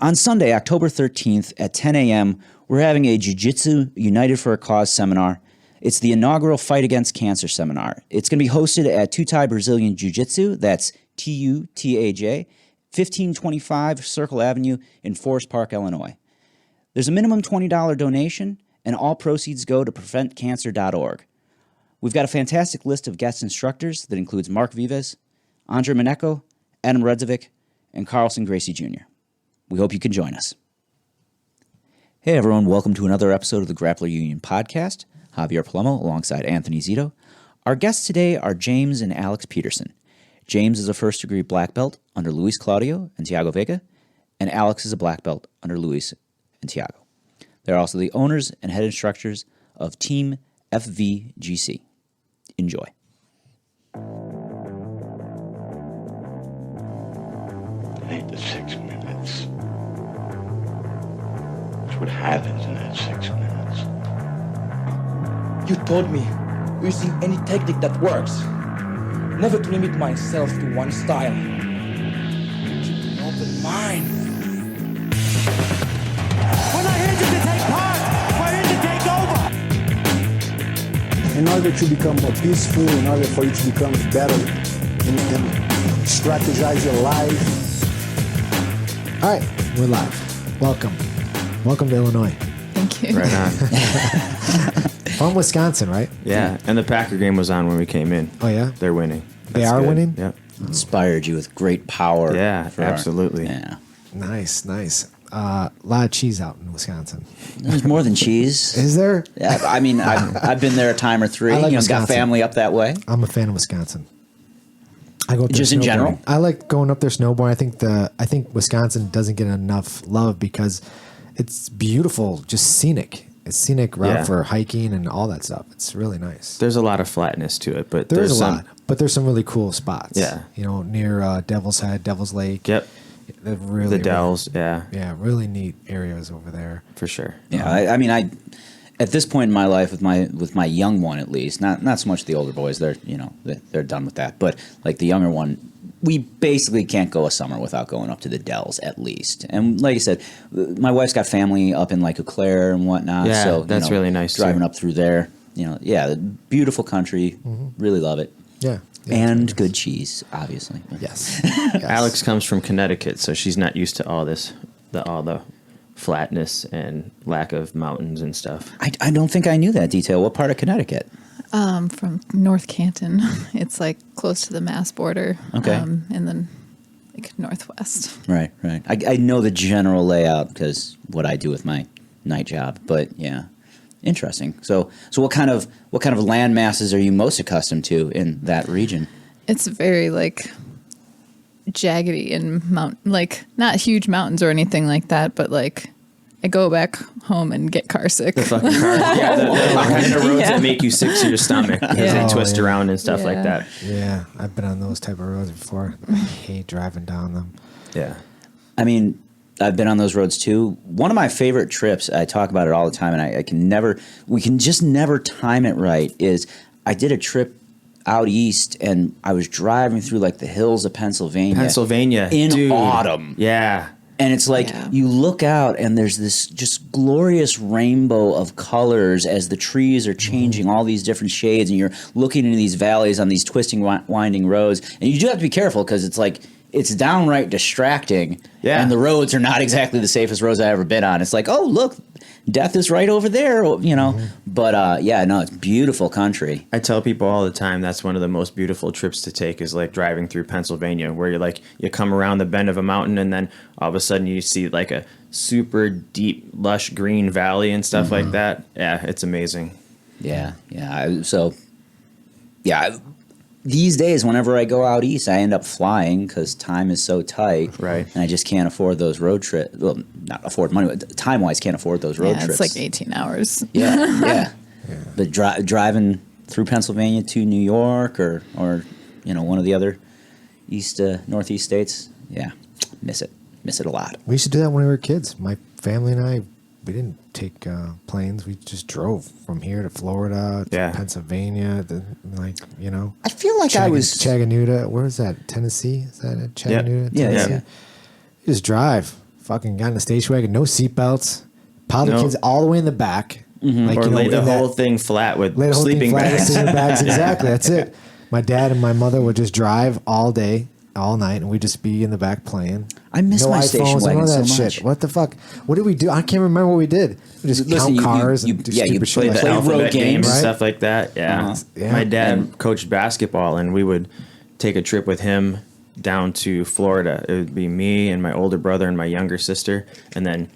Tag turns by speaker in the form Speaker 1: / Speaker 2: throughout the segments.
Speaker 1: On Sunday, October 13th at 10 a.m., we're having a Jiu-Jitsu United for a Cause seminar. It's the inaugural Fight Against Cancer seminar. It's going to be hosted at Tutai Brazilian Jiu-Jitsu, that's TUTAJ, 1525 Circle Avenue in Forest Park, Illinois. There's a minimum $20 donation, and all proceeds go to preventcancer.org. We've got a fantastic list of guest instructors that includes Mark Vives, Andre Maneko, Adam Redzovic, and Carlson Gracie Jr. We hope you can join us. Hey everyone, welcome to another episode of the Grappler Union podcast. Javier Palomo alongside Anthony Zito. Our guests today are James and Alex Peterson. James is a first-degree black belt under Luiz Claudio and Thiago Veiga, and Alex is a black belt under Luiz and Thiago. They're also the owners and head instructors of Team FVGC. Enjoy.
Speaker 2: It ain't the 6 minutes. It's what happens in that 6 minutes.
Speaker 3: You told me using any technique that works, never to limit myself to one style. Keep an open mind.
Speaker 4: We're not here to take part. We're here to take over.
Speaker 5: In order to become more peaceful, in order for you to become better and strategize your life.
Speaker 6: All right, we're live. Welcome to Illinois.
Speaker 7: Thank you.
Speaker 8: Right on.
Speaker 6: From Wisconsin, right?
Speaker 8: Yeah, and the Packer game was on when we came in.
Speaker 6: Oh yeah,
Speaker 8: They're winning.
Speaker 6: They are winning?
Speaker 8: Yeah.
Speaker 1: Inspired you with great power.
Speaker 8: Yeah, absolutely.
Speaker 1: Yeah.
Speaker 6: Nice. A lot of cheese out in Wisconsin.
Speaker 1: There's more than cheese.
Speaker 6: Is there?
Speaker 1: Yeah, I mean, I've been there a time or three.
Speaker 6: I like
Speaker 1: got
Speaker 6: Wisconsin.
Speaker 1: family up that way.
Speaker 6: I'm a fan of Wisconsin. I go up there
Speaker 1: Just in general?
Speaker 6: snowboarding. I like going up there snowboarding. I think Wisconsin doesn't get enough love because it's beautiful, just scenic. It's scenic route for hiking and all that stuff. It's really nice.
Speaker 8: There's a lot of flatness to it, but
Speaker 6: There's a
Speaker 8: some,
Speaker 6: lot, but there's some really cool spots.
Speaker 8: Yeah.
Speaker 6: Near Devil's Head, Devil's Lake.
Speaker 8: Yep.
Speaker 6: They're really,
Speaker 8: The Dells, yeah.
Speaker 6: Yeah, really neat areas over there.
Speaker 8: For sure.
Speaker 1: Yeah, I mean, at this point in my life, with my young one at least, not so much the older boys. They're they're done with that, but like the younger one, we basically can't go a summer without going up to the Dells at least. And like I said, my wife's got family up in like Eau Claire and whatnot.
Speaker 8: Yeah,
Speaker 1: so
Speaker 8: that's really nice
Speaker 1: driving
Speaker 8: too.
Speaker 1: up through there. Beautiful country. Really love it.
Speaker 6: Yeah.
Speaker 1: And good cheese, obviously.
Speaker 6: Yes.
Speaker 8: Alex comes from Connecticut, so she's not used to all the flatness and lack of mountains and stuff.
Speaker 1: I don't think I knew that detail. What part of Connecticut?
Speaker 7: From North Canton. It's like close to the Mass border.
Speaker 1: Okay.
Speaker 7: And then like northwest.
Speaker 1: Right. I know the general layout because what I do with my night job, but yeah, interesting. So what kind of land masses are you most accustomed to in that region?
Speaker 7: It's very like jaggedy and like not huge mountains or anything like that, but like I go back home and get car sick.
Speaker 8: The fucking car. Yeah, the kind of roads that make you sick to your stomach because
Speaker 7: Yeah.
Speaker 8: they twist around and stuff like that.
Speaker 6: Yeah, I've been on those type of roads before. I hate driving down them.
Speaker 8: Yeah.
Speaker 1: I mean, I've been on those roads too. One of my favorite trips, I talk about it all the time, and we can just never time it right, is I did a trip out east and I was driving through like the hills of Pennsylvania in
Speaker 8: dude.
Speaker 1: autumn.
Speaker 8: Yeah.
Speaker 1: And it's like you look out and there's this just glorious rainbow of colors as the trees are changing all these different shades, and you're looking into these valleys on these twisting, winding roads. And you do have to be careful because it's like it's downright distracting. Yeah. And the roads are not exactly the safest roads I've ever been on. It's like, oh, look, death is right over there, But it's beautiful country.
Speaker 8: I tell people all the time that's one of the most beautiful trips to take is like driving through Pennsylvania, where you come around the bend of a mountain and then all of a sudden you see like a super deep, lush green valley and stuff like that. Yeah, it's amazing.
Speaker 1: Yeah. These days, whenever I go out east, I end up flying because time is so tight.
Speaker 8: Right.
Speaker 1: And I just can't afford those road trips. Well, not afford money, but time-wise can't afford those road trips.
Speaker 7: It's like 18 hours.
Speaker 1: Yeah. But driving through Pennsylvania to New York or one of the other northeast states, miss it a lot.
Speaker 6: We used to do that when we were kids. My family and I, we didn't take planes. We just drove from here to Florida, to Pennsylvania,
Speaker 1: I feel like I was
Speaker 6: Chattanooga. Where is that? Tennessee? Is that at Chattanooga?
Speaker 1: Yeah.
Speaker 6: You just drive fucking got in the station wagon, no seatbelts, piled the
Speaker 8: Nope.
Speaker 6: kids all the way in the back. Like,
Speaker 8: Or
Speaker 6: you know,
Speaker 8: lay the
Speaker 6: in that-
Speaker 8: whole thing flat with
Speaker 6: lay the whole thing
Speaker 8: sleeping
Speaker 6: flat with
Speaker 8: bags.
Speaker 6: sleeping bags. Exactly. That's it. My dad and my mother would just drive all day, all night, and we'd just be in the back playing.
Speaker 1: I miss my station
Speaker 6: iPhones,
Speaker 1: wagon
Speaker 6: none of that
Speaker 1: so
Speaker 6: shit.
Speaker 1: much.
Speaker 6: What the fuck? What did we do? I can't remember what we did. We just
Speaker 1: Listen,
Speaker 6: count cars
Speaker 1: you
Speaker 6: and do
Speaker 1: yeah, you
Speaker 6: stupid shit.
Speaker 1: play
Speaker 6: like
Speaker 1: the
Speaker 6: that.
Speaker 1: road
Speaker 8: Alphabet
Speaker 1: games.
Speaker 8: games and
Speaker 6: Right?
Speaker 8: stuff like that. Yeah.
Speaker 1: Uh-huh.
Speaker 6: Yeah.
Speaker 8: My dad
Speaker 1: And-
Speaker 8: coached basketball, and we would take a trip with him down to Florida. It would be me and my older brother and my younger sister, and then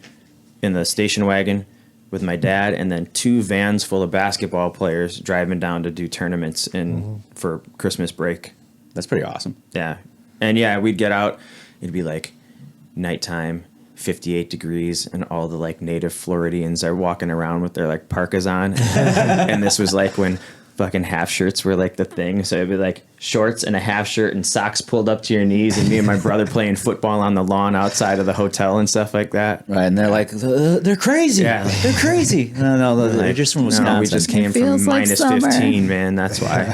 Speaker 8: in the station wagon with my dad, and then 2 vans full of basketball players driving down to do tournaments for Christmas break.
Speaker 1: That's pretty awesome.
Speaker 8: Yeah. And yeah, we'd get out. It'd be like nighttime, 58 degrees, and all the like native Floridians are walking around with their like parkas on. And this was like when fucking half shirts were like the thing. So it'd be like shorts and a half shirt and socks pulled up to your knees, and me and my brother playing football on the lawn outside of the hotel and stuff like that.
Speaker 1: Right, and they're like, they're crazy.
Speaker 8: Yeah.
Speaker 1: They're crazy. No, they're just from Wisconsin.
Speaker 8: No, we just came from
Speaker 7: feels like
Speaker 8: minus
Speaker 7: summer.
Speaker 8: 15, man. That's why.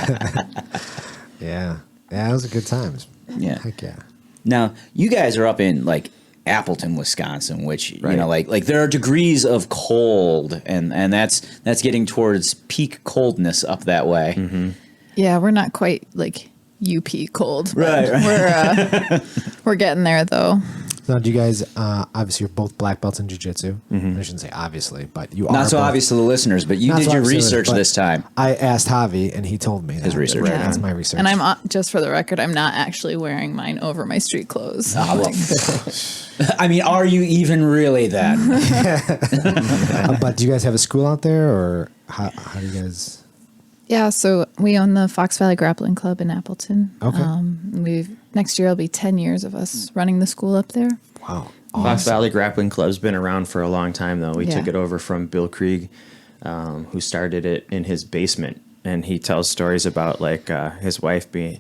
Speaker 6: Yeah. Yeah, it was a good times.
Speaker 1: Yeah.
Speaker 6: Heck yeah.
Speaker 1: Now, you guys are up in like Appleton, Wisconsin, which you
Speaker 8: Right.
Speaker 1: know, like there are degrees of cold, and that's getting towards peak coldness up that way.
Speaker 7: Yeah, we're not quite like UP cold. But
Speaker 1: Right.
Speaker 7: we're getting there though.
Speaker 6: Now, do you guys, obviously, you're both black belts in jiu-jitsu. I shouldn't say obviously, but you are.
Speaker 1: Not so
Speaker 6: both.
Speaker 1: obvious to the listeners, but you
Speaker 6: Not
Speaker 1: did
Speaker 6: so
Speaker 1: your
Speaker 6: obvious to the
Speaker 1: research
Speaker 6: listeners,
Speaker 1: this time.
Speaker 6: but I asked Javi, and he told me
Speaker 1: His
Speaker 6: that.
Speaker 1: research,
Speaker 6: Right,
Speaker 1: yeah.
Speaker 6: that's my research.
Speaker 7: And I'm just for the record, I'm not actually wearing mine over my street clothes.
Speaker 1: I mean, are you even really that?
Speaker 6: But do you guys have a school out there, or how do you guys?
Speaker 7: Yeah, so we own the Fox Valley Grappling Club in Appleton.
Speaker 6: Okay.
Speaker 7: Next year will be 10 years of us running the school up there.
Speaker 6: Wow.
Speaker 8: Fox Valley Grappling Club's been around for a long time, though. We
Speaker 7: Yeah.
Speaker 8: took it over from Bill Krieg, who started it in his basement, and he tells stories about like his wife being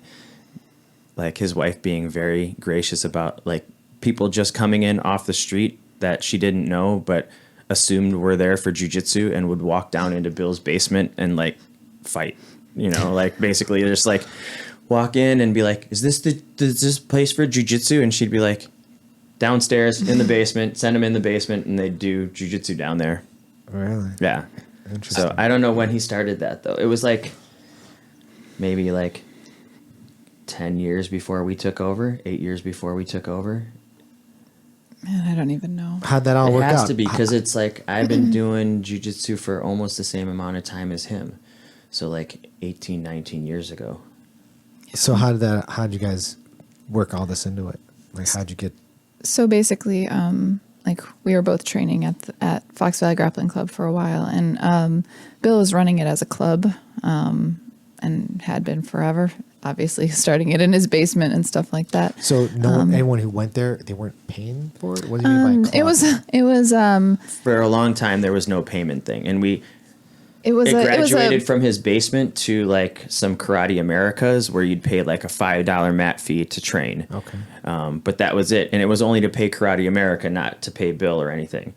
Speaker 8: very gracious about like people just coming in off the street that she didn't know but assumed were there for jiu-jitsu and would walk down into Bill's basement and like fight. You know, like basically just like walk in and be like, is this place for jiu-jitsu? And she'd be like, downstairs in the basement, send them in the basement, and they'd do jiu-jitsu down there.
Speaker 6: Really?
Speaker 8: Yeah.
Speaker 6: Interesting.
Speaker 8: So I don't know when he started that, though. It was like maybe like 10 years before we took over, 8 years before we took over.
Speaker 7: Man, I don't even know.
Speaker 6: How'd that all
Speaker 8: It
Speaker 6: work
Speaker 8: has
Speaker 6: out?
Speaker 8: to be because it's like I've been doing jiu-jitsu for almost the same amount of time as him. So like 18, 19 years ago.
Speaker 6: So how'd you guys work all this into it? Like, how'd you get?
Speaker 7: So basically, like we were both training at Fox Valley Grappling Club for a while, and Bill was running it as a club, and had been forever. Obviously, starting it in his basement and stuff like that.
Speaker 6: So anyone who went there, they weren't paying for it. What do you mean by club?
Speaker 7: It was
Speaker 8: For a long time, there was no payment thing, and
Speaker 7: it was
Speaker 8: it
Speaker 7: a
Speaker 8: graduated from his basement to like some Karate Americas where you'd pay like a $5 mat fee to train.
Speaker 6: Okay.
Speaker 8: But that was it. And it was only to pay Karate America, not to pay Bill or anything.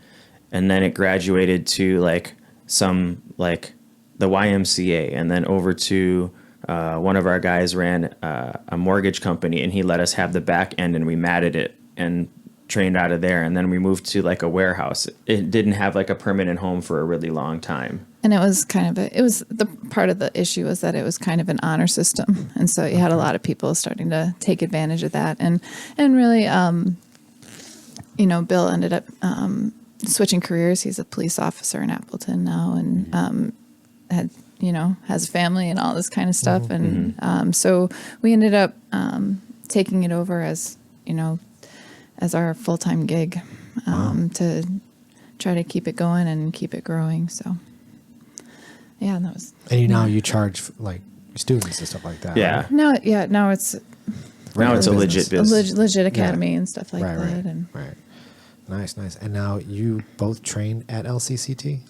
Speaker 8: And then it graduated to like some like the YMCA, and then over to one of our guys ran a mortgage company, and he let us have the back end, and we matted it and trained out of there. And then we moved to like a warehouse. It didn't have like a permanent home for a really long time.
Speaker 7: And it was the part of the issue was that it was kind of an honor system. And so you had a lot of people starting to take advantage of that. And really, Bill ended up switching careers. He's a police officer in Appleton now, and has a family and all this kind of stuff. And so we ended up taking it over as our full-time gig to try to keep it going and keep it growing. So. Yeah, and that was.
Speaker 6: And now you charge like students and stuff like that.
Speaker 8: Yeah.
Speaker 6: right?
Speaker 7: Now it's
Speaker 8: Now it's a
Speaker 6: business.
Speaker 8: legit
Speaker 7: a
Speaker 8: business.
Speaker 7: legit academy and stuff like
Speaker 6: Right.
Speaker 7: that. And
Speaker 6: Right. Nice. And now you both train at LCCT?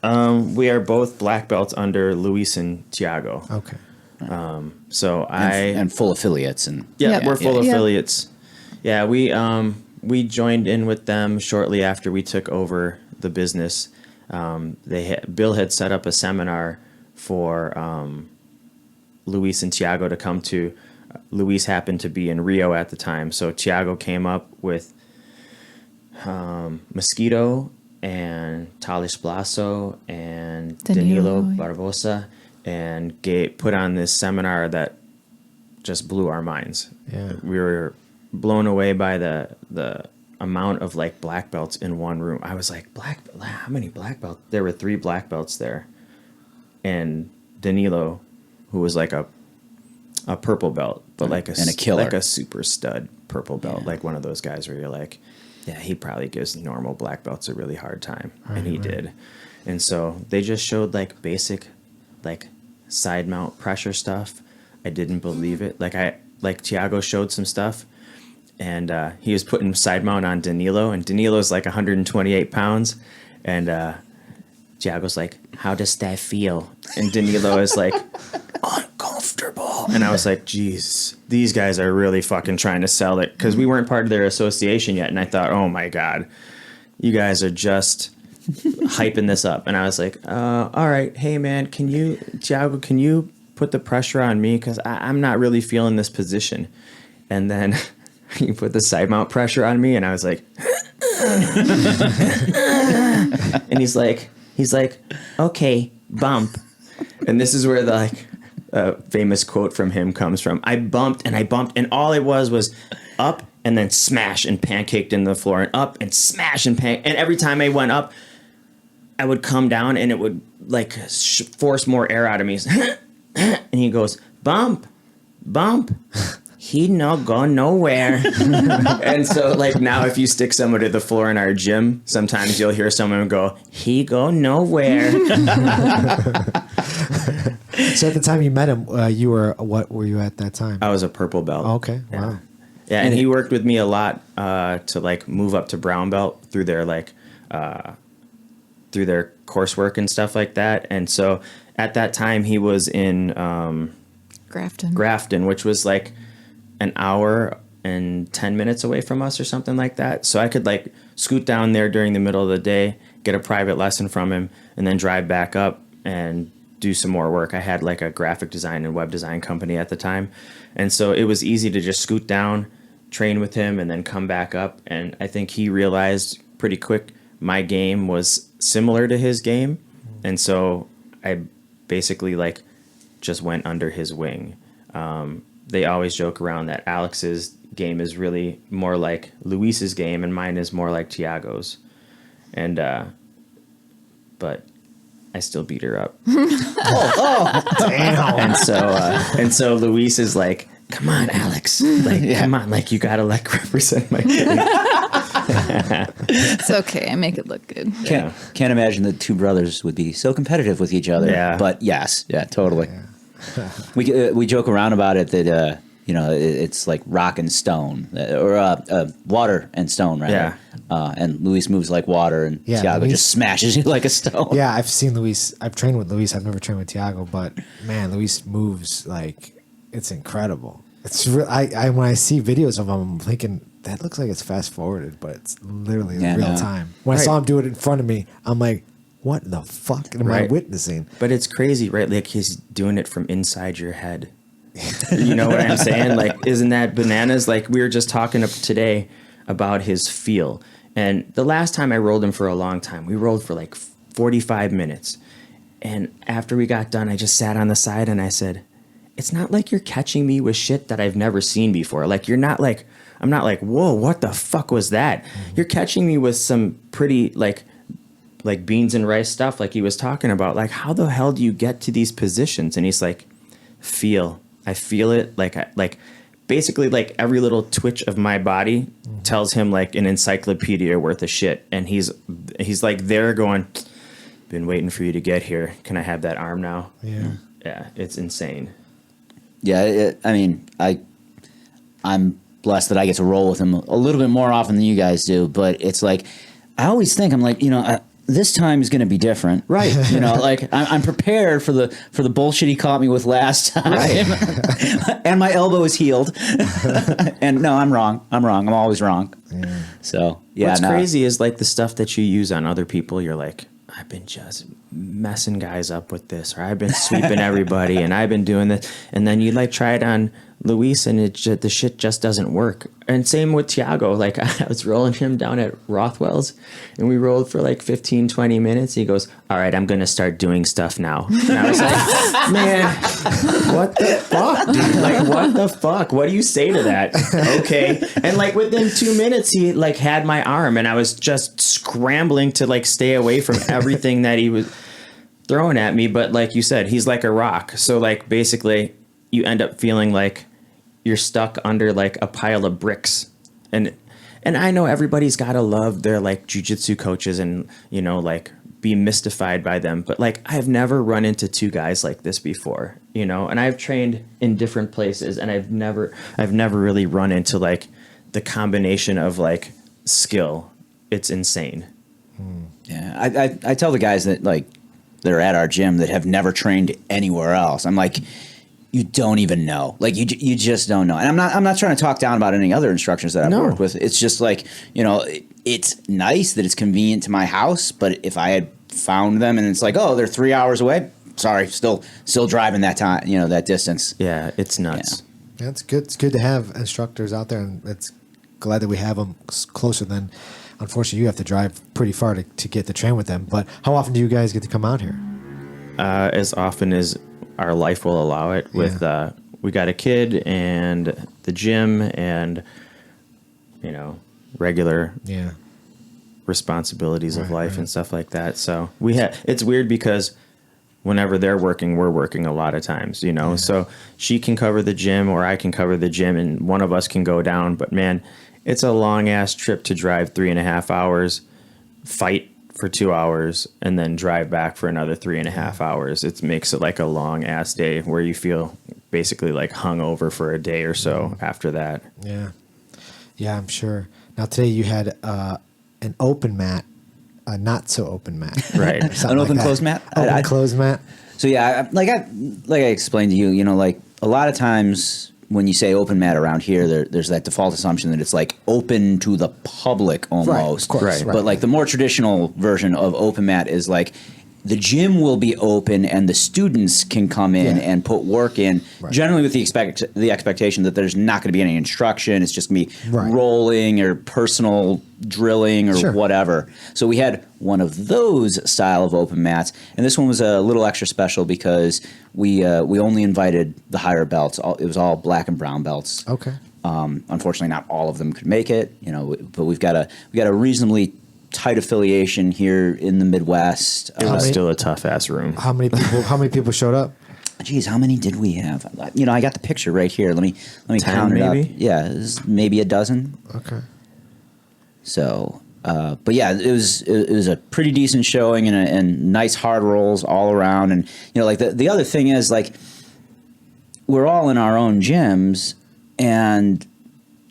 Speaker 8: We are both black belts under Luiz and Thiago.
Speaker 6: Okay.
Speaker 8: So
Speaker 1: And full affiliates. And
Speaker 8: Yeah,
Speaker 7: Yep.
Speaker 8: we're full
Speaker 7: Yep.
Speaker 8: affiliates. Yeah, we joined in with them shortly after we took over the business. Bill had set up a seminar for Luiz and Thiago to come to. Luiz happened to be in Rio at the time, so Thiago came up with Mosquito and Talis Blaso and
Speaker 7: Danilo,
Speaker 8: Danilo Barbosa, and put on this seminar that just blew our minds.
Speaker 6: Yeah.
Speaker 8: We were blown away by the amount of like black belts in one room. I was like, how many black belts? There were 3 black belts there. And Danilo, who was like a purple belt, but like a
Speaker 1: killer,
Speaker 8: like a super stud purple belt, like one of those guys where you're like, yeah, he probably gives normal black belts a really hard time, and he did. And so they just showed like basic, like side mount pressure stuff. I didn't believe it. Like Thiago showed some stuff, and he was putting side mount on Danilo, and Danilo's like 128 pounds, and Thiago's like, how does that feel? And Danilo is like, uncomfortable. And I was like, geez, these guys are really fucking trying to sell it, because we weren't part of their association yet. And I thought, oh my God, you guys are just hyping this up. And I was like, all right, hey man, Thiago, can you put the pressure on me? Because I'm not really feeling this position. And then you put the side mount pressure on me, and I was like, and he's like, okay, bump. And this is where the famous quote from him comes from. I bumped, and all it was up and then smash and pancaked in the floor, and up and smash and and every time I went up, I would come down and it would like force more air out of me. And he goes, bump. He no go nowhere. And so like now if you stick someone to the floor in our gym, sometimes you'll hear someone go, he go nowhere.
Speaker 6: So at the time you met him, what were you at that time?
Speaker 8: I was a purple belt.
Speaker 6: Oh, okay. Wow.
Speaker 8: Yeah, and he worked with me a lot to like move up to brown belt through their coursework and stuff like that. And so at that time he was in Grafton, which was like an hour and 10 minutes away from us or something like that. So I could like scoot down there during the middle of the day, get a private lesson from him, and then drive back up and do some more work. I had like a graphic design and web design company at the time. And so it was easy to just scoot down, train with him, and then come back up. And I think he realized pretty quick my game was similar to his game. And so I basically like just went under his wing. They always joke around that Alex's game is really more like Luis's game, and mine is more like Thiago's. And but I still beat her up. Damn. And so Luis is like, come on, Alex, like come on, like you gotta like represent my game.
Speaker 7: It's okay. I make it look good.
Speaker 1: Can't imagine the 2 brothers would be so competitive with each other.
Speaker 8: Yeah.
Speaker 1: But yes, yeah, totally. Yeah. We joke around about it that it's like rock and stone, or water and stone, right?
Speaker 8: Yeah.
Speaker 1: And Luis moves like water, and Thiago just smashes you like a stone.
Speaker 6: Yeah, I've seen Luis. I've trained with Luis. I've never trained with Thiago, but man, Luis moves like it's incredible. It's real. I when I see videos of him, I'm thinking that looks like it's fast forwarded, but it's literally real time. When I saw him do it in front of me, I'm like, what the fuck am I witnessing?
Speaker 8: But it's crazy, right? Like he's doing it from inside your head. You know what I'm saying? Like, isn't that bananas? Like we were just talking today about his feel. And the last time I rolled him for a long time, we rolled for like 45 minutes. And after we got done, I just sat on the side and I said, it's not like you're catching me with shit that I've never seen before. Like I'm not like, whoa, what the fuck was that? You're catching me with some pretty like beans and rice stuff like he was talking about. Like, how the hell do you get to these positions? And he's like, I feel it. Like basically like every little twitch of my body tells him like an encyclopedia worth of shit. And he's like there going, been waiting for you to get here. Can I have that arm now?
Speaker 6: Yeah.
Speaker 8: Yeah. It's insane.
Speaker 1: Yeah. I'm blessed that I get to roll with him a little bit more often than you guys do, but it's like, I always think I'm like, this time is going to be different, right? Like I'm prepared for the bullshit he caught me with last time, right. And my elbow is healed. And no, I'm wrong. I'm always wrong. Yeah. So yeah.
Speaker 8: What's crazy is like the stuff that you use on other people. You're like, I've been just messing guys up with this, or I've been sweeping everybody, and I've been doing this, and then you like try it on Luis, and the shit just doesn't work. And same with Thiago. Like, I was rolling him down at Rothwell's, and we rolled for like 15, 20 minutes. He goes, all right, I'm going to start doing stuff now. And I was like, man, what the fuck, dude? Like, what the fuck? What do you say to that? Okay. And like within 2 minutes, he like had my arm, and I was just scrambling to like stay away from everything that he was throwing at me. But like you said, he's like a rock. So like basically you end up feeling like you're stuck under like a pile of bricks. And I know everybody's got to love their like jiu-jitsu coaches and, you know, like be mystified by them. But like, I've never run into two guys like this before, you know, and I've trained in different places, and I've never really run into like the combination of like skill. It's insane.
Speaker 1: Yeah. I tell the guys that like they're at our gym that have never trained anywhere else, I'm like, you don't even know. Like, you just don't know. And I'm not trying to talk down about any other instructors that I've worked with. It's just like, you know, it's nice that it's convenient to my house, but if I had found them and it's like, oh, they're 3 hours away, sorry, still driving that time, you know, that distance.
Speaker 8: Yeah, it's nuts.
Speaker 6: Yeah, it's good. It's good to have instructors out there, and it's glad that we have them closer than, unfortunately, you have to drive pretty far to get to train with them. But how often do you guys get to come out here?
Speaker 8: As often as our life will allow it. With we got a kid and the gym and, you know, regular responsibilities of life and stuff like that. So it's weird because whenever they're working, we're working a lot of times, you know. So she can cover the gym or I can cover the gym, and one of us can go down. But man, it's a long ass trip to drive 3.5 hours, fight for 2 hours, and then drive back for another 3.5 hours. It makes it like a long ass day where you feel basically like hungover for a day or so after that.
Speaker 6: Yeah, I'm sure. Now today you had an open mat, a not so open mat,
Speaker 8: right?
Speaker 1: An open closed mat.
Speaker 6: Open closed mat.
Speaker 1: So yeah, like I explained to you, you know, like a lot of times when you say open mat around here, there's that default assumption that it's like open to the public almost.
Speaker 6: Right, of course, right.
Speaker 1: But like the more traditional version of open mat is like the gym will be open and the students can come in and put work in, generally with the expectation that there's not going to be any instruction. It's just going to be rolling or personal drilling or whatever. So we had one of those style of open mats, and this one was a little extra special because we only invited the higher belts. It was all black and brown belts.
Speaker 6: Okay.
Speaker 1: Unfortunately, not all of them could make it, you know, but we've got a reasonably tight affiliation here in the Midwest.
Speaker 8: It was still a tough ass room.
Speaker 6: How many people showed up?
Speaker 1: Geez, how many did we have? You know, I got the picture right here. Let me
Speaker 8: 10
Speaker 1: count it
Speaker 8: maybe?
Speaker 1: up. Yeah, it was maybe a dozen.
Speaker 6: Okay.
Speaker 1: So, but yeah, it was a pretty decent showing and nice hard rolls all around. And you know, like the other thing is like we're all in our own gyms, and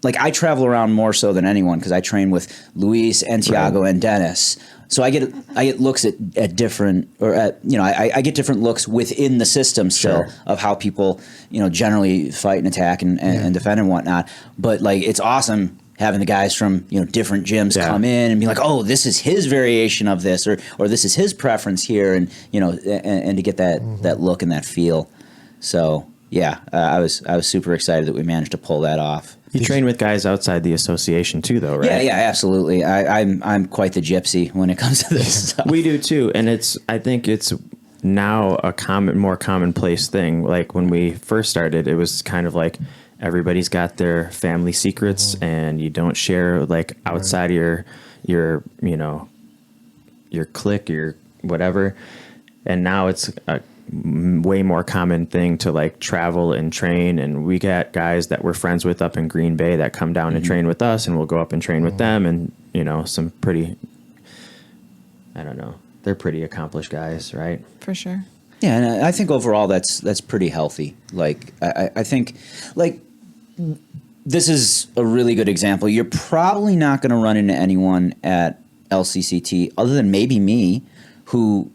Speaker 1: like I travel around more so than anyone because I train with Luis and Thiago and Dennis. So I get looks at different, or at, you know, I get different looks within the system still of how people, you know, generally fight and attack and defend and whatnot. But like it's awesome having the guys from, you know, different gyms come in and be like, oh, this is his variation of this, or this is his preference here, and you know, and to get that look and that feel. So yeah, I was super excited that we managed to pull that off.
Speaker 8: You train with guys outside the association too, though, right?
Speaker 1: Yeah, absolutely. I'm quite the gypsy when it comes to this stuff.
Speaker 8: We do too, and I think it's now a more commonplace thing. Like when we first started, it was kind of like everybody's got their family secrets, and you don't share like outside of your you know, your clique, your whatever. And now it's a way more common thing to like travel and train, and we got guys that we're friends with up in Green Bay that come down and train with us, and we'll go up and train with them, and you know, some pretty, I don't know, they're pretty accomplished guys, right?
Speaker 7: For sure.
Speaker 1: Yeah, and I think overall that's pretty healthy. Like I think like this is a really good example. You're probably not going to run into anyone at LCCT other than maybe me who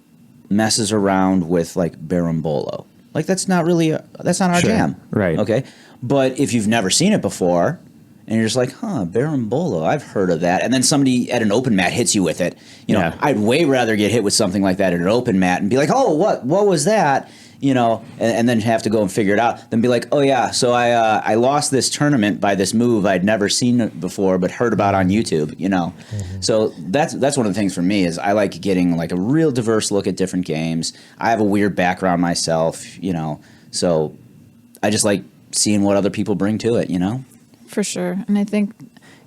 Speaker 1: messes around with like berimbolo. Like that's not our jam.
Speaker 8: Right.
Speaker 1: Okay. But if you've never seen it before and you're just like, berimbolo, I've heard of that. And then somebody at an open mat hits you with it. You know, I'd way rather get hit with something like that at an open mat and be like, oh, what was that? and then have to go and figure it out. Then be like, oh yeah, so I lost this tournament by this move I'd never seen before, but heard about on YouTube. So that's one of the things for me is I like getting like a real diverse look at different games. I have a weird background myself, so I just like seeing what other people bring to it.
Speaker 7: For sure. And I think,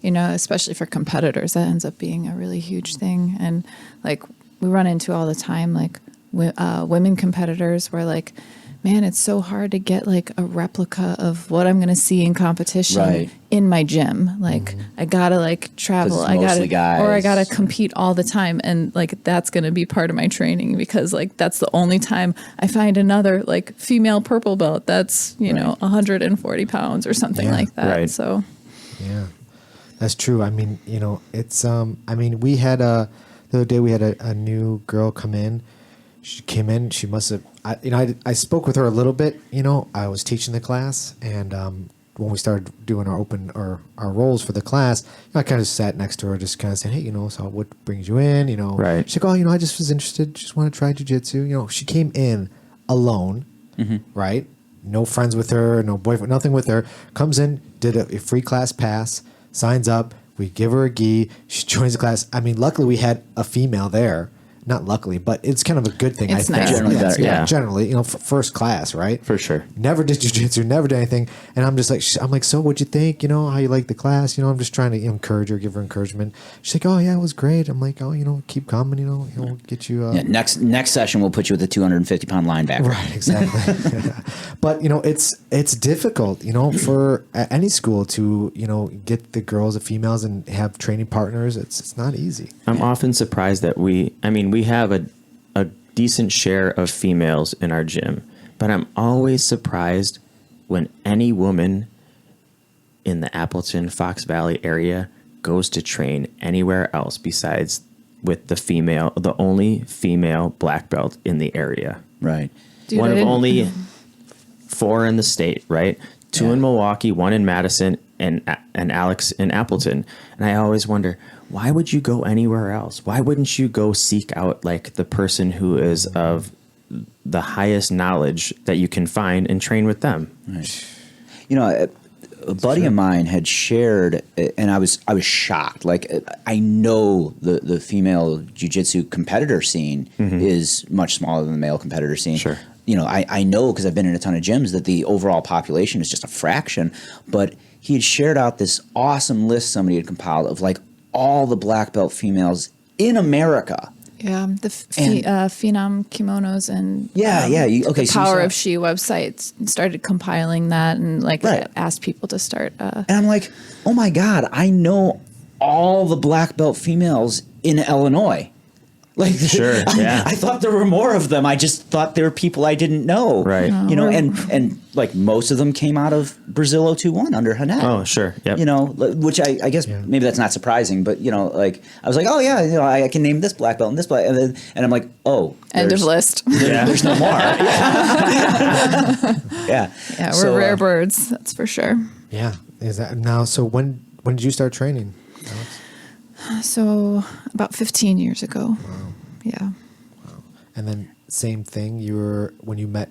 Speaker 7: especially for competitors, that ends up being a really huge thing. And like we run into all the time, like women competitors where like, man, it's so hard to get like a replica of what I'm going to see in competition in my gym. Like I gotta like travel, I gotta compete all the time. And like, that's going to be part of my training because like, that's the only time I find another like female purple belt that's, 140 pounds or something like that.
Speaker 8: Right.
Speaker 7: So,
Speaker 6: yeah, that's true. I mean, it's, we had the other day we had a new girl come in. She came in, she must have, I spoke with her a little bit, I was teaching the class and when we started doing our roles for the class, I kind of sat next to her, just kind of saying, hey, so what brings you in,
Speaker 8: Right.
Speaker 6: She's like, oh, I just was interested, just want to try jiu-jitsu. She came in alone, right? No friends with her, no boyfriend, nothing with her. Comes in, did a free class pass, signs up, we give her a gi, she joins the class. I mean, luckily we had a female there. Not luckily, but it's kind of a good thing.
Speaker 7: It's
Speaker 6: I think.
Speaker 7: nice.
Speaker 1: Generally better, yeah.
Speaker 6: Generally, first class, right?
Speaker 8: For sure.
Speaker 6: Never did jiu-jitsu, never did anything. And I'm just like, so what'd you think? How you like the class? I'm just trying to encourage her, give her encouragement. She's like, oh yeah, it was great. I'm like, oh, keep coming, we'll get you.
Speaker 1: Next session, we'll put you with a 250-pound linebacker.
Speaker 6: Right, exactly. But, it's difficult, for any school to, get the girls, the females and have training partners. It's not easy.
Speaker 8: I'm often surprised that we have a decent share of females in our gym, but I'm always surprised when any woman in the Appleton, Fox Valley area goes to train anywhere else besides with the only female black belt in the area.
Speaker 1: Right.
Speaker 7: Dude,
Speaker 8: One of only 4 in the state, right? 2 in Milwaukee, 1 in Madison, and Alex in Appleton. And I always wonder, why would you go anywhere else? Why wouldn't you go seek out like the person who is of the highest knowledge that you can find and train with them?
Speaker 1: Right. A buddy of mine had shared, and I was shocked. Like I know the female jiu-jitsu competitor scene is much smaller than the male competitor scene.
Speaker 8: Sure.
Speaker 1: I know because I've been in a ton of gyms that the overall population is just a fraction. But he had shared out this awesome list somebody had compiled of like all the black belt females in America.
Speaker 7: Yeah, the Phenom Kimonos and
Speaker 1: the
Speaker 7: Power of She websites started compiling that and asked people to start.
Speaker 1: And I'm like, oh my God, I know all the black belt females in Illinois. Like,
Speaker 8: sure, yeah.
Speaker 1: I thought there were more of them. I just thought there were people I didn't know.
Speaker 8: Right.
Speaker 1: And like most of them came out of Brazil 021 under Hanet.
Speaker 8: Oh, sure. Yep.
Speaker 1: Which I guess maybe that's not surprising, but I was like, oh yeah, I can name this black belt and this black, and I'm like, oh,
Speaker 7: end of list.
Speaker 1: There's no more.
Speaker 7: Yeah, we're rare birds, that's for sure.
Speaker 6: Yeah. Is that now? So when did you start training, Alex?
Speaker 7: So about 15 years ago.
Speaker 6: Wow.
Speaker 7: Yeah.
Speaker 6: Wow. And then same thing, when you met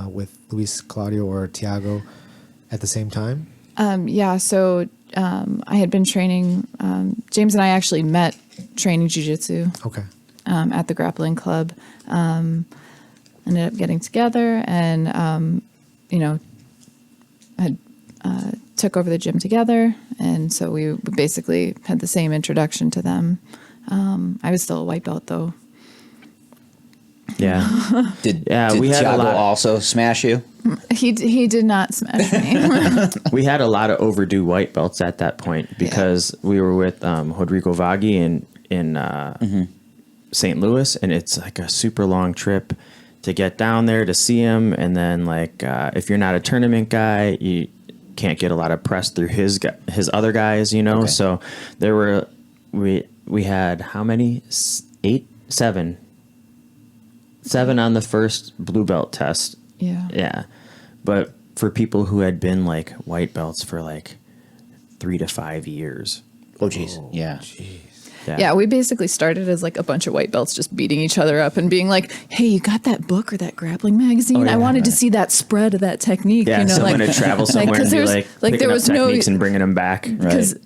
Speaker 6: with Luiz Claudio or Thiago at the same time?
Speaker 7: Yeah. So I had been training. James and I actually met training jiu-jitsu.
Speaker 6: Okay.
Speaker 7: At the Grappling Club. Ended up getting together and, had took over the gym together. And so we basically had the same introduction to them. I was still a white belt though.
Speaker 8: Yeah.
Speaker 1: Did
Speaker 8: we had
Speaker 1: Thiago
Speaker 8: a lot
Speaker 1: also smash you?
Speaker 7: He did not smash me.
Speaker 8: We had a lot of overdue white belts at that point because we were with Rodrigo Vaghi in St. Louis, and it's like a super long trip to get down there to see him. And then if you're not a tournament guy, you can't get a lot of press through his other guys, Okay. So there were we had how many? 7 on the first blue belt test.
Speaker 7: Yeah.
Speaker 8: Yeah. But for people who had been white belts for 3 to 5 years.
Speaker 1: Oh, geez. Yeah.
Speaker 6: Jeez.
Speaker 7: Yeah, we basically started as like a bunch of white belts just beating each other up and being like, "Hey, you got that book or that grappling magazine? I wanted to see that spread of that technique."
Speaker 8: Yeah,
Speaker 7: you know,
Speaker 8: someone to travel somewhere and be
Speaker 7: there's-
Speaker 8: like
Speaker 7: there
Speaker 8: picking
Speaker 7: was
Speaker 8: up
Speaker 7: no
Speaker 8: techniques and bringing them back.
Speaker 7: because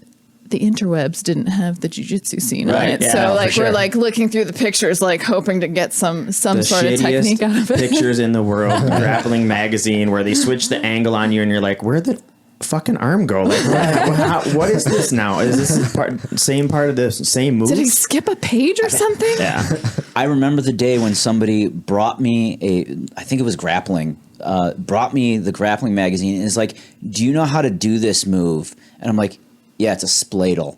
Speaker 7: the interwebs didn't have the jiu-jitsu scene on
Speaker 8: Right,
Speaker 7: it.
Speaker 8: yeah,
Speaker 7: So
Speaker 8: for
Speaker 7: like
Speaker 8: sure.
Speaker 7: we're like looking through the pictures, like hoping to get some
Speaker 8: The
Speaker 7: sort of
Speaker 8: shittiest
Speaker 7: technique out of it.
Speaker 8: pictures in the world, grappling magazine, where they switch the angle on you and you're like, where'd the fucking arm go? Like, what is this now? Is this same part of the same move?
Speaker 7: Did he skip a page or something?
Speaker 8: Yeah.
Speaker 1: I remember the day when somebody brought me I think it was grappling, brought me the grappling magazine and is like, "Do you know how to do this move?" And I'm like, "Yeah, it's a spladle."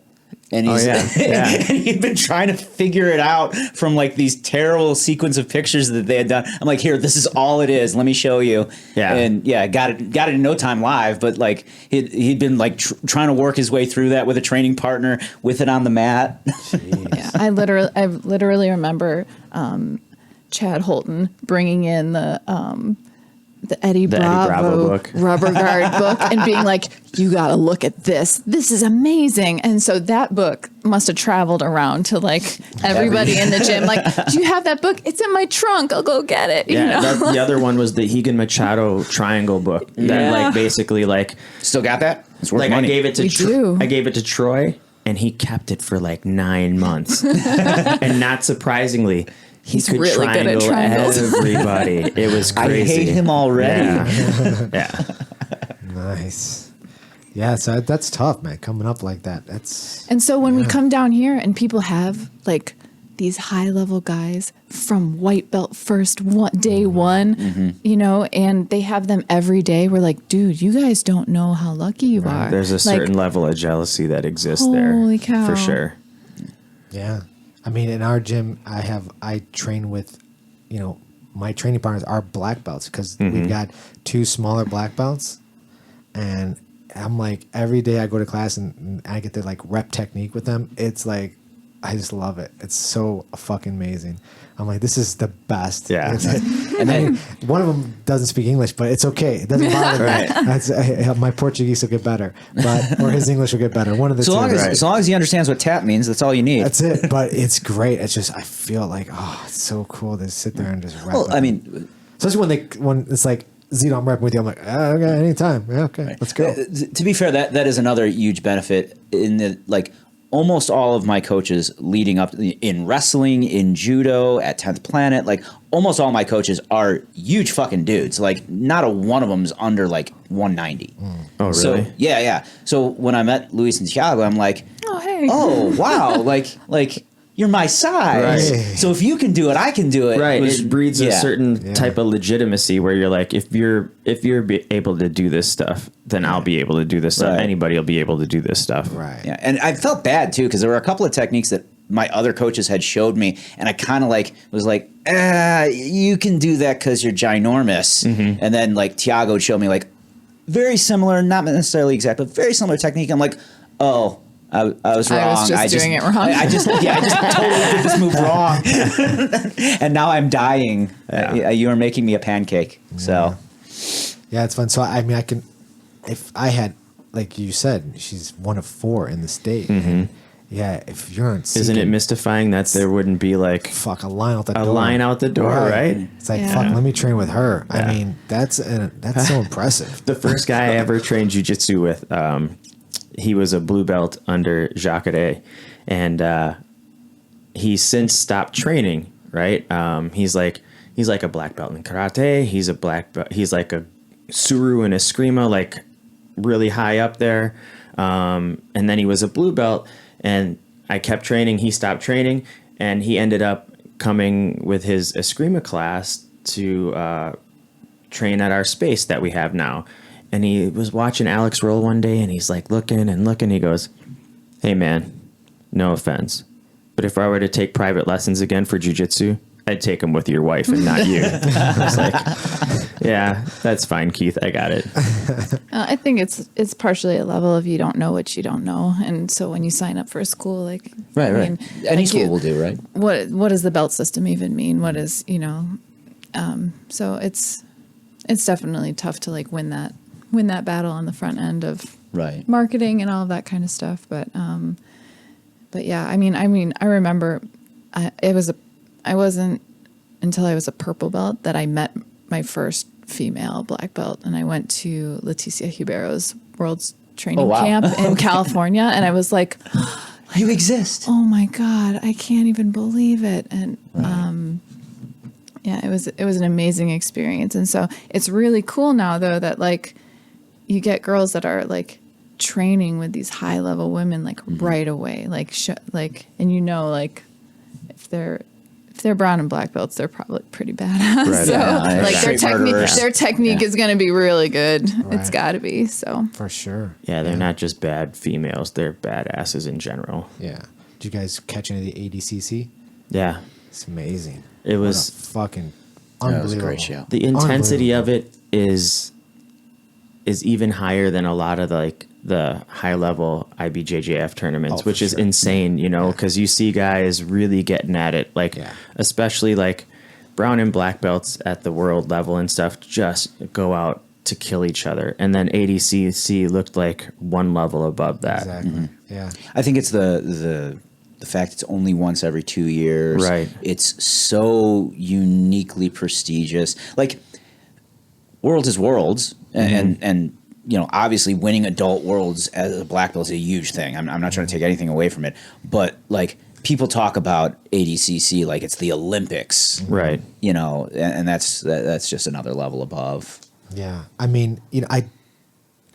Speaker 1: And he's
Speaker 8: yeah.
Speaker 1: and he'd been trying to figure it out from like these terrible sequence of pictures that they had done. I'm like, "Here, this is all it is. Let me show you."
Speaker 8: Yeah.
Speaker 1: And yeah, got it in no time live. But like he'd been like trying to work his way through that with a training partner with it on the mat.
Speaker 7: Yeah, I literally remember Chad Holton bringing in the Eddie Bravo
Speaker 8: book.
Speaker 7: rubber guard book and being like, "You got to look at this. This is amazing." And so that book must have traveled around to like everybody in the gym. Like, "Do you have that book? It's in my trunk. I'll go get it." You
Speaker 8: Yeah,
Speaker 7: know?
Speaker 8: the other one was the Higan Machado triangle book. That like basically like
Speaker 1: Still got that? It's worth
Speaker 8: like
Speaker 1: money.
Speaker 8: I gave it to
Speaker 7: We do.
Speaker 8: I gave it to Troy and he kept it for like 9 months. And not surprisingly, he
Speaker 7: He's
Speaker 8: could
Speaker 7: really good at
Speaker 8: triangle
Speaker 7: triangles.
Speaker 8: everybody. It was
Speaker 1: I
Speaker 8: crazy.
Speaker 1: hate him already.
Speaker 8: Yeah. Yeah.
Speaker 6: Nice. Yeah, so that's tough, man. Coming up like that, that's
Speaker 7: And so when we come down here and people have like these high level guys from white belt day one, you know, and they have them every day, we're like, "Dude, you guys don't know how lucky you are."
Speaker 8: There's a
Speaker 7: Like,
Speaker 8: certain level of jealousy that exists there.
Speaker 7: Holy cow.
Speaker 8: For sure.
Speaker 6: yeah. I mean, in our gym, I train with, you know, my training partners are black belts because we've got 2 smaller black belts, and I'm like every day I go to class and I get to like rep technique with them. It's like I just love it. It's so fucking amazing. I'm like, this is the best.
Speaker 8: Yeah.
Speaker 6: It's like- and then one of them doesn't speak English, but it's okay. It doesn't bother me. That's, my Portuguese will get better, or his English will get better. One of the
Speaker 1: So
Speaker 6: two.
Speaker 1: long as he understands what tap means, that's all you need.
Speaker 6: That's it. But it's great. It's just I feel like it's so cool to sit there and just rep.
Speaker 1: Well,
Speaker 6: with
Speaker 1: I
Speaker 6: them.
Speaker 1: mean,
Speaker 6: especially when it's like Zito, I'm repping with you. I'm like, okay, anytime. Yeah, okay, let's go.
Speaker 1: to be fair, that is another huge benefit in the like. Almost all of my coaches leading up in wrestling, in judo, at 10th Planet, like almost all my coaches are huge fucking dudes. Like not a one of them's under like 190.
Speaker 8: Oh, really?
Speaker 1: So yeah. So when I met Luiz and Thiago, I'm like,
Speaker 7: "Oh, hey."
Speaker 1: oh wow, like you're my size.
Speaker 8: Right.
Speaker 1: So if you can do it, I can do it.
Speaker 8: Right. It breeds a
Speaker 1: yeah.
Speaker 8: certain type of legitimacy where you're like, if you're able to do this stuff, then I'll be able to do this stuff.
Speaker 1: Right.
Speaker 8: Anybody will be able to do this stuff.
Speaker 6: Right.
Speaker 1: Yeah, and I felt bad too because there were a couple of techniques that my other coaches had showed me, and I kind of like was like, you can do that because you're ginormous. And then like Thiago would show me like very similar, not necessarily exact, but very similar technique. I'm like, oh. I was wrong.
Speaker 7: I was just doing it wrong.
Speaker 1: I just totally did this move wrong, and now I'm dying. You are making me a pancake. So,
Speaker 6: Yeah, it's fun. So I mean, if I had, like you said, she's one of 4 in the state. And yeah, if you're on,
Speaker 8: Isn't it mystifying that there wouldn't be like
Speaker 6: fuck a line out the
Speaker 8: a
Speaker 6: door?
Speaker 8: line out the door, right?
Speaker 6: It's like
Speaker 7: Yeah.
Speaker 6: fuck. Let me train with her.
Speaker 8: Yeah.
Speaker 6: I mean, that's so impressive.
Speaker 8: The first guy I ever trained jiu-jitsu with, he was a blue belt under Jacare, and he's since stopped training. Right? He's like a black belt in karate. He's a black belt. He's like a suru and eskrima, like really high up there. And then he was a blue belt, and I kept training. He stopped training, and he ended up coming with his eskrima class to train at our space that we have now. And he was watching Alex roll one day, and he's like looking and looking. He goes, "Hey man, no offense, but if I were to take private lessons again for jiu-jitsu, I'd take them with your wife and not you." I was like, "Yeah, that's fine, Keith. I got it."
Speaker 7: I think it's partially a level of you don't know what you don't know, and so when you sign up for a school, like
Speaker 1: right. Any
Speaker 7: like
Speaker 1: school will do, right?
Speaker 7: What does the belt system even mean? What is so it's definitely tough to like win that battle on the front end of
Speaker 1: Right.
Speaker 7: marketing and all of that kind of stuff. But yeah, I remember I wasn't until I was a purple belt that I met my first female black belt, and I went to Leticia Hubero's world's training camp in California, and I was like,
Speaker 1: You exist.
Speaker 7: oh my God, I can't even believe it. And yeah, it was an amazing experience. And so it's really cool now though that like you get girls that are like training with these high level women like right away, like and you know, like if they're brown and black belts, they're probably pretty badass.
Speaker 8: Right.
Speaker 7: So
Speaker 1: Yeah,
Speaker 7: like their technique
Speaker 1: Yeah.
Speaker 7: is going to be really good.
Speaker 6: Right.
Speaker 7: It's got to be. So
Speaker 6: For sure.
Speaker 8: Yeah, they're not just bad females; they're badasses in general.
Speaker 6: Yeah. Did you guys catch any of the ADCC?
Speaker 8: Yeah,
Speaker 6: It's amazing.
Speaker 8: It
Speaker 6: What
Speaker 8: was-
Speaker 6: a fucking
Speaker 1: That
Speaker 6: unbelievable.
Speaker 1: was a great show.
Speaker 8: the intensity
Speaker 6: Unbelievable.
Speaker 8: of it is even higher than a lot of the high level IBJJF tournaments,
Speaker 6: Oh, for
Speaker 8: which is
Speaker 6: sure.
Speaker 8: insane, you know, because you see guys really getting at it, like
Speaker 6: Yeah.
Speaker 8: especially like brown and black belts at the world level and stuff just go out to kill each other, and then ADCC looked like one level above that.
Speaker 6: Exactly. Yeah.
Speaker 1: I think it's the fact it's only once every 2 years.
Speaker 8: Right.
Speaker 1: It's so uniquely prestigious. Like Worlds is Worlds, and you know, obviously winning adult Worlds as a black belt is a huge thing. I'm not trying to take anything away from it, but like people talk about ADCC like it's the Olympics,
Speaker 8: Right.
Speaker 1: you know, and that's just another level above.
Speaker 6: Yeah, I mean, you know,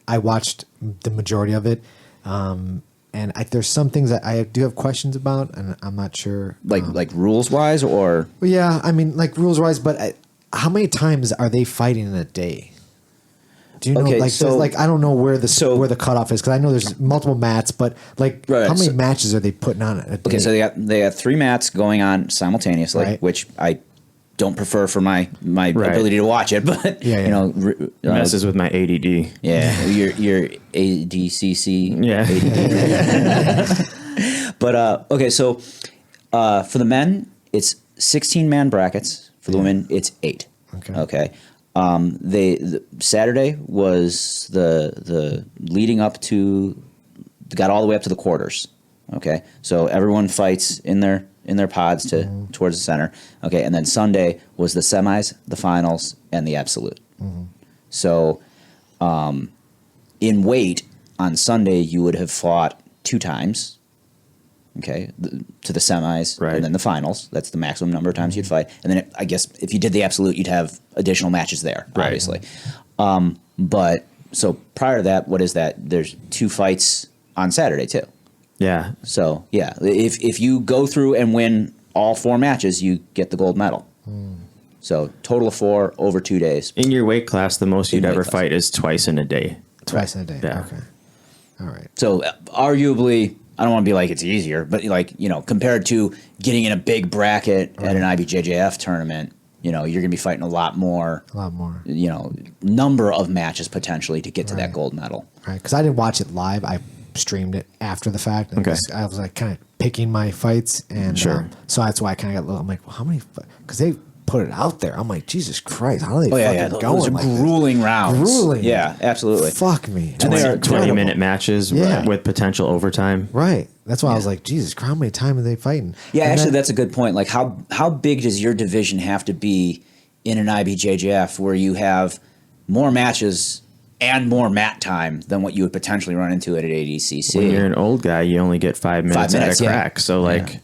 Speaker 6: I watched the majority of it, and there's some things that I do have questions about, and I'm not sure.
Speaker 1: Like rules wise, or
Speaker 6: Well, yeah, I mean, like rules wise, but how many times are they fighting in a day? Do you know?
Speaker 1: Okay,
Speaker 6: like,
Speaker 1: so-
Speaker 6: there's, like I don't know where the cutoff is because I know there's multiple mats, but like,
Speaker 1: Right,
Speaker 6: how many
Speaker 1: so-
Speaker 6: matches are they putting on a day?
Speaker 1: okay, so they got 3 mats going on simultaneously,
Speaker 6: Right.
Speaker 1: which I don't prefer for my
Speaker 8: Right.
Speaker 1: ability to watch it, but
Speaker 6: Yeah, yeah.
Speaker 1: you know,
Speaker 8: Messes with my ADD.
Speaker 1: yeah, your ADCC,
Speaker 8: Yeah.
Speaker 1: But okay, so for the men, it's 16-man brackets. For the women, it's 8.
Speaker 6: Okay.
Speaker 1: Saturday was the leading up to, got all the way up to the quarters. Okay, so everyone fights in their pods towards the center. Okay, and then Sunday was the semis, the finals, and the absolute. So, in weight on Sunday, you would have fought 2 times. Okay, to the semis,
Speaker 8: Right.
Speaker 1: and then the finals. That's the maximum number of times you'd fight. And then I guess if you did the absolute, you'd have additional matches there,
Speaker 8: Right.
Speaker 1: obviously. But so prior to that, what is that? There's 2 fights on Saturday too.
Speaker 8: Yeah.
Speaker 1: So yeah, if you go through and win all 4 matches, you get the gold medal. So total of 4 over 2 days.
Speaker 8: In your weight class, the most you'd
Speaker 1: In weight
Speaker 8: ever
Speaker 1: class.
Speaker 8: fight is twice in a day.
Speaker 6: Twice in a day.
Speaker 8: Yeah.
Speaker 6: Okay. All right.
Speaker 1: So arguably, I don't want to be like it's easier, but like, you know, compared to getting in a big bracket at an IBJJF tournament, you know, you're going to be fighting a lot more, you know, number of matches potentially to get to that gold medal.
Speaker 6: Right, because I didn't watch it live. I streamed it after the fact. And
Speaker 8: Okay.
Speaker 6: I was like kind of picking my fights, and
Speaker 8: Sure.
Speaker 6: so that's why I kind of got a little. I'm like, well, how many? Because they put it out there. I'm like, Jesus Christ, how are they
Speaker 1: Oh, yeah,
Speaker 6: fucking
Speaker 1: yeah.
Speaker 6: going
Speaker 1: Those are
Speaker 6: like this?
Speaker 1: grueling rounds.
Speaker 6: Grueling.
Speaker 1: Yeah, absolutely.
Speaker 6: Fuck me.
Speaker 1: And they are
Speaker 8: 20-minute matches
Speaker 6: Yeah.
Speaker 8: with potential overtime.
Speaker 6: Right. That's why I was like, Jesus Christ, how many times are they fighting?
Speaker 1: Yeah,
Speaker 6: And
Speaker 1: actually,
Speaker 6: then-
Speaker 1: that's a good point. Like, how big does your division have to be in an IBJJF where you have more matches and more mat time than what you would potentially run into at an ADCC?
Speaker 8: When you're an old guy, you only get 5 minutes,
Speaker 1: minutes,
Speaker 8: at a
Speaker 1: yeah.
Speaker 8: crack. So, like,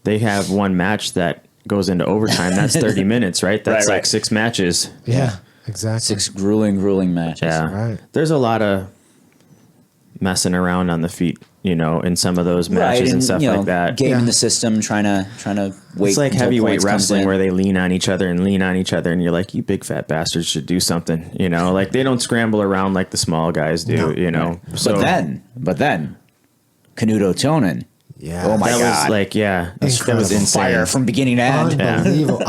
Speaker 8: they have one match that goes into overtime. That's 30 minutes, right? That's
Speaker 1: Right,
Speaker 8: like
Speaker 1: right.
Speaker 8: 6 matches.
Speaker 6: Yeah, exactly.
Speaker 1: 6 grueling matches.
Speaker 8: Yeah.
Speaker 6: Right.
Speaker 8: There's a lot of messing around on the feet, you know, in some of those matches and stuff
Speaker 1: you know,
Speaker 8: like that.
Speaker 1: Gaming
Speaker 6: Yeah.
Speaker 1: the system, trying to wait.
Speaker 8: It's like
Speaker 1: until
Speaker 8: heavyweight
Speaker 1: points comes
Speaker 8: wrestling
Speaker 1: in.
Speaker 8: where they lean on each other, and you're like, you big fat bastards should do something, you know? Like, they don't scramble around like the small guys do,
Speaker 6: No.
Speaker 8: you know? So
Speaker 1: But then, Canuto Tonin.
Speaker 6: Yeah.
Speaker 1: Oh my
Speaker 8: that
Speaker 1: God.
Speaker 8: was like, yeah, that was
Speaker 6: Incredible.
Speaker 8: insane.
Speaker 1: Fire from beginning to end.
Speaker 6: Unbelievable.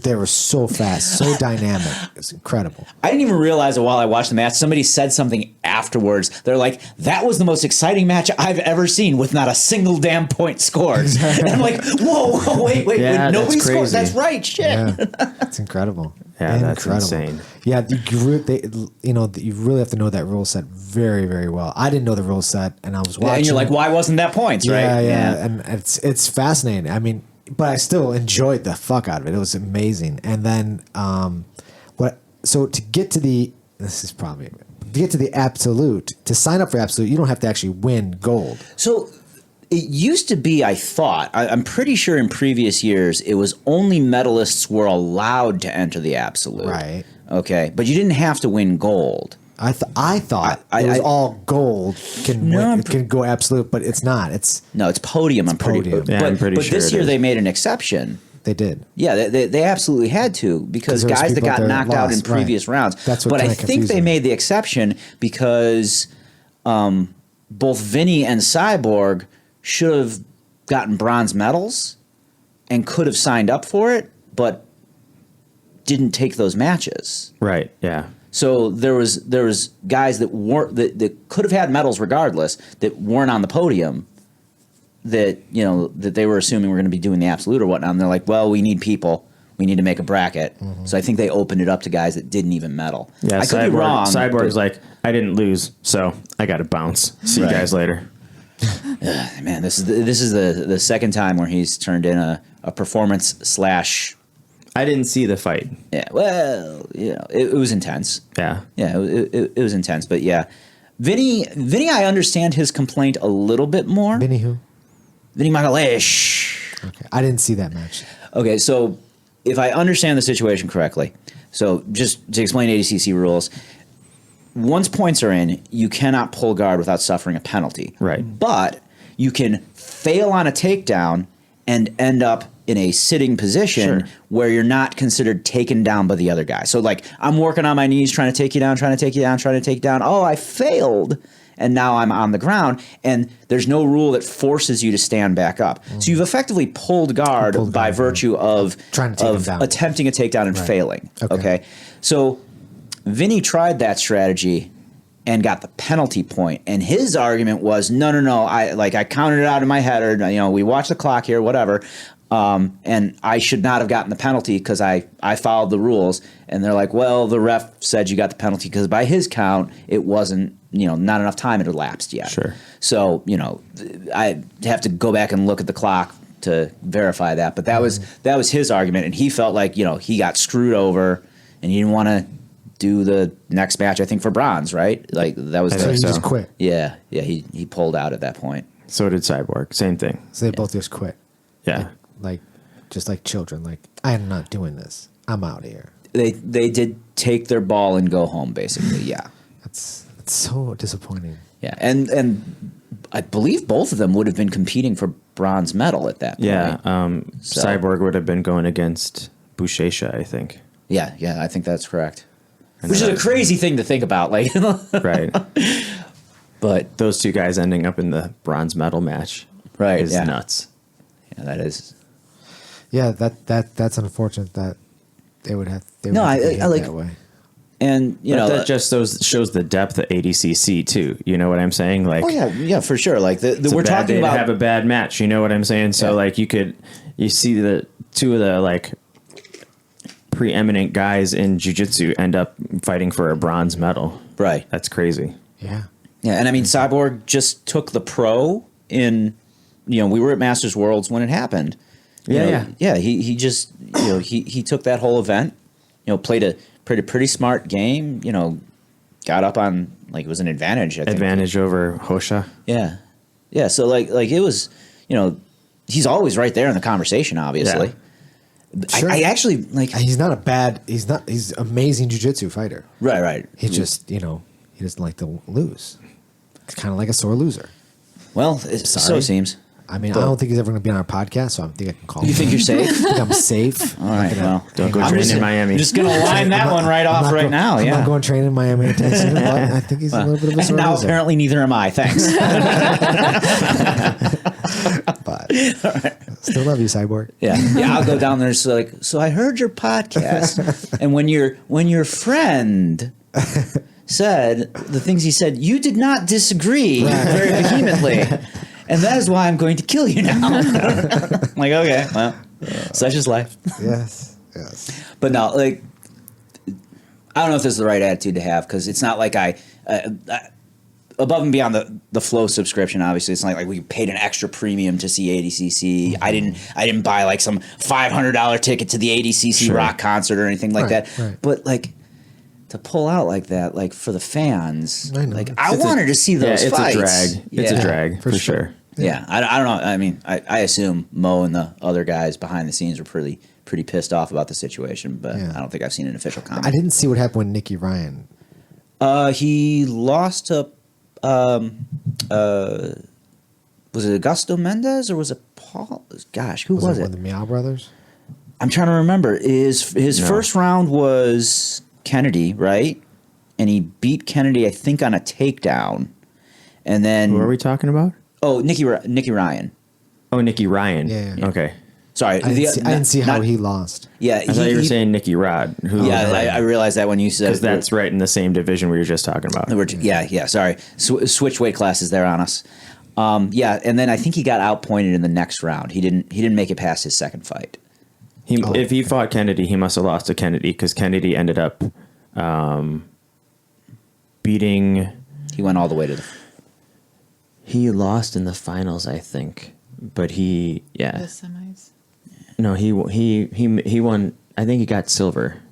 Speaker 6: They were so fast, so dynamic. It's incredible.
Speaker 1: I didn't even realize it while I watched the match. Somebody said something afterwards. They're like, that was the most exciting match I've ever seen with not a single damn point scored. And I'm like, whoa, wait,
Speaker 8: Yeah,
Speaker 1: nobody
Speaker 8: that's
Speaker 1: scored.
Speaker 8: crazy.
Speaker 1: That's right, shit.
Speaker 6: Yeah. It's incredible.
Speaker 8: Yeah, that's insane.
Speaker 6: Yeah, you really have to know that rule set very, very well. I didn't know the rule set, and I was watching.
Speaker 1: And you're like, why wasn't that points, right?
Speaker 6: Yeah, and it's fascinating. I mean, but I still enjoyed the fuck out of it. It was amazing. And then So to get to the absolute, to sign up for absolute, you don't have to actually win gold.
Speaker 1: So it used to be, I thought, I'm pretty sure in previous years, it was only medalists were allowed to enter the absolute.
Speaker 6: Right.
Speaker 1: Okay. But you didn't have to win gold.
Speaker 6: I thought it was all gold can go absolute, but it's not. It's
Speaker 1: podium. I'm pretty
Speaker 8: sure.
Speaker 1: But this year they made an exception.
Speaker 6: They did.
Speaker 1: Yeah, they absolutely had to because guys that got knocked out in previous rounds.
Speaker 6: That's what
Speaker 1: But I think they made the exception because both Vinny and Cyborg should have gotten bronze medals and could have signed up for it, but didn't take those matches.
Speaker 8: Right. Yeah.
Speaker 1: So there was guys that weren't that could have had medals regardless that weren't on the podium. That they were assuming we're going to be doing the absolute or whatnot, and they're like, well, we need people. We need to make a bracket. Mm-hmm. So I think they opened it up to guys that didn't even medal.
Speaker 8: Yeah,
Speaker 1: I could be wrong.
Speaker 8: Cyborg's like, I didn't lose, so I got to bounce. See you guys later.
Speaker 1: Man, this is the second time where he's turned in a performance slash.
Speaker 8: I didn't see the fight.
Speaker 1: Yeah, well, it was intense.
Speaker 8: Yeah,
Speaker 1: it was intense, but yeah, Vinny, I understand his complaint a little bit more.
Speaker 6: Vinny who?
Speaker 1: Vinny Magalhães.
Speaker 6: Okay, I didn't see that match.
Speaker 1: Okay, so if I understand the situation correctly, so just to explain ADCC rules, once points are in, you cannot pull guard without suffering a penalty.
Speaker 8: Right.
Speaker 1: But you can fail on a takedown and end up in a sitting position where you're not considered taken down by the other guy. So like I'm working on my knees trying to take you down, trying to take you down, trying to take you down. Oh, I failed. And now I'm on the ground, and there's no rule that forces you to stand back up. So you've effectively pulled guard by virtue of
Speaker 6: trying to take him down.
Speaker 1: Attempting a takedown and failing. Okay. So Vinny tried that strategy and got the penalty point. And his argument was, no. I counted it out in my head, or we watched the clock here, whatever. And I should not have gotten the penalty because I followed the rules. And they're like, well, the ref said you got the penalty because by his count, it wasn't, not enough time had elapsed yet.
Speaker 8: Sure.
Speaker 1: So, I have to go back and look at the clock to verify that. But that was his argument. And he felt like, he got screwed over and he didn't want to do the next match, I think, for bronze, right? Like that was
Speaker 6: he just quit.
Speaker 1: Yeah. He pulled out at that point.
Speaker 8: So did Cyborg. Same thing.
Speaker 6: So they both just quit.
Speaker 8: Yeah.
Speaker 6: Like just like children. Like, I am not doing this. I'm out here.
Speaker 1: They did take their ball and go home, basically. Yeah.
Speaker 6: It's so disappointing.
Speaker 1: Yeah, and I believe both of them would have been competing for bronze medal at that point.
Speaker 8: Yeah, Cyborg would have been going against Buchecha, I think.
Speaker 1: Yeah, I think that's correct. Which is a crazy thing to think about, like.
Speaker 8: Right.
Speaker 1: But
Speaker 8: those two guys ending up in the bronze medal match, is nuts.
Speaker 1: Yeah, that is.
Speaker 6: Yeah, that's unfortunate that they would have.
Speaker 1: I like
Speaker 6: that way.
Speaker 1: And
Speaker 8: that just shows the depth of ADCC too. You know what I'm saying? Like,
Speaker 1: oh yeah, for sure. Like
Speaker 8: we're talking about have a bad match. You know what I'm saying? So like you see the two of the like preeminent guys in jiu-jitsu end up fighting for a bronze medal.
Speaker 1: Right.
Speaker 8: That's crazy.
Speaker 6: Yeah.
Speaker 1: Yeah, and I mean Cyborg just took the pro in. We were at Masters Worlds when it happened. Yeah. He just he took that whole event. Played a pretty smart game, got up on, like, it was an advantage. I think.
Speaker 8: Advantage over Hosha.
Speaker 1: Yeah. Yeah. So like it was, he's always right there in the conversation, obviously. Yeah.
Speaker 6: Sure.
Speaker 1: I actually like,
Speaker 6: he's he's amazing jiu-jitsu fighter.
Speaker 1: Right.
Speaker 6: He just, he doesn't like to lose. It's kind of like a sore loser.
Speaker 1: Well, so it seems.
Speaker 6: I mean, I don't think he's ever going to be on our podcast, so I think I can call him.
Speaker 1: You think you're safe?
Speaker 6: I think I'm safe.
Speaker 1: All right, well.
Speaker 8: Don't go train in Miami.
Speaker 1: I'm just going to line that one right off right now,
Speaker 6: I'm not going train in Miami anytime soon, but I think he's a little bit of a sore
Speaker 1: now
Speaker 6: loser.
Speaker 1: Apparently neither am I. Thanks.
Speaker 6: But still love you, Cyborg.
Speaker 1: Yeah, I'll go down there. So I heard your podcast, and when your friend said the things he said, you did not disagree very vehemently. And that is why I'm going to kill you now. I'm like, okay, well, such is life.
Speaker 6: Yes.
Speaker 1: But no, like, I don't know if this is the right attitude to have, because it's not like I above and beyond the Flow subscription, obviously, it's not like we paid an extra premium to see ADCC. I didn't buy like some $500 ticket to the ADCC rock concert or anything like that.
Speaker 6: Right.
Speaker 1: But like to pull out like that, like for the fans,
Speaker 6: I know.
Speaker 1: like I wanted to see those
Speaker 8: it's
Speaker 1: fights.
Speaker 8: a drag. It's a drag for sure.
Speaker 1: Yeah, I don't know. I mean, I assume Mo and the other guys behind the scenes were pretty pissed off about the situation, but I don't think I've seen an official comment.
Speaker 6: I didn't see what happened with Nicky Ryan.
Speaker 1: He lost to was it Augusto Mendez or was it Paul? Gosh, who was
Speaker 6: One
Speaker 1: it?
Speaker 6: of the Meow Brothers?
Speaker 1: I'm trying to remember. His first round was Kennedy, right? And he beat Kennedy, I think, on a takedown. And then
Speaker 8: Who are we talking about?
Speaker 1: Oh, Nicky Ryan.
Speaker 8: Oh, Nicky Ryan.
Speaker 6: Yeah.
Speaker 8: Okay.
Speaker 1: Sorry,
Speaker 6: I didn't see how he lost.
Speaker 1: Yeah,
Speaker 8: I thought you were saying Nicky Rod.
Speaker 1: I realized that when you said
Speaker 8: because that's right in the same division we were just talking about.
Speaker 1: Yeah. Sorry, switch weight classes there on us. And then I think he got outpointed in the next round. He didn't make it past his second fight.
Speaker 8: If he fought Kennedy, he must have lost to Kennedy because Kennedy ended up beating.
Speaker 1: He went all the way to the.
Speaker 8: He lost in the finals, I think, but
Speaker 7: The semis.
Speaker 8: No, he won. I think he got silver,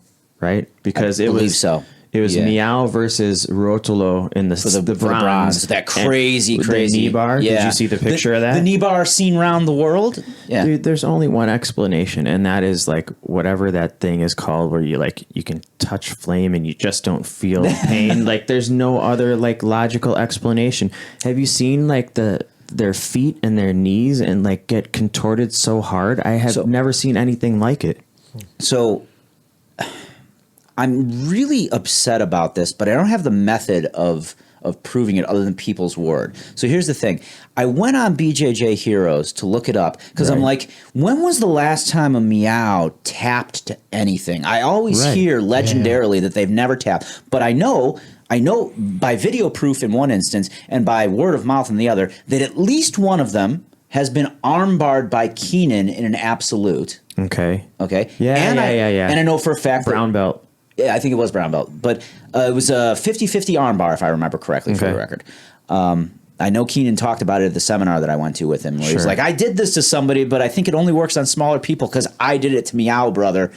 Speaker 8: right? Because it was Meow versus Rotolo in the bronze.
Speaker 1: That crazy
Speaker 8: the knee bar.
Speaker 1: Yeah.
Speaker 8: Did you see the picture of that?
Speaker 1: The knee bar seen round the world. Yeah,
Speaker 8: dude. There's only one explanation, and that is like whatever that thing is called, where you can touch flame and you just don't feel pain. Like there's no other like logical explanation. Have you seen like their feet and their knees and like get contorted so hard? I have never seen anything like it.
Speaker 1: So I'm really upset about this, but I don't have the method of proving it other than people's word. So here's the thing. I went on BJJ Heroes to look it up because I'm like, when was the last time a Meow tapped to anything? I always hear legendarily that they've never tapped, but I know by video proof in one instance and by word of mouth in the other that at least one of them has been armbarred by Keenan in an absolute. Okay.
Speaker 8: Yeah.
Speaker 1: And I know for a fact
Speaker 8: brown belt.
Speaker 1: Yeah, I think it was brown belt, but it was a 50-50 armbar, if I remember correctly, for the record. I know Keenan talked about it at the seminar that I went to with him, where he was like, I did this to somebody, but I think it only works on smaller people because I did it to Meow brother.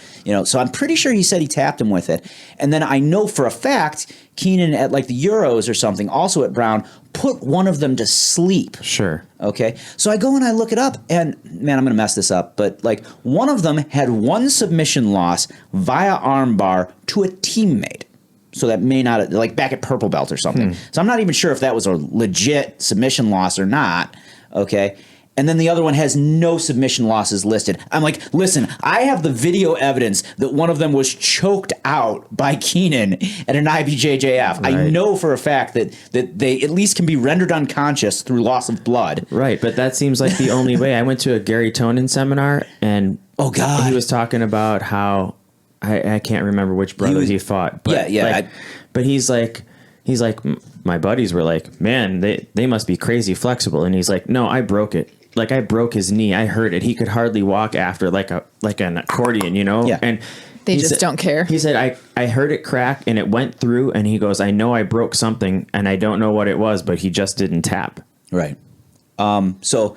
Speaker 1: So I'm pretty sure he said he tapped him with it. And then I know for a fact Keenan at like the Euros or something, also at Brown, put one of them to sleep.
Speaker 8: Sure.
Speaker 1: Okay. So I go and I look it up, and man, I'm going to mess this up, but like one of them had one submission loss via armbar to a teammate. So that may not, like back at purple belt or something. So I'm not even sure if that was a legit submission loss or not. Okay. And then the other one has no submission losses listed. I'm like, listen, I have the video evidence that one of them was choked out by Keenan at an IBJJF. I know for a fact that they at least can be rendered unconscious through loss of blood.
Speaker 8: Right, but that seems like the only way. I went to a Gary Tonin seminar, and he was talking about how I can't remember which brother he fought. But but he's like, my buddies were like, man, they must be crazy flexible, and he's like, no, I broke it. Like I broke his knee. I hurt it. He could hardly walk after like an accordion, Yeah. And
Speaker 7: they just don't care.
Speaker 8: He said, I heard it crack and it went through, and he goes, I know I broke something and I don't know what it was, but he just didn't tap.
Speaker 1: Right. So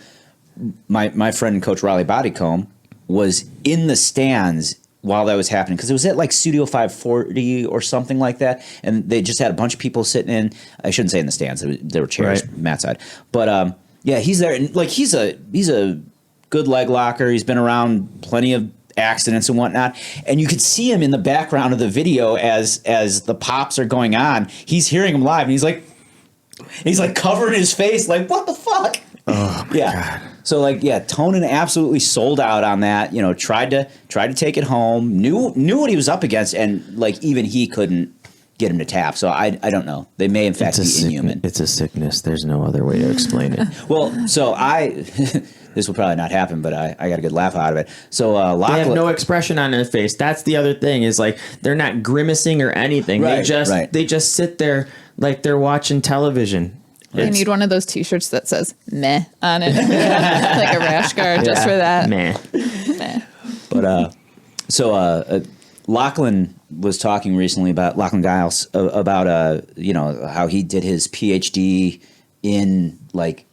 Speaker 1: my friend and coach Raleigh Bodycomb was in the stands while that was happening, because it was at like Studio 540 or something like that, and they just had a bunch of people sitting in. I shouldn't say in the stands; there were chairs, mat side. But he's there, and like he's a good leg locker. He's been around plenty of accidents and whatnot, and you could see him in the background of the video as the pops are going on. He's hearing them live, and he's like covering his face, like what the fuck.
Speaker 8: Oh my God.
Speaker 1: So Tonin absolutely sold out on that. Tried to take it home. Knew what he was up against, and like even he couldn't get him to tap. So I don't know. They may in fact be inhuman.
Speaker 8: It's a sickness. There's no other way to explain it.
Speaker 1: Well, so this will probably not happen, but I got a good laugh out of it. So
Speaker 8: they have no expression on their face. That's the other thing. Is like they're not grimacing or anything. They just sit there like they're watching television.
Speaker 7: I need one of those T-shirts that says "meh" on it, like a rash guard, just for that.
Speaker 8: Meh.
Speaker 1: But Lachlan was talking recently about Lachlan Giles about how he did his PhD in like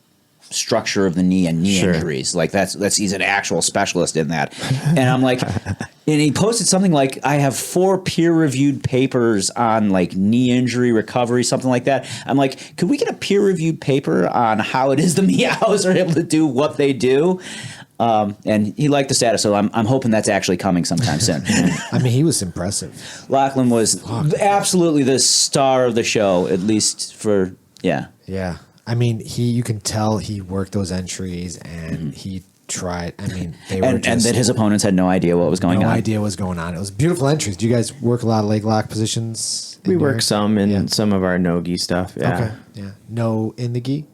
Speaker 1: structure of the knee and knee injuries. Like that's he's an actual specialist in that. And I'm like, and he posted something like, I have 4 peer-reviewed papers on like knee injury recovery, something like that. I'm like, could we get a peer-reviewed paper on how it is the Meows are able to do what they do? And he liked the status, so I'm hoping that's actually coming sometime soon.
Speaker 6: I mean, he was impressive.
Speaker 1: Lachlan was absolutely the star of the show, at least for
Speaker 6: Yeah. I mean, you can tell he worked those entries and he tried. I mean, they were
Speaker 1: and that his opponents had no idea what was going on.
Speaker 6: No idea what was going on. It was beautiful entries. Do you guys work a lot of leg lock positions?
Speaker 8: We work some in some of our no-gi stuff. Yeah.
Speaker 6: Okay. Yeah. No in the gi?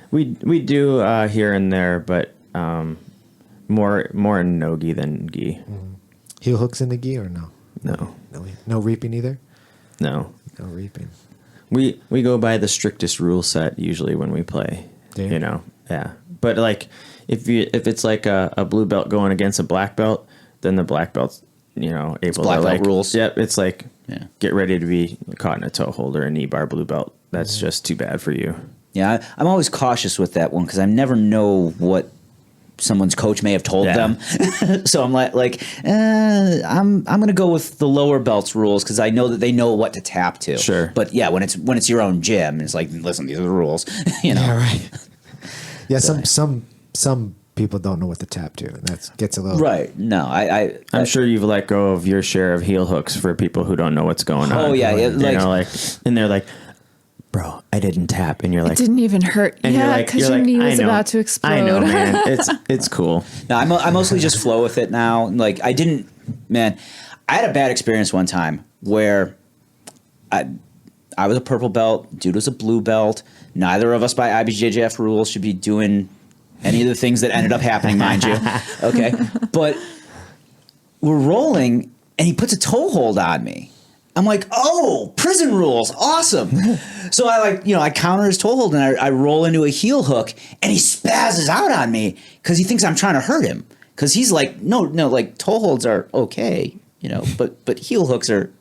Speaker 8: We do here and there, but more in no-gi than gi.
Speaker 6: Mm-hmm. Heel hooks in the gi or no? No reaping either?
Speaker 8: No.
Speaker 6: No reaping.
Speaker 8: We go by the strictest rule set usually when we play. You know, yeah. But like if it's like a blue belt going against a black belt, then the black belt's able
Speaker 1: black
Speaker 8: to
Speaker 1: belt
Speaker 8: like
Speaker 1: rules.
Speaker 8: Yep, it's like get ready to be caught in a toe hold or a knee bar blue belt. That's just too bad for you.
Speaker 1: Yeah, I'm always cautious with that one because I never know what someone's coach may have told them. So I'm like I'm going to go with the lower belts rules because I know that they know what to tap to.
Speaker 8: Sure.
Speaker 1: But yeah, when it's your own gym, it's like, listen, these are the rules.
Speaker 6: Yeah, right. Yeah, some people don't know what to tap to, and that gets a little
Speaker 1: right. No,
Speaker 8: I'm sure you've let go of your share of heel hooks for people who don't know what's going on.
Speaker 1: Oh yeah,
Speaker 8: and they're like, bro, I didn't tap, and you're like,
Speaker 7: it didn't even hurt.
Speaker 8: And
Speaker 7: yeah, because your knee was about to explode.
Speaker 8: I know, man. It's cool.
Speaker 1: No, I mostly just flow with it now. Like I had a bad experience one time where I was a purple belt, dude was a blue belt. Neither of us by IBJJF rules should be doing any of the things that ended up happening, mind you. Okay, but we're rolling, and he puts a toe hold on me. I'm like, oh, prison rules, awesome. So I counter his toe hold and I roll into a heel hook and he spazzes out on me because he thinks I'm trying to hurt him. Because he's like, no, like toe holds are okay, but heel hooks are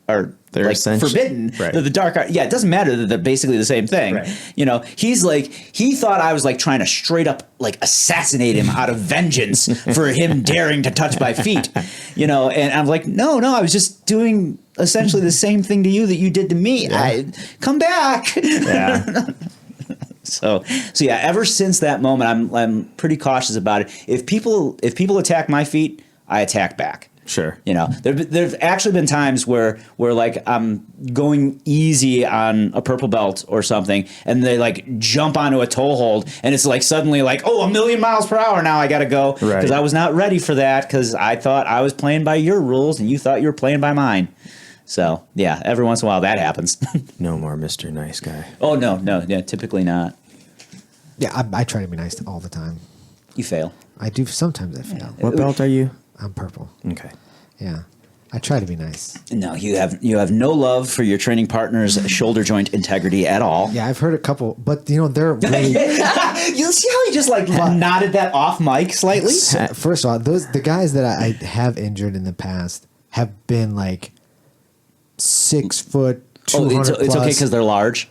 Speaker 8: they're
Speaker 1: like forbidden.
Speaker 8: Right.
Speaker 1: They're the dark art. Yeah, it doesn't matter that they're basically the same thing. Right. He's like, he thought I was like trying to straight up like assassinate him out of vengeance for him daring to touch my feet. And I'm like, no, I was just doing essentially the same thing to you that you did to me. Come back.
Speaker 8: Yeah.
Speaker 1: So yeah, ever since that moment, I'm pretty cautious about it. If people attack my feet, I attack back.
Speaker 8: Sure.
Speaker 1: There've actually been times where like I'm going easy on a purple belt or something, and they like jump onto a toe hold, and it's like suddenly like, oh, 1,000,000 miles per hour now I got to go because I was not ready for that because I thought I was playing by your rules and you thought you were playing by mine. So yeah, every once in a while that happens.
Speaker 8: No more Mr. Nice Guy.
Speaker 1: Oh no, yeah, typically not.
Speaker 6: Yeah, I try to be nice all the time.
Speaker 1: You fail.
Speaker 6: I do. Sometimes I fail.
Speaker 8: What belt are you?
Speaker 6: I'm purple.
Speaker 8: Okay.
Speaker 6: Yeah. I try to be nice.
Speaker 1: No, you have no love for your training partner's shoulder joint integrity at all.
Speaker 6: Yeah, I've heard a couple, but they're really.
Speaker 1: You see how he just like nodded that off mic slightly?
Speaker 6: First of all, the guys that I have injured in the past have been like 6 foot.
Speaker 1: Oh, it's okay because they're large.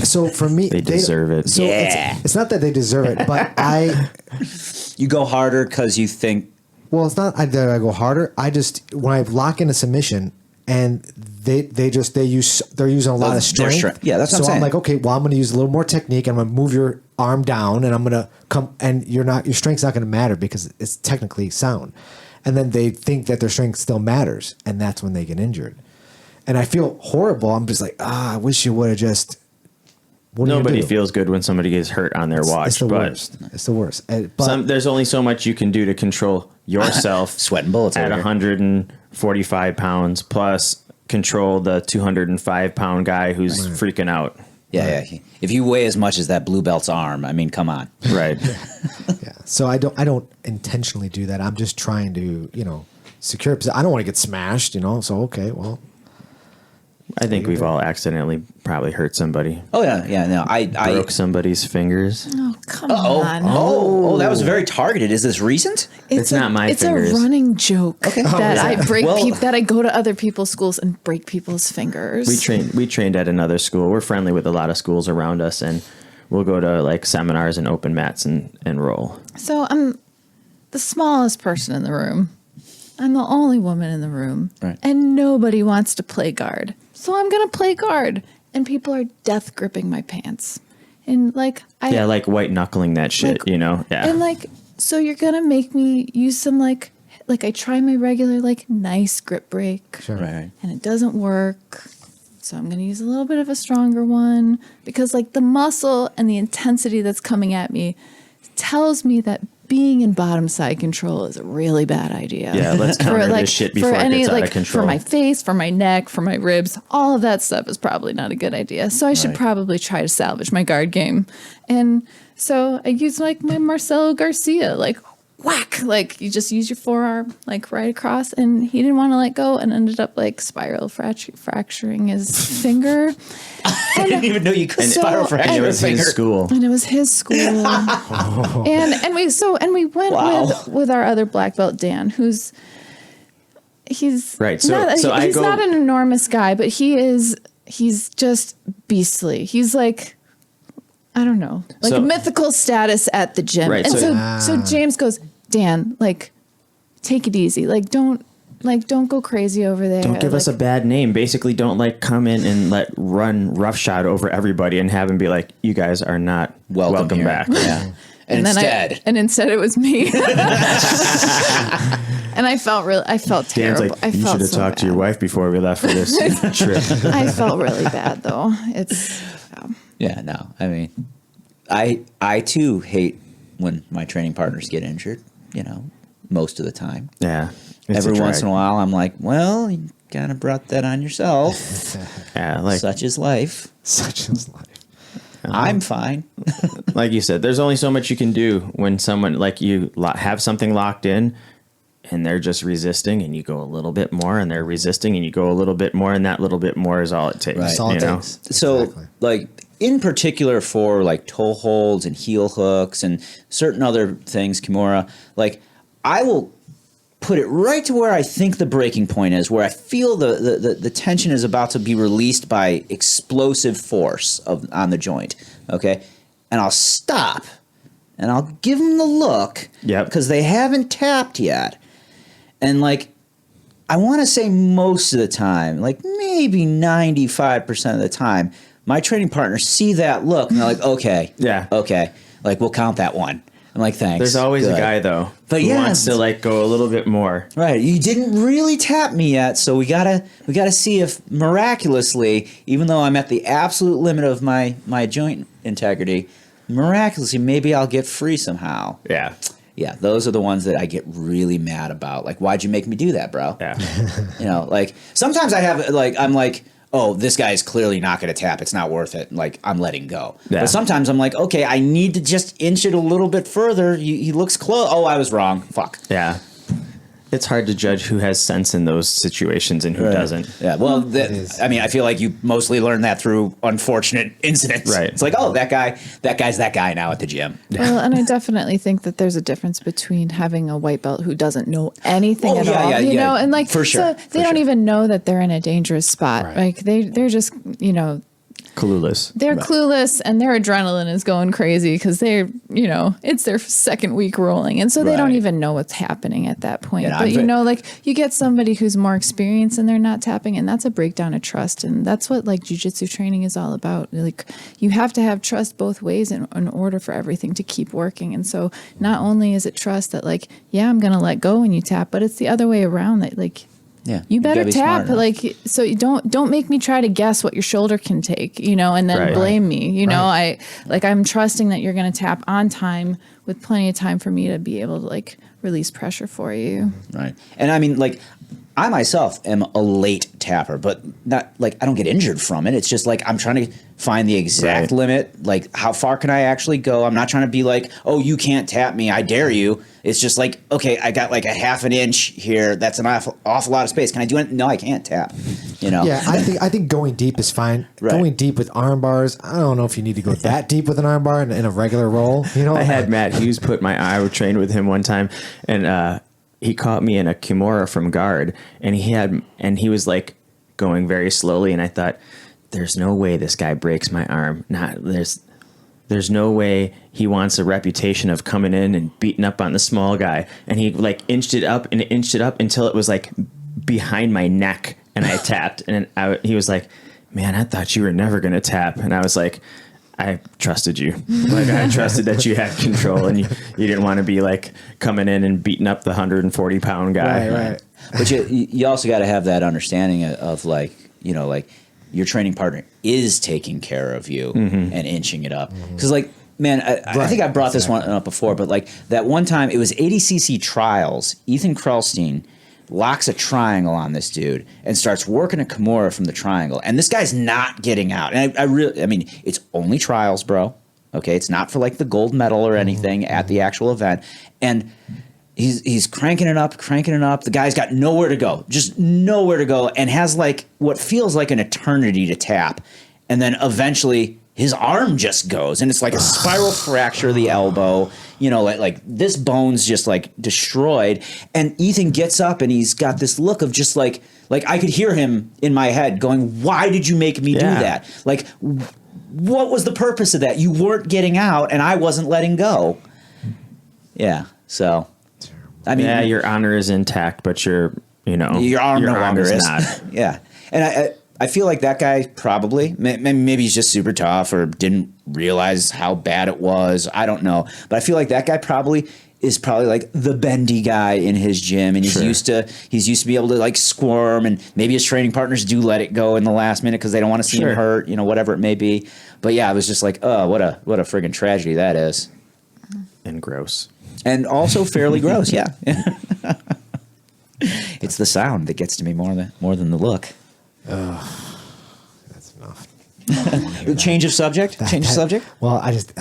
Speaker 6: So for me,
Speaker 8: they deserve it.
Speaker 6: So it's not that they deserve it, but
Speaker 1: you go harder because you think.
Speaker 6: Well, it's not that I go harder. I just when I lock in a submission and they're using a lot of strength.
Speaker 1: Yeah, that's what I'm saying.
Speaker 6: So I'm like, okay, well, I'm going to use a little more technique. I'm going to move your arm down, and I'm going to come, and your strength's not going to matter because it's technically sound. And then they think that their strength still matters, and that's when they get injured. And I feel horrible. I'm just like, I wish you would have just.
Speaker 8: Nobody feels good when somebody gets hurt on their watch.
Speaker 6: It's the worst. It's the worst. But
Speaker 8: there's only so much you can do to control yourself.
Speaker 1: Sweating bullets
Speaker 8: at 145 pounds plus control the 205-pound guy who's freaking out.
Speaker 1: Yeah. If you weigh as much as that blue belt's arm, I mean, come on.
Speaker 8: Right.
Speaker 6: Yeah. So I don't intentionally do that. I'm just trying to secure. I don't want to get smashed. So okay, well.
Speaker 8: I think we've all accidentally probably hurt somebody.
Speaker 1: Oh yeah. No, I
Speaker 8: Broke somebody's fingers.
Speaker 7: Oh, come
Speaker 1: Oh,
Speaker 7: on.
Speaker 1: oh, that was very targeted. Is this recent?
Speaker 8: It's not my
Speaker 7: It's
Speaker 8: fingers.
Speaker 7: a running joke that I break
Speaker 1: Well-
Speaker 7: that I go to other people's schools and break people's fingers.
Speaker 8: We trained at another school. We're friendly with a lot of schools around us, and we'll go to like seminars and open mats and roll.
Speaker 7: So I'm the smallest person in the room. I'm the only woman in the room.
Speaker 1: Right.
Speaker 7: And nobody wants to play guard. So I'm going to play guard. And people are death gripping my pants. And like,
Speaker 8: Yeah, like white knuckling that shit,
Speaker 7: Like-
Speaker 8: you know? Yeah.
Speaker 7: And like, so you're going to make me use some like I try my regular, like nice grip break.
Speaker 6: Sure.
Speaker 1: Right.
Speaker 7: And it doesn't work. So I'm going to use a little bit of a stronger one because like the muscle and the intensity that's coming at me tells me that being in bottom side control is a really bad idea.
Speaker 8: Yeah, let's counter this shit before it gets out of control.
Speaker 7: For my face, for my neck, for my ribs, all of that stuff is probably not a good idea. So I should probably try to salvage my guard game. And so I use like my Marcelo Garcia, like whack, like you just use your forearm like right across, and he didn't want to let go and ended up like spiral fracturing his finger.
Speaker 1: I didn't even know you could
Speaker 7: So-
Speaker 1: spiral
Speaker 7: and
Speaker 1: fracture
Speaker 8: it
Speaker 1: a
Speaker 8: was
Speaker 1: finger.
Speaker 8: his school.
Speaker 7: And it was his school. and we went
Speaker 1: Wow.
Speaker 7: with our other black belt Dan, he's
Speaker 8: Right, so-
Speaker 7: not,
Speaker 8: so I
Speaker 7: he's
Speaker 8: go-
Speaker 7: not an enormous guy, but he's just beastly. He's like, I don't know, like
Speaker 8: So-
Speaker 7: mythical status at the gym.
Speaker 8: Right,
Speaker 7: And
Speaker 8: so-
Speaker 7: so James goes, Dan, like, take it easy. Like, don't go crazy over there.
Speaker 8: Don't give us a
Speaker 7: Like,
Speaker 8: bad name. Basically, don't like come in and run roughshod over everybody and have him be like, you guys are not welcome
Speaker 1: here.
Speaker 8: back.
Speaker 1: Yeah. And
Speaker 7: instead it was me. And I felt
Speaker 8: Dan's
Speaker 7: terrible.
Speaker 8: like,
Speaker 7: I
Speaker 8: you
Speaker 7: felt
Speaker 8: should have
Speaker 7: so
Speaker 8: talked to your
Speaker 7: bad.
Speaker 8: wife before we left for this trip.
Speaker 7: I felt really bad though. It's
Speaker 1: Yeah, no. I mean, I too hate when my training partners get injured, you know, most of the time.
Speaker 8: Yeah. it's
Speaker 1: Every once
Speaker 8: drag.
Speaker 1: in a while, I'm like, well, you kind of brought that on yourself.
Speaker 8: Yeah, like
Speaker 1: Such is life.
Speaker 6: Such is life.
Speaker 1: I'm fine.
Speaker 8: like you said, there's only so much you can do when someone like you have something locked in and they're just resisting, and you go a little bit more, and they're resisting, and you go a little bit more, and that little bit more is all it takes.
Speaker 1: Right.
Speaker 6: That's all
Speaker 8: you
Speaker 6: it
Speaker 8: know?
Speaker 6: takes.
Speaker 1: So,
Speaker 6: Exactly.
Speaker 1: like, in particular for like toe holds and heel hooks and certain other things, Kimura, like, I will put it right to where I think the breaking point is, where I feel the tension is about to be released by explosive force on the joint, okay? And I'll stop, and I'll give them the look,
Speaker 8: Yep.
Speaker 1: because they haven't tapped yet. And, like, I want to say most of the time, like maybe 95% of the time, my training partners see that look, and they're like, okay,
Speaker 8: Yeah.
Speaker 1: okay, like, we'll count that one. I'm like, thanks.
Speaker 8: There's always
Speaker 1: Good.
Speaker 8: a guy though
Speaker 1: But
Speaker 8: who
Speaker 1: yeah,
Speaker 8: wants to like go a little bit more.
Speaker 1: Right, you didn't really tap me yet, so we gotta see if miraculously, even though I'm at the absolute limit of my joint integrity, miraculously maybe I'll get free somehow.
Speaker 8: Yeah.
Speaker 1: Yeah, those are the ones that I get really mad about. Like, why'd you make me do that, bro?
Speaker 8: Yeah.
Speaker 1: You know, like sometimes I have I'm like, oh, this guy is clearly not going to tap. It's not worth it. Like, I'm letting go.
Speaker 8: Yeah.
Speaker 1: But sometimes I'm like, okay, I need to just inch it a little bit further. He looks close. Oh, I was wrong. Fuck.
Speaker 8: Yeah. It's hard to judge who has sense in those situations and who doesn't.
Speaker 1: Yeah, well,
Speaker 6: is.
Speaker 1: I mean, I feel like you mostly learn that through unfortunate incidents.
Speaker 8: Right.
Speaker 1: It's like, oh, that guy's that guy now at the gym.
Speaker 7: well, and I definitely think that there's a difference between having a white belt who doesn't know anything
Speaker 1: Oh,
Speaker 7: at
Speaker 1: yeah,
Speaker 7: all,
Speaker 1: yeah,
Speaker 7: you
Speaker 1: yeah.
Speaker 7: know, and like
Speaker 1: For sure,
Speaker 7: so
Speaker 1: for
Speaker 7: they don't
Speaker 1: sure.
Speaker 7: even know that they're in a dangerous spot.
Speaker 6: Right.
Speaker 7: Like they're just, you know,
Speaker 8: Clueless.
Speaker 7: they're clueless and their adrenaline is going crazy because they're, you know, it's their second week rolling. And so they don't
Speaker 1: Right.
Speaker 7: even know what's happening at that point.
Speaker 1: Yeah,
Speaker 7: But, you know, like you get somebody who's more experienced and they're not tapping, and that's a breakdown of trust. And that's what like jujitsu training is all about. Like you have to have trust both ways in order for everything to keep working. And so not only is it trust that like, yeah, I'm going to let go when you tap, but it's the other way around that like,
Speaker 1: Yeah,
Speaker 7: you better
Speaker 1: gotta be smart
Speaker 7: tap,
Speaker 1: enough.
Speaker 7: like so. You don't make me try to guess what your shoulder can take, you know, and then
Speaker 8: Right.
Speaker 7: blame me. You know, I'm trusting that you're going to tap on time with plenty of time for me to be able to like release pressure for you.
Speaker 1: Right. And I mean, like, I myself am a late tapper, but not like I don't get injured from it. It's just like I'm trying to find the exact
Speaker 8: Right.
Speaker 1: limit. Like, how far can I actually go? I'm not trying to be like, oh, you can't tap me. I dare you. It's just like, okay, I got like a half an inch here. That's an awful lot of space. Can I do it? No, I can't tap. You know?
Speaker 6: Yeah, I think going deep is fine.
Speaker 1: Right.
Speaker 6: Going deep with arm bars, I don't know if you need to go that deep with an arm bar in a regular roll. You know,
Speaker 8: I had Matt Hughes put I would train with him one time, and he caught me in a Kimura from guard, and he was like going very slowly, and I thought, there's no way this guy breaks my arm. There's no way he wants a reputation of coming in and beating up on the small guy. And he like inched it up until it was like behind my neck, and I tapped. And he was like, "Man, I thought you were never gonna tap." And I was like, "I trusted you. Like I trusted that you had control, and you didn't want to be like coming in and beating up the 140-pound guy."
Speaker 6: Right.
Speaker 1: But you also got to have that understanding of like, you know, like your training partner is taking care of you and inching it up. Because like, man, I think I brought this one up before, but like that one time it was ADCC trials, Ethan Krellstein locks a triangle on this dude and starts working a Kimura from the triangle. And this guy's not getting out. And I mean, it's only trials, bro. Okay. It's not for like the gold medal or anything at the actual event. And he's cranking it up. The guy's got nowhere to go, just nowhere to go, and has like what feels like an eternity to tap. And then eventually his arm just goes, and it's like a spiral fracture of the elbow. You know, like this bone's just like destroyed. And Ethan gets up, and he's got this look of just like I could hear him in my head going, "Why did you make me do that? Like, what was the purpose of that? You weren't getting out, and I wasn't letting go." Yeah, so. I mean,
Speaker 8: yeah, your honor is intact, but your
Speaker 1: arm no longer is
Speaker 8: not.
Speaker 1: Yeah, and I feel like that guy probably maybe he's just super tough or didn't realize how bad it was. I don't know, but I feel like that guy is probably like the bendy guy in his gym, and he's used to be able to like squirm, and maybe his training partners do let it go in the last minute because they don't want to see him hurt, you know, whatever it may be. But yeah, I was just like, oh, what a friggin' tragedy that is,
Speaker 8: and gross.
Speaker 1: And also fairly gross, yeah. It's the sound that gets to me more than the look.
Speaker 6: That's enough.
Speaker 1: Change of subject.
Speaker 6: Well, I just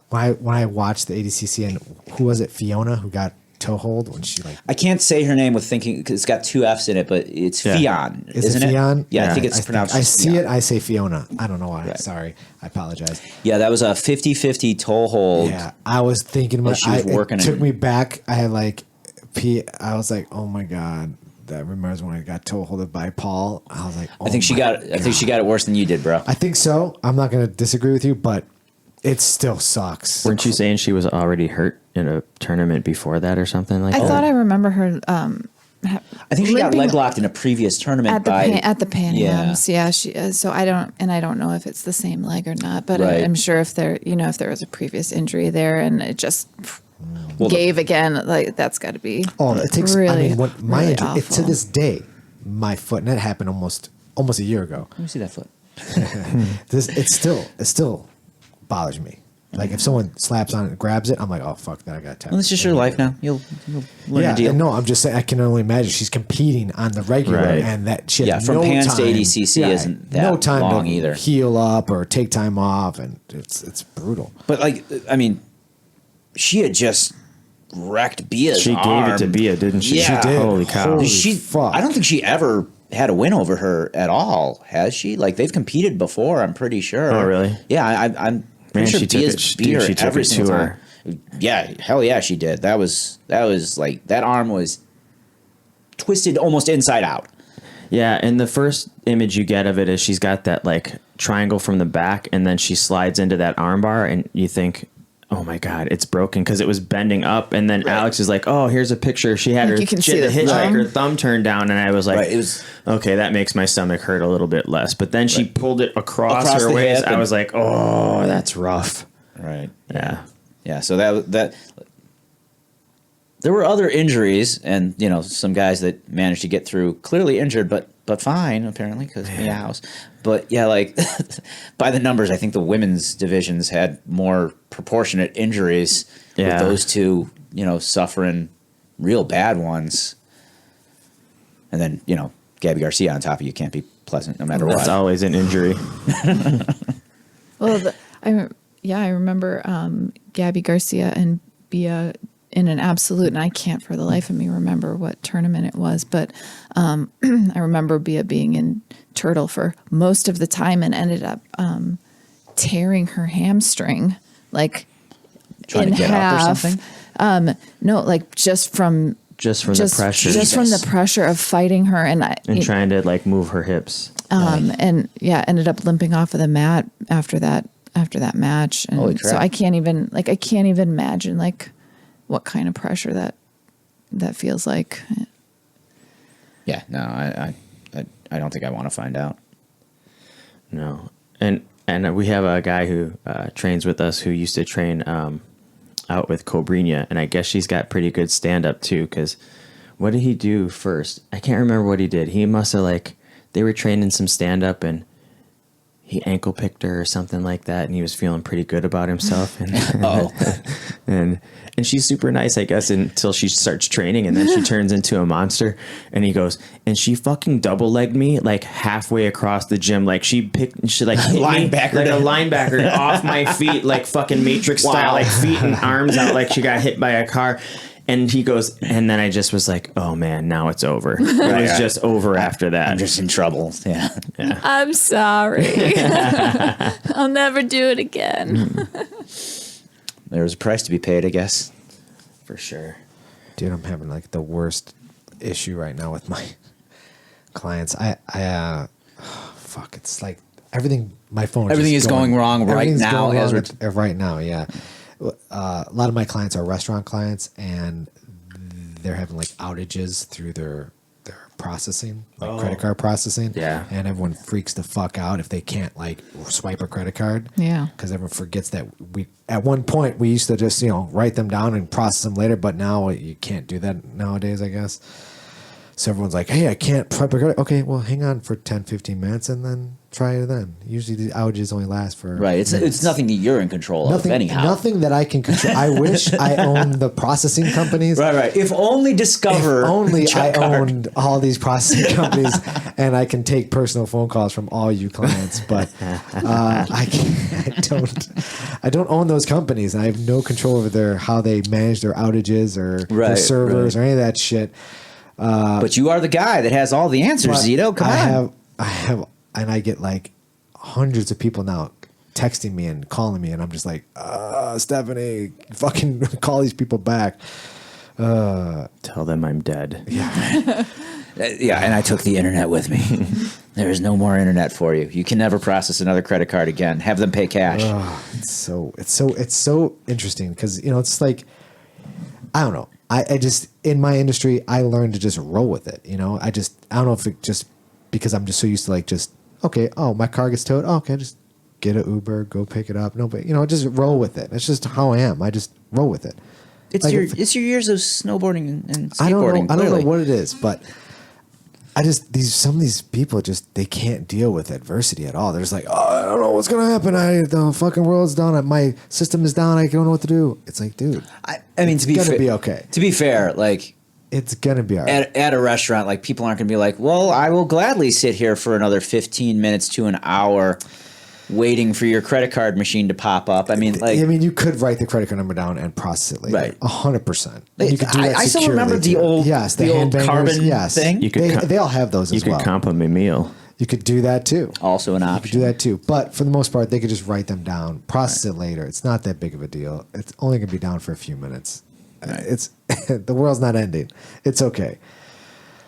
Speaker 6: when I watched the ADCC, and who was it? Fiona, who got toe hold when she like.
Speaker 1: I can't say her name with thinking because it's got two F's in it, but it's Fionn.
Speaker 6: Isn't it Fionn?
Speaker 1: Yeah, I think it's pronounced.
Speaker 6: I see
Speaker 1: Fionn.
Speaker 6: it. I say Fiona. I don't know why. Right. Sorry. I apologize.
Speaker 1: Yeah, that was a 50-50 toe hold.
Speaker 6: Yeah, I was thinking about it. Took me back. I had like I was like, oh my God. That remembers when I got toe holded by Paul. I was like, oh
Speaker 1: I think she got it worse than you did, bro.
Speaker 6: I think so. I'm not going to disagree with you, but it still sucks.
Speaker 8: Weren't you saying she was already hurt in a tournament before that or something like that?
Speaker 7: I thought I remember her.
Speaker 1: I think she got leg locked in a previous tournament
Speaker 7: at the Pan Ams. Yeah, she. So I don't know if it's the same leg or not, but I'm sure if there was a previous injury there and it just gave again, like that's got to be.
Speaker 6: Oh, it takes.
Speaker 7: Really,
Speaker 6: I mean, my
Speaker 7: really
Speaker 6: injury, to this day, my foot, and that happened almost a year ago.
Speaker 1: Let me see that foot.
Speaker 6: It still bothers me. Like if someone slaps on it and grabs it, I'm like, oh fuck that, I got tapped.
Speaker 1: Well, it's just your life now. You'll learn to deal.
Speaker 6: No, I'm just saying I can only imagine she's competing on the regular, and that shit.
Speaker 1: Yeah, from Pans to ADCC isn't that
Speaker 6: no time
Speaker 1: long
Speaker 6: to
Speaker 1: either.
Speaker 6: Heal up or take time off, and it's brutal.
Speaker 1: But like, I mean, she had just wrecked Bia's arm.
Speaker 8: She gave it to Bia, didn't she?
Speaker 1: Yeah.
Speaker 6: She did.
Speaker 8: Holy cow!
Speaker 6: Fuck.
Speaker 1: I don't think she ever had a win over her at all. Has she? Like they've competed before. I'm pretty sure.
Speaker 8: Oh, really?
Speaker 1: Yeah, I'm.
Speaker 8: Man,
Speaker 1: sure
Speaker 8: she took it
Speaker 1: every single
Speaker 8: to
Speaker 1: time.
Speaker 8: her.
Speaker 1: Yeah, hell yeah, she did. That was like that arm was twisted almost inside out.
Speaker 8: Yeah, and the first image you get of it is she's got that like triangle from the back, and then she slides into that armbar, and you think, oh my God, it's broken because it was bending up. And then Alex is like, oh, here's a picture. She had her hitchhiker thumb turned down, and I was like, okay, that makes my stomach hurt a little bit less. But then she pulled it across her waist. I was like, oh, that's rough.
Speaker 1: Right.
Speaker 8: Yeah.
Speaker 1: Yeah. So that there were other injuries, and some guys that managed to get through clearly injured, but fine apparently because meows. But yeah, like by the numbers, I think the women's divisions had more proportionate injuries with those two, suffering real bad ones. And then, Gabby Garcia on top of you can't be pleasant no matter what.
Speaker 8: That's always an injury.
Speaker 7: Well, I remember Gabby Garcia and Bia in an absolute, and I can't for the life of me remember what tournament it was, but I remember being in Turtle for most of the time and ended up tearing her hamstring, like
Speaker 1: Trying
Speaker 7: in
Speaker 1: to get
Speaker 7: half.
Speaker 1: up or something?
Speaker 7: No, like just from
Speaker 8: the pressure.
Speaker 7: just from the pressure of fighting her, and
Speaker 8: trying to like move her hips.
Speaker 7: and ended up limping off of the mat after that match. And
Speaker 1: Holy crap.
Speaker 7: so I can't even imagine like what kind of pressure that feels like.
Speaker 1: Yeah, no, I don't think I want to find out.
Speaker 8: No, and we have a guy who trains with us who used to train out with Cobrinha, and I guess she's got pretty good stand up too. Because what did he do first? I can't remember what he did. He must have they were training some stand up and he ankle picked her or something like that, and he was feeling pretty good about himself. And and she's super nice, I guess, until she starts training, and then she turns into a monster. And he goes, and she fucking double legged me like halfway across the gym, like she hit me like a linebacker off my feet, like fucking Matrix style, like feet and arms out, like she got hit by a car. And he goes, and then I just was like, oh man, now it's over. It was just over after that.
Speaker 1: I'm just in trouble. Yeah.
Speaker 7: I'm sorry. I'll never do it again.
Speaker 1: There was a price to be paid, I guess.
Speaker 8: For sure.
Speaker 6: Dude, I'm having like the worst issue right now with my clients. Fuck, it's like everything, my phone.
Speaker 1: Everything is going wrong right now.
Speaker 6: Right now, yeah. A lot of my clients are restaurant clients, and they're having like outages through their processing, like credit card processing.
Speaker 8: Yeah.
Speaker 6: And everyone freaks the fuck out if they can't like swipe a credit card.
Speaker 7: Yeah.
Speaker 6: Because everyone forgets that at one point we used to just, write them down and process them later, but now you can't do that nowadays, I guess. So everyone's like, hey, I can't swipe a credit. Okay, well, hang on for 10, 15 minutes and then try it then. Usually the outages only last for
Speaker 1: Right. It's nothing that you're in control of anyhow.
Speaker 6: Nothing that I can control. I wish I owned the processing companies.
Speaker 1: Right. If only Discover.
Speaker 6: If only I owned all these processing companies and I can take personal phone calls from all you clients. But I don't own those companies, and I have no control over how they manage their outages or their servers or any of that shit.
Speaker 1: But you are the guy that has all the answers, Zito. Come on.
Speaker 6: I have, and I get like hundreds of people now texting me and calling me, and I'm just like, Stephanie, fucking call these people back.
Speaker 8: Tell them I'm dead.
Speaker 6: Yeah.
Speaker 1: Yeah, and I took the internet with me. There is no more internet for you. You can never process another credit card again. Have them pay cash.
Speaker 6: It's so interesting because it's like, I don't know. I just, in my industry, I learned to just roll with it. I don't know if it just because I'm just so used to like just, okay, my car gets towed. Oh, okay, just get an Uber, go pick it up. No, but just roll with it. It's just how I am. I just roll with it.
Speaker 1: It's your years of snowboarding and skateboarding.
Speaker 6: I don't know what it is, but some of these people they can't deal with adversity at all. They're just like, I don't know what's gonna happen. The fucking world's down. My system is down. I don't know what to do. It's like, dude.
Speaker 1: I mean,
Speaker 6: it's gonna be okay.
Speaker 1: To be fair, like
Speaker 6: it's gonna be all right.
Speaker 1: At a restaurant, like people aren't gonna be like, well, I will gladly sit here for another 15 minutes to an hour, waiting for your credit card machine to pop up. I mean,
Speaker 6: you could write the credit card number down and process it later. Right, 100%. You could do that
Speaker 1: I still remember the old carbon thing.
Speaker 6: They all have those as well.
Speaker 8: You could comp a meal.
Speaker 6: You could do that too.
Speaker 1: Also an option.
Speaker 6: You could do that too. But for the most part, they could just write them down, process it later. It's not that big of a deal. It's only going to be down for a few minutes. Right. It's the world's not ending. It's okay.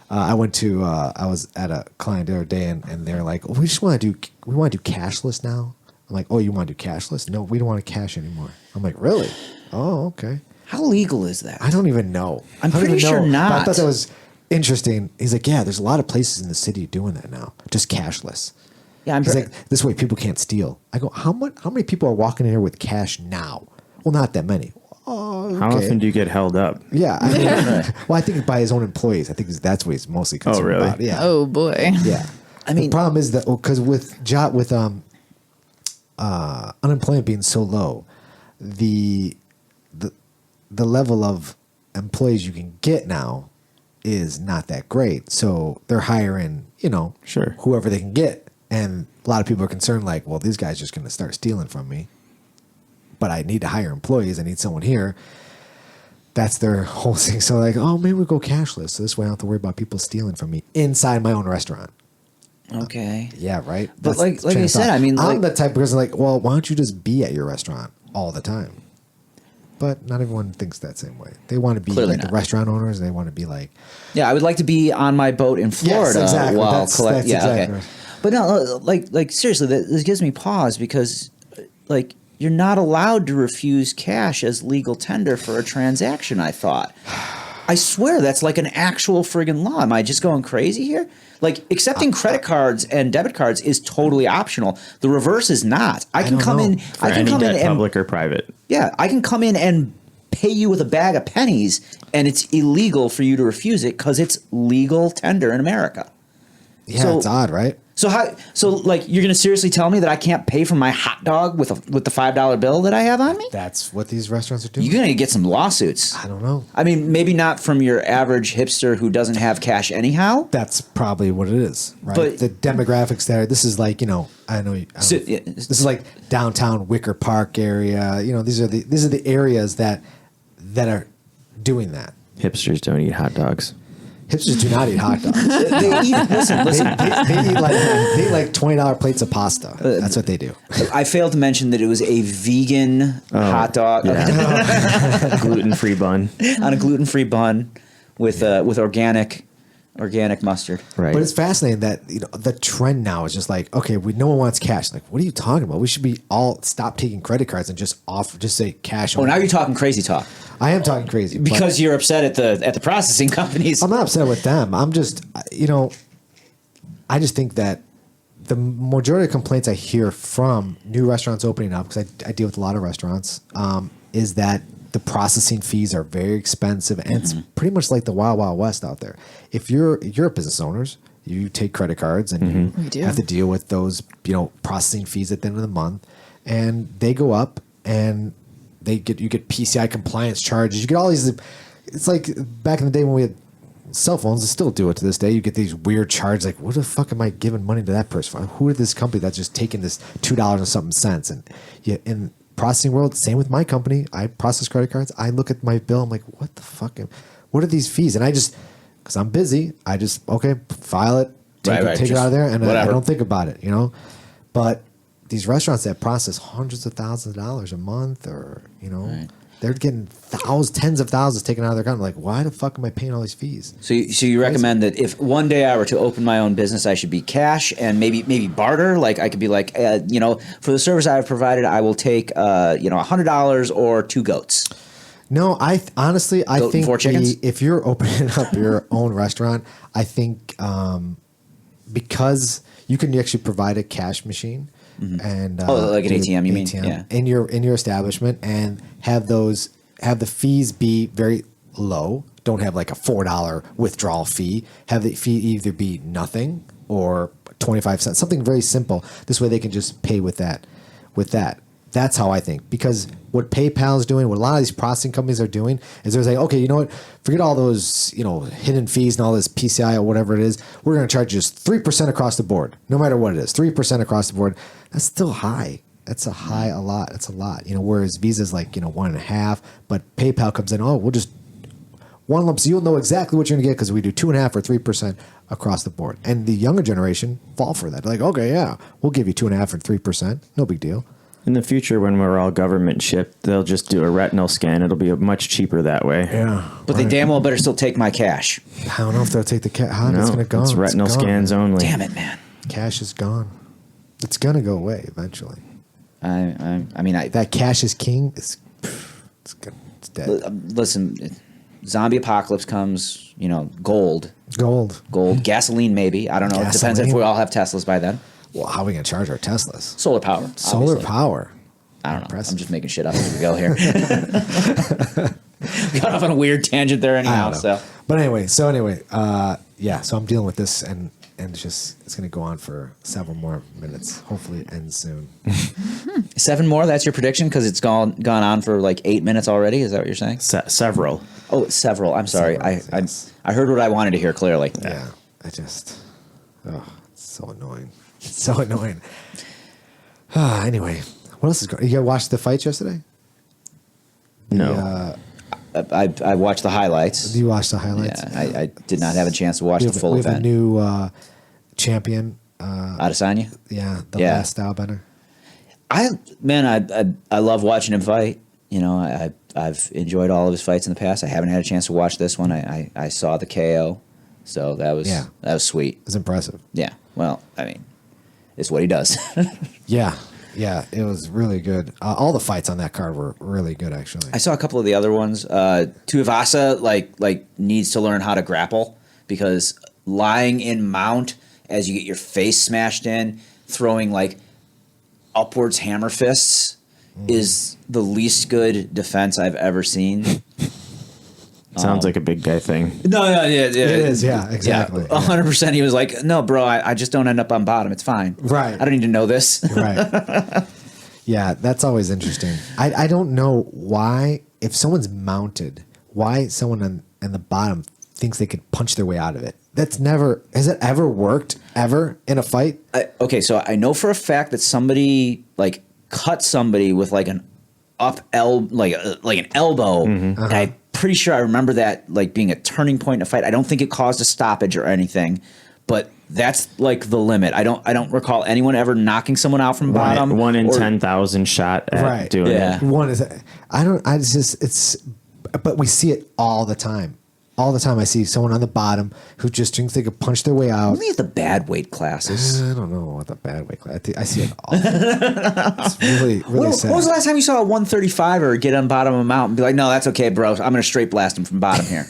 Speaker 6: I was at a client the other day, and they're like, we want to do cashless now. I'm like, oh, you want to do cashless? No, we don't want to cash anymore. I'm like, really? Oh, okay.
Speaker 1: How legal is that?
Speaker 6: I don't even know.
Speaker 1: I'm pretty sure not.
Speaker 6: But I thought that was interesting. He's like, yeah, there's a lot of places in the city doing that now, just cashless.
Speaker 1: Yeah,
Speaker 6: He's like, this way people can't steal. I go, how many people are walking in here with cash now? Well, not that many. Oh, okay.
Speaker 8: How often do you get held up?
Speaker 6: Yeah. I mean, well, I think by his own employees. I think that's what he's mostly concerned about. Yeah.
Speaker 7: Oh, boy.
Speaker 6: Yeah. I mean, the problem is that because with unemployment being so low, the level of employees you can get now is not that great. So they're hiring,
Speaker 8: sure,
Speaker 6: whoever they can get. And a lot of people are concerned like, well, these guys are just going to start stealing from me. But I need to hire employees. I need someone here. That's their whole thing. So like, oh, maybe we go cashless. So this way I don't have to worry about people stealing from me inside my own restaurant.
Speaker 1: Okay.
Speaker 6: Yeah, right.
Speaker 1: But
Speaker 6: That's
Speaker 1: like
Speaker 6: train
Speaker 1: I
Speaker 6: of
Speaker 1: said,
Speaker 6: thought.
Speaker 1: I mean,
Speaker 6: I'm
Speaker 1: like,
Speaker 6: the type of person like, well, why don't you just be at your restaurant all the time? But not everyone thinks that same way. They want to be
Speaker 1: Clearly
Speaker 6: like the
Speaker 1: not.
Speaker 6: restaurant owners, and they want to be like,
Speaker 1: yeah, I would like to be on my boat in Florida
Speaker 6: exactly.
Speaker 1: while
Speaker 6: That's
Speaker 1: yeah,
Speaker 6: exactly
Speaker 1: okay.
Speaker 6: right.
Speaker 1: But no, like seriously, this gives me pause because, like, you're not allowed to refuse cash as legal tender for a transaction. I thought. I swear that's like an actual friggin' law. Am I just going crazy here? Like, accepting credit cards and debit cards is totally optional. The reverse is not. I can
Speaker 6: don't
Speaker 1: come
Speaker 6: know.
Speaker 1: in.
Speaker 8: For
Speaker 1: I can
Speaker 8: any
Speaker 1: come in
Speaker 8: debt,
Speaker 1: and
Speaker 8: public or private.
Speaker 1: yeah, I can come in and pay you with a bag of pennies, and it's illegal for you to refuse it because it's legal tender in America.
Speaker 6: yeah,
Speaker 1: So-
Speaker 6: it's odd, right?
Speaker 1: So how? So like, you're gonna seriously tell me that I can't pay for my hot dog with the $5 bill that I have on me?
Speaker 6: That's what these restaurants are doing.
Speaker 1: You're gonna get some lawsuits.
Speaker 6: I don't know.
Speaker 1: I mean, maybe not from your average hipster who doesn't have cash anyhow.
Speaker 6: That's probably what it is, right?
Speaker 1: But-
Speaker 6: the demographics there. This is like, I know.
Speaker 1: So, yeah,
Speaker 6: This is like downtown Wicker Park area. These are the areas that are doing that.
Speaker 8: Hipsters don't eat hot dogs.
Speaker 6: Hipsters do not eat hot dogs.
Speaker 1: they eat. Listen.
Speaker 6: They eat like $20 plates of pasta. That's what they do.
Speaker 1: I failed to mention that it was a vegan hot dog
Speaker 8: Yeah. Gluten-free bun.
Speaker 1: on a gluten-free bun with organic mustard.
Speaker 8: Right.
Speaker 6: But it's fascinating that the trend now is just like, okay, no one wants cash. Like, what are you talking about? We should be all stop taking credit cards and just say cash.
Speaker 1: Oh,
Speaker 6: only.
Speaker 1: now you're talking crazy talk
Speaker 6: I am talking crazy but
Speaker 1: because you're upset at the processing companies.
Speaker 6: I'm not upset with them. I'm just, I just think that the majority of complaints I hear from new restaurants opening up, because I deal with a lot of restaurants, is that the processing fees are very expensive, and it's pretty much like the Wild Wild West out there. If you're business owners, you take credit cards and
Speaker 7: We
Speaker 6: you
Speaker 7: do.
Speaker 6: have to deal with those, processing fees at the end of the month, and they go up, and you get PCI compliance charges. You get all these. It's like back in the day when we had cell phones, they still do it to this day. You get these weird charges like, what the fuck am I giving money to that person for? Who is this company that's just taking this $2 and something cents? And in processing world, same with my company. I process credit cards. I look at my bill. I'm like, what the fuck? What are these fees? And I just, because I'm busy, I just, file it, take it
Speaker 1: just
Speaker 6: out of there, and I
Speaker 1: whatever.
Speaker 6: don't think about it, But these restaurants that process hundreds of thousands of dollars a month, or they're getting tens of thousands taken out of their account. Like, why the fuck am I paying all these fees?
Speaker 1: So you recommend that if one day I were to open my own business, I should be cash and maybe barter. Like, I could be like, for the service I've provided, I will take $100 or 2 goats.
Speaker 6: No, I honestly
Speaker 1: Goat and
Speaker 6: think
Speaker 1: 4 chickens?
Speaker 6: if you're opening up your own restaurant, I think because you can actually provide a cash machine. And
Speaker 1: like an
Speaker 6: do
Speaker 1: ATM, you mean? Yeah.
Speaker 6: in your establishment, and have the fees be very low. Don't have like a $4 withdrawal fee. Have the fee either be nothing or 25 cents, something very simple. This way they can just pay with that. That's how I think, because what PayPal is doing, what a lot of these processing companies are doing, is they're saying, okay, you know what? Forget all those, hidden fees and all this PCI or whatever it is. We're going to charge just 3% across the board, no matter what it is. 3% across the board. That's still high. That's a lot. That's a lot. Whereas Visa's like 1.5%, but PayPal comes in. Oh, we'll just one lump. So you'll know exactly what you're going to get because we do 2.5% or 3% across the board. And the younger generation fall for that. They're like, okay, yeah, we'll give you 2.5% or 3%. No big deal.
Speaker 8: In the future, when we're all government shipped, they'll just do a retinal scan. It'll be much cheaper that way.
Speaker 6: Yeah,
Speaker 1: But they damn well better still take my cash.
Speaker 6: I don't know if they'll take the cash. It's
Speaker 8: No,
Speaker 6: going to go.
Speaker 8: it's retinal scans only.
Speaker 1: Damn it, man.
Speaker 6: Cash is gone. It's going to go away eventually.
Speaker 1: I mean,
Speaker 6: That cash is king. It's dead.
Speaker 1: listen, zombie apocalypse comes, gold,
Speaker 6: Gold.
Speaker 1: gasoline maybe. I don't know. It depends if
Speaker 6: Gasoline?
Speaker 1: we all have Teslas by then.
Speaker 6: Well, how are we going to charge our Teslas?
Speaker 1: Solar power.
Speaker 6: Solar
Speaker 1: obviously.
Speaker 6: power.
Speaker 1: I don't know.
Speaker 6: Impressive.
Speaker 1: I'm just making shit up as we go here. Got off on a weird tangent there
Speaker 6: I
Speaker 1: anyhow.
Speaker 6: don't know.
Speaker 1: So
Speaker 6: But anyway, so I'm dealing with this, and it's going to go on for several more minutes. Hopefully it ends soon.
Speaker 1: 7 more. That's your prediction because it's gone on for like 8 minutes already. Is that what you're saying?
Speaker 8: Several.
Speaker 1: Oh, several. I'm sorry.
Speaker 6: Several, yes.
Speaker 1: I heard what I wanted to hear clearly.
Speaker 6: Yeah, it's so annoying. It's so annoying. Anyway, what else is going on? You guys watched the fights yesterday?
Speaker 8: No.
Speaker 1: I watched the highlights.
Speaker 6: Do you watch the highlights?
Speaker 1: Yeah, I did not have a chance to watch the full
Speaker 6: we have
Speaker 1: event.
Speaker 6: a new champion.
Speaker 1: Adesanya?
Speaker 6: Yeah, the
Speaker 1: Yeah.
Speaker 6: last style bender.
Speaker 1: I love watching him fight. You know, I've enjoyed all of his fights in the past. I haven't had a chance to watch this one. I saw the KO, so that was sweet.
Speaker 6: It's impressive.
Speaker 1: Yeah. Well, I mean, it's what he does.
Speaker 6: Yeah, it was really good. All the fights on that card were really good, actually.
Speaker 1: I saw a couple of the other ones. Tuivasa like needs to learn how to grapple because lying in mount as you get your face smashed in, throwing like upwards hammer fists is the least good defense I've ever seen.
Speaker 8: Sounds like a big guy thing.
Speaker 1: No, yeah,
Speaker 6: It is, yeah, exactly.
Speaker 1: 100%. He was like, no, bro, I just don't end up on bottom. It's fine.
Speaker 6: Right.
Speaker 1: I don't need to know this.
Speaker 6: Right. Yeah, that's always interesting. I don't know why, if someone's mounted, why someone on the bottom thinks they could punch their way out of it. Has it ever worked ever in a fight?
Speaker 1: Okay, so I know for a fact that somebody like cut somebody with like an like an elbow. And I'm pretty sure I remember that like being a turning point in a fight. I don't think it caused a stoppage or anything, but that's like the limit. I don't recall anyone ever knocking someone out from bottom.
Speaker 8: 1 in 10,000 shot at doing
Speaker 1: Yeah.
Speaker 8: it.
Speaker 6: One is, but we see it all the time. All the time I see someone on the bottom who just thinks they could punch their way out.
Speaker 1: Only at the bad weight classes.
Speaker 6: I don't know what the bad weight class. I see it all. It's really sad.
Speaker 1: When was the last time you saw a 135er get on bottom of a mountain and be like, no, that's okay, bro. I'm going to straight blast him from bottom here.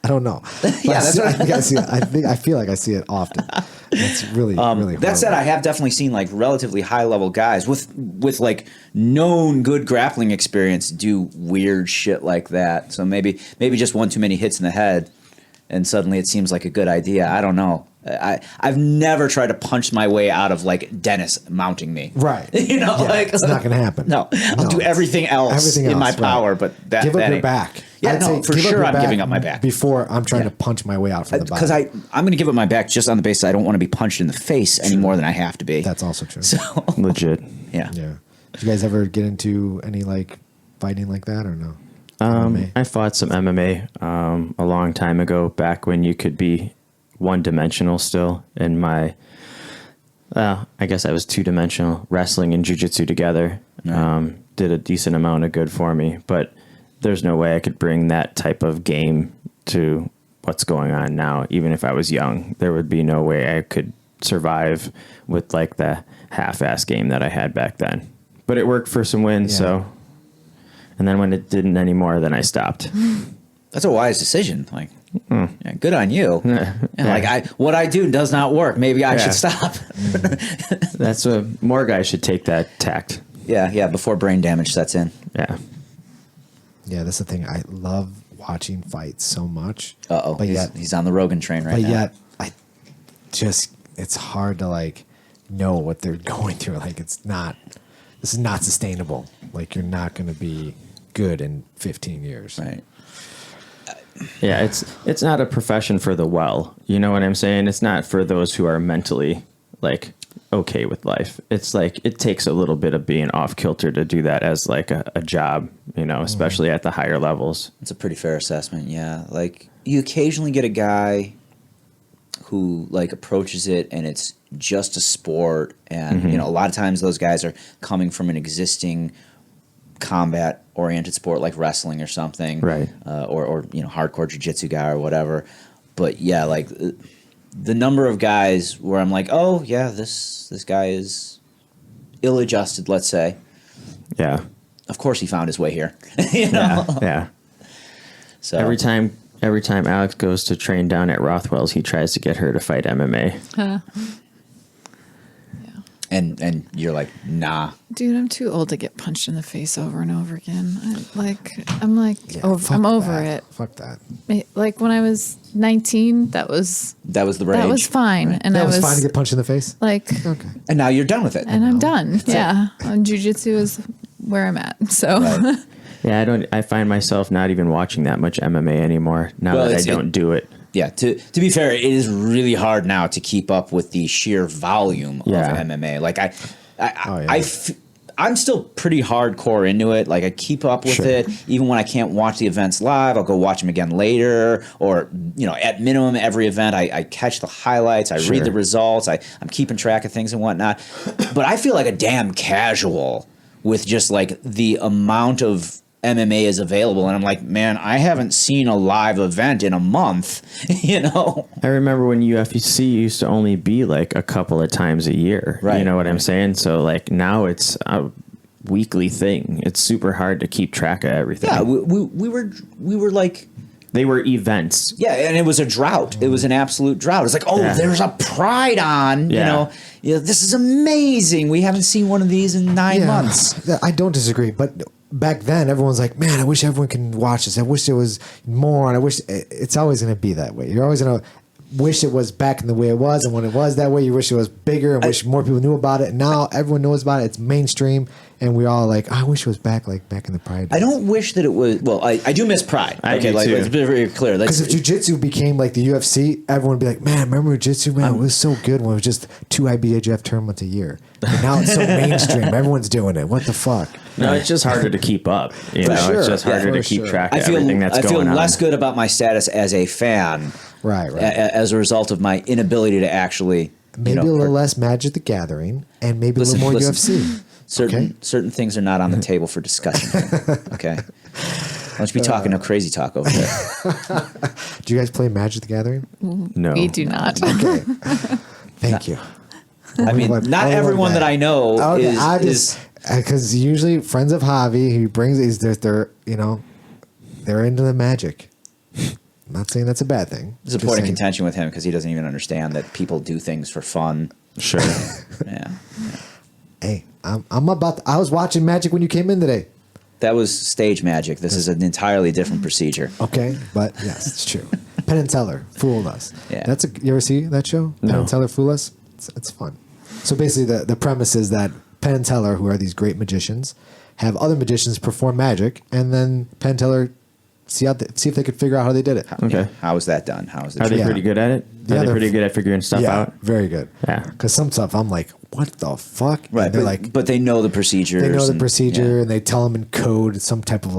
Speaker 6: I don't know.
Speaker 1: Yeah, that's what
Speaker 6: I see it. I feel like I see it often. It's really really.
Speaker 1: That said,
Speaker 6: horrible.
Speaker 1: I have definitely seen like relatively high level guys with like known good grappling experience do weird shit like that. So maybe just one too many hits in the head, and suddenly it seems like a good idea. I don't know. I've never tried to punch my way out of like Dennis mounting me.
Speaker 6: Right.
Speaker 1: You know,
Speaker 6: Yeah,
Speaker 1: like
Speaker 6: it's not going to happen.
Speaker 1: No, I'll do everything else in my power, but that
Speaker 6: give up
Speaker 1: that
Speaker 6: your
Speaker 1: ain't-
Speaker 6: back.
Speaker 1: Yeah,
Speaker 6: I'd
Speaker 1: no,
Speaker 6: say
Speaker 1: for
Speaker 6: give up
Speaker 1: sure
Speaker 6: your
Speaker 1: I'm
Speaker 6: back
Speaker 1: giving up my back.
Speaker 6: before I'm trying to punch my way out from the bottom.
Speaker 1: Because I'm going to give up my back just on the basis I don't want to be punched in the face any more than I have to be.
Speaker 6: That's also true.
Speaker 1: So
Speaker 8: Legit.
Speaker 1: yeah.
Speaker 6: Yeah. Did you guys ever get into any like fighting like that or no? MMA?
Speaker 8: I fought some MMA a long time ago, back when you could be one-dimensional still. In my, I guess I was two-dimensional, wrestling and jiu-jitsu together. Did a decent amount of good for me, but there's no way I could bring that type of game to what's going on now. Even if I was young, there would be no way I could survive with like the half-ass game that I had back then. But it worked for some wins,
Speaker 6: Yeah.
Speaker 8: so. And then when it didn't anymore, then I stopped.
Speaker 1: That's a wise decision. Like, yeah, good on you. And like what I do does not work. Maybe I should stop.
Speaker 8: That's more guys should take that tact.
Speaker 1: Yeah, before brain damage sets in.
Speaker 8: Yeah.
Speaker 6: Yeah, that's the thing. I love watching fights so much.
Speaker 1: But he's on the Rogan train right
Speaker 6: But
Speaker 1: now.
Speaker 6: yet, it's hard to like know what they're going through. Like this is not sustainable. Like you're not going to be good in 15 years.
Speaker 1: Right.
Speaker 8: Yeah, it's not a profession for the well. You know what I'm saying? It's not for those who are mentally like okay with life. It's like it takes a little bit of being off kilter to do that as like a job, you know, especially at the higher levels.
Speaker 1: It's a pretty fair assessment, yeah. Like you occasionally get a guy who like approaches it and it's just a sport, and you know, a lot of times those guys are coming from an existing combat oriented sport like wrestling or something,
Speaker 8: Right.
Speaker 1: Or you know, hardcore jiu-jitsu guy or whatever. But yeah, like the number of guys where I'm like, oh yeah, this guy is ill-adjusted, let's say.
Speaker 8: Yeah.
Speaker 1: Of course he found his way here. You know?
Speaker 8: Yeah.
Speaker 1: So
Speaker 8: Every time Alex goes to train down at Rothwell's, he tries to get her to fight MMA.
Speaker 1: and you're like, nah.
Speaker 7: Dude, I'm too old to get punched in the face over and over again. I'm
Speaker 6: Fuck
Speaker 7: over
Speaker 6: that.
Speaker 7: it.
Speaker 6: Fuck that.
Speaker 7: Like when I was 19, that was
Speaker 1: That was the rage.
Speaker 7: that was fine,
Speaker 1: Right.
Speaker 7: and
Speaker 6: That
Speaker 7: I
Speaker 6: was
Speaker 7: was
Speaker 6: fine to get punched in the face.
Speaker 7: like,
Speaker 6: Okay.
Speaker 1: And now you're done with it.
Speaker 7: and I'm done. Yeah, jiu-jitsu is where I'm at. So
Speaker 1: Right.
Speaker 8: Yeah, I find myself not even watching that much MMA anymore now
Speaker 1: Well,
Speaker 8: that I
Speaker 1: it's-
Speaker 8: don't do it.
Speaker 1: Yeah, to be fair, it is really hard now to keep up with the sheer volume
Speaker 8: Yeah.
Speaker 1: of MMA. Like I'm still pretty hardcore into it. Like I keep up with it, even when I can't watch the events live. I'll go watch them again later, or at minimum every event I catch the highlights. I read the results. I'm keeping track of things and whatnot. But I feel like a damn casual with just like the amount of MMA is available, and I'm like, man, I haven't seen a live event in a month.
Speaker 8: I remember when UFC used to only be like a couple of times a year.
Speaker 1: Right.
Speaker 8: You know what I'm saying? So like now it's a weekly thing. It's super hard to keep track of everything.
Speaker 1: Yeah, we were like.
Speaker 8: They were events.
Speaker 1: Yeah, and it was a drought. It was an absolute drought. It's like, there's a Pride on. This is amazing. We haven't seen one of these in 9 months.
Speaker 6: I don't disagree, but back then everyone's like, man, I wish everyone can watch this. I wish there was more, and I wish it's always going to be that way. You're always going to wish it was back in the way it was, and when it was that way, you wish it was bigger and wish more people knew about it. And now everyone knows about it. It's mainstream, and we all like, I wish it was back in the Pride days.
Speaker 1: I don't wish that it was. Well, I do miss Pride. It's very clear.
Speaker 6: Because if jiu-jitsu became like the UFC, everyone would be like, man, remember jiu-jitsu, man? It was so good when it was just 2 IBJJF tournaments a year. But now it's so mainstream. Everyone's doing it. What the fuck?
Speaker 8: No, it's just harder to keep up. It's just harder to keep track of everything that's going on.
Speaker 1: I feel less good about my status as a fan.
Speaker 6: Right.
Speaker 1: As a result of my inability to actually...
Speaker 6: Maybe a little less Magic the Gathering, and maybe a little more UFC.
Speaker 1: Certain things are not on the table for discussion. Okay? Why don't you be talking no crazy talk over there?
Speaker 6: Do you guys play Magic the Gathering?
Speaker 8: No.
Speaker 7: We do not.
Speaker 6: Okay. Thank you.
Speaker 1: I mean, not everyone that I know is...
Speaker 6: Because usually friends of Javi, he brings they're into the Magic. I'm not saying that's a bad thing.
Speaker 1: There's a point of contention with him because he doesn't even understand that people do things for fun.
Speaker 8: Sure.
Speaker 1: Yeah.
Speaker 6: Hey, I'm about. I was watching Magic when you came in today.
Speaker 1: That was stage magic. This is an entirely different procedure.
Speaker 6: Okay, but yes, it's true. Penn and Teller fooled us.
Speaker 1: Yeah.
Speaker 6: You ever see that show?
Speaker 8: No.
Speaker 6: Penn and Teller fool us. It's fun. So basically, the premise is that Penn and Teller, who are these great magicians, have other magicians perform magic, and then Penn and Teller see if they could figure out how they did it.
Speaker 8: Okay.
Speaker 1: How is that done? How is it?
Speaker 8: Are they pretty good at it? Are they pretty good at figuring stuff out?
Speaker 6: Very good.
Speaker 8: Yeah.
Speaker 6: Because some stuff I'm like, what the fuck?
Speaker 1: Right.
Speaker 6: And they're
Speaker 1: but they know the procedures.
Speaker 6: They know the procedure, and they tell them in code, some type of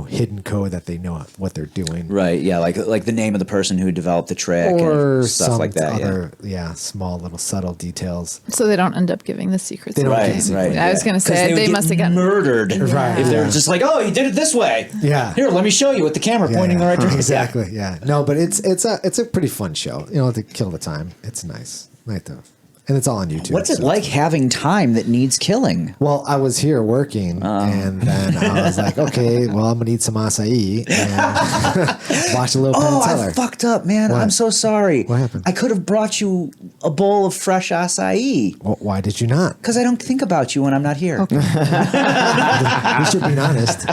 Speaker 6: hidden code that they know what they're doing.
Speaker 1: Right. Yeah. Like the name of the person who developed the trick
Speaker 6: Or
Speaker 1: and stuff like that.
Speaker 6: Other, small little subtle details.
Speaker 7: So they don't end up giving the secrets.
Speaker 6: They don't
Speaker 7: away.
Speaker 6: give the secrets.
Speaker 7: I was going to say they must have gotten
Speaker 1: murdered.
Speaker 6: Right.
Speaker 1: If they're just like, oh, you did it this way.
Speaker 6: Yeah.
Speaker 1: Here, let me show you with the camera pointing the right direction.
Speaker 6: Exactly. Yeah. No, but it's a pretty fun show. To kill the time. It's nice. And it's all on YouTube.
Speaker 1: What's it like having time that needs killing?
Speaker 6: Well, I was here working, and then I was like, okay, well, I'm going to eat some acai and watch a little Penn and Teller.
Speaker 1: I fucked up, man.
Speaker 6: What?
Speaker 1: I'm so sorry.
Speaker 6: What happened?
Speaker 1: I could have brought you a bowl of fresh acai.
Speaker 6: Well, why did you not?
Speaker 1: Because I don't think about you when I'm not here.
Speaker 6: Okay. You should be honest.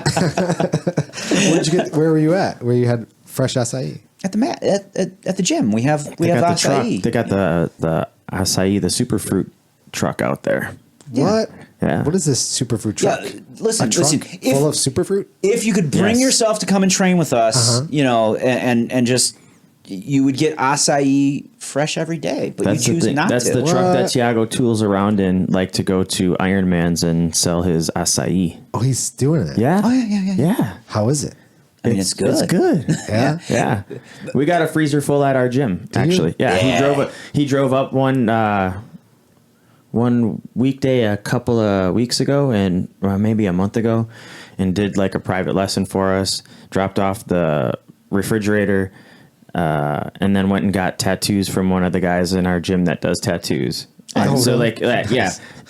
Speaker 6: Where were you at? Where you had fresh acai?
Speaker 1: At the gym, we have acai.
Speaker 8: They got the acai, the superfruit truck out there.
Speaker 6: What?
Speaker 8: Yeah.
Speaker 6: What is this superfruit truck?
Speaker 1: Yeah, listen.
Speaker 6: Full of superfruit?
Speaker 1: If you could bring yourself to come and train with us, and just you would get acai fresh every day, but you choose not to.
Speaker 8: That's the truck that Thiago tools around in, like to go to Ironman's and sell his acai.
Speaker 6: Oh, he's doing it.
Speaker 8: Yeah.
Speaker 1: Oh yeah.
Speaker 6: How is it?
Speaker 1: I mean, it's good.
Speaker 8: It's good.
Speaker 6: Yeah.
Speaker 8: Yeah. We got a freezer full at our gym, actually. Yeah. He drove up one weekday a couple of weeks ago and maybe a month ago and did like a private lesson for us, dropped off the refrigerator, and then went and got tattoos from one of the guys in our gym that does tattoos. And so
Speaker 6: really?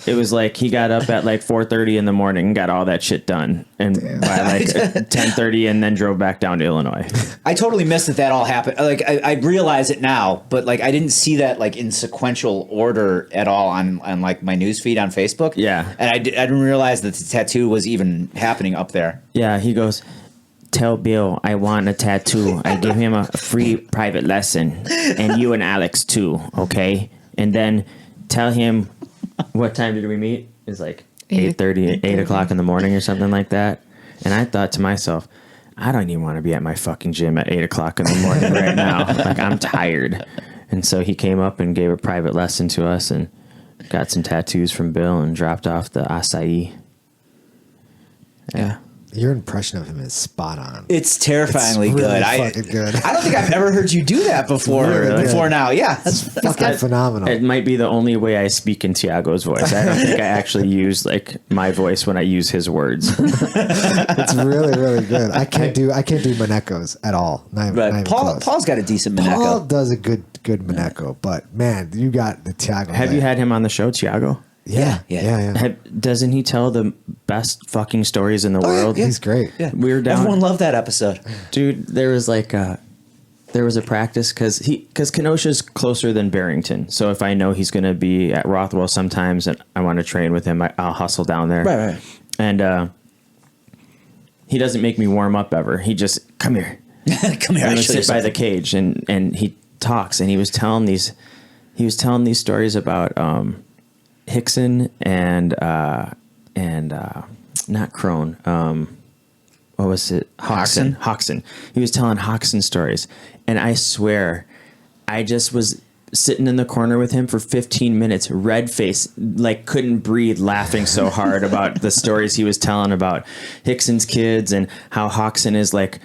Speaker 8: It was like he got up at like 4:30 in the morning and got all that shit done, and by like 10:30, and then drove back down to Illinois.
Speaker 1: I totally missed that all happened. Like I realize it now, but like I didn't see that like in sequential order at all on like my news feed on Facebook.
Speaker 8: Yeah,
Speaker 1: and I didn't realize that the tattoo was even happening up there.
Speaker 8: Yeah, he goes, tell Bill I want a tattoo. I give him a free private lesson, and you and Alex too, okay? And then tell him, what time did we meet? It's like 8:30, 8 o'clock in the morning or something like that. And I thought to myself, I don't even want to be at my fucking gym at 8 o'clock in the morning right now. Like, I'm tired. And so he came up and gave a private lesson to us and got some tattoos from Bill and dropped off the acai. Yeah.
Speaker 6: Your impression of him is spot on.
Speaker 1: It's terrifyingly
Speaker 6: It's really
Speaker 1: good.
Speaker 6: fucking good.
Speaker 1: I don't think I've ever heard you do that before.
Speaker 6: Really
Speaker 1: Before
Speaker 6: good.
Speaker 1: now, yeah.
Speaker 6: It's fucking phenomenal.
Speaker 8: It might be the only way I speak in Thiago's voice. I don't think I actually use like my voice when I use his words.
Speaker 6: It's really, really good. I can't do Manecos at all. Not even
Speaker 1: But
Speaker 6: close.
Speaker 1: Paul's got a decent
Speaker 6: Paul
Speaker 1: Monaco.
Speaker 6: does a good Maneko, but man, you got the Thiago.
Speaker 8: Have
Speaker 6: there.
Speaker 8: you had him on the show, Thiago?
Speaker 6: Yeah.
Speaker 8: Doesn't he tell the best fucking stories in the world?
Speaker 6: He's great.
Speaker 1: Yeah.
Speaker 8: We were down.
Speaker 1: Everyone loved that episode.
Speaker 8: Dude, there was like there was a practice because Kenosha's closer than Barrington. So if I know he's going to be at Rothwell sometimes and I want to train with him, I'll hustle down there.
Speaker 1: Right.
Speaker 8: And he doesn't make me warm up ever. He just, come here.
Speaker 1: Come here.
Speaker 8: I'm
Speaker 1: I
Speaker 8: gonna
Speaker 1: show you
Speaker 8: sit by the
Speaker 1: something.
Speaker 8: cage and he talks and he was telling these stories about Hickson and not Crone. What was it? Hoxton. He was telling Hoxton stories, and I swear, I just was sitting in the corner with him for 15 minutes, red face, like couldn't breathe, laughing so hard about the stories he was telling about Hickson's kids and how Hoxton is like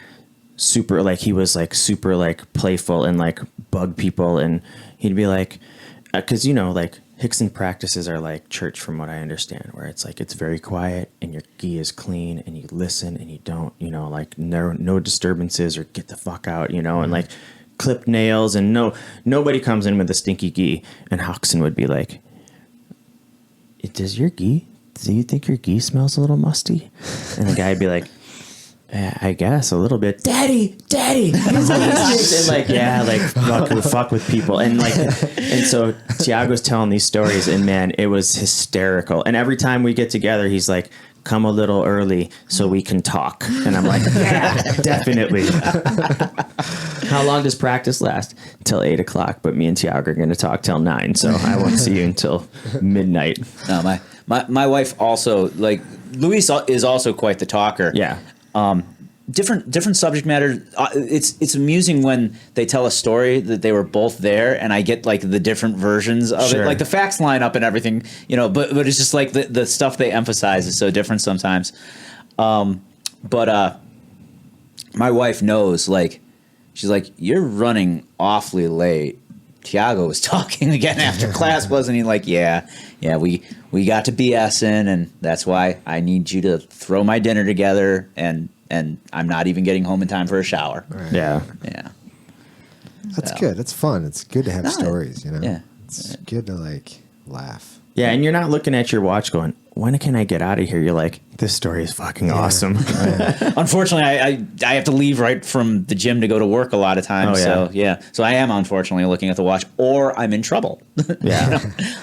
Speaker 8: super, like he was like super like playful and like bug people, and he'd be like, because like Hickson practices are like church from what I understand, where it's like it's very quiet and your gi is clean and you listen and you don't, like no disturbances or get the fuck out, and like clipped nails and nobody comes in with a stinky gi. And Hoxton would be like, do you think your gi smells a little musty? And the guy'd be like, I guess a little bit. Daddy. And like, yeah, like fuck with people. And like, and so Thiago's telling these stories and man, it was hysterical. And every time we get together, he's like, come a little early so we can talk. And I'm like, yeah, definitely. How long does practice last? Till 8 o'clock. But me and Thiago are going to talk till 9. So I won't see you until midnight.
Speaker 1: No, my wife also, like, Luis is also quite the talker.
Speaker 8: Yeah.
Speaker 1: Different subject matter. It's amusing when they tell a story that they were both there, and I get like the different versions of it. Like the facts line up and everything, but it's just like the stuff they emphasize is so different sometimes. But my wife knows, like, she's like, you're running awfully late. Thiago was talking again after class, wasn't he? Like, yeah, we got to BSing, and that's why I need you to throw my dinner together, and I'm not even getting home in time for a shower.
Speaker 6: Right.
Speaker 8: Yeah.
Speaker 6: That's good. It's fun. It's good to have stories,
Speaker 1: Yeah.
Speaker 6: It's good to like laugh.
Speaker 8: Yeah, and you're not looking at your watch going, when can I get out of here? You're like, this story is fucking awesome.
Speaker 1: Unfortunately, I have to leave right from the gym to go to work a lot of times.
Speaker 8: Oh, yeah.
Speaker 1: So I am unfortunately looking at the watch, or I'm in trouble.
Speaker 8: Yeah.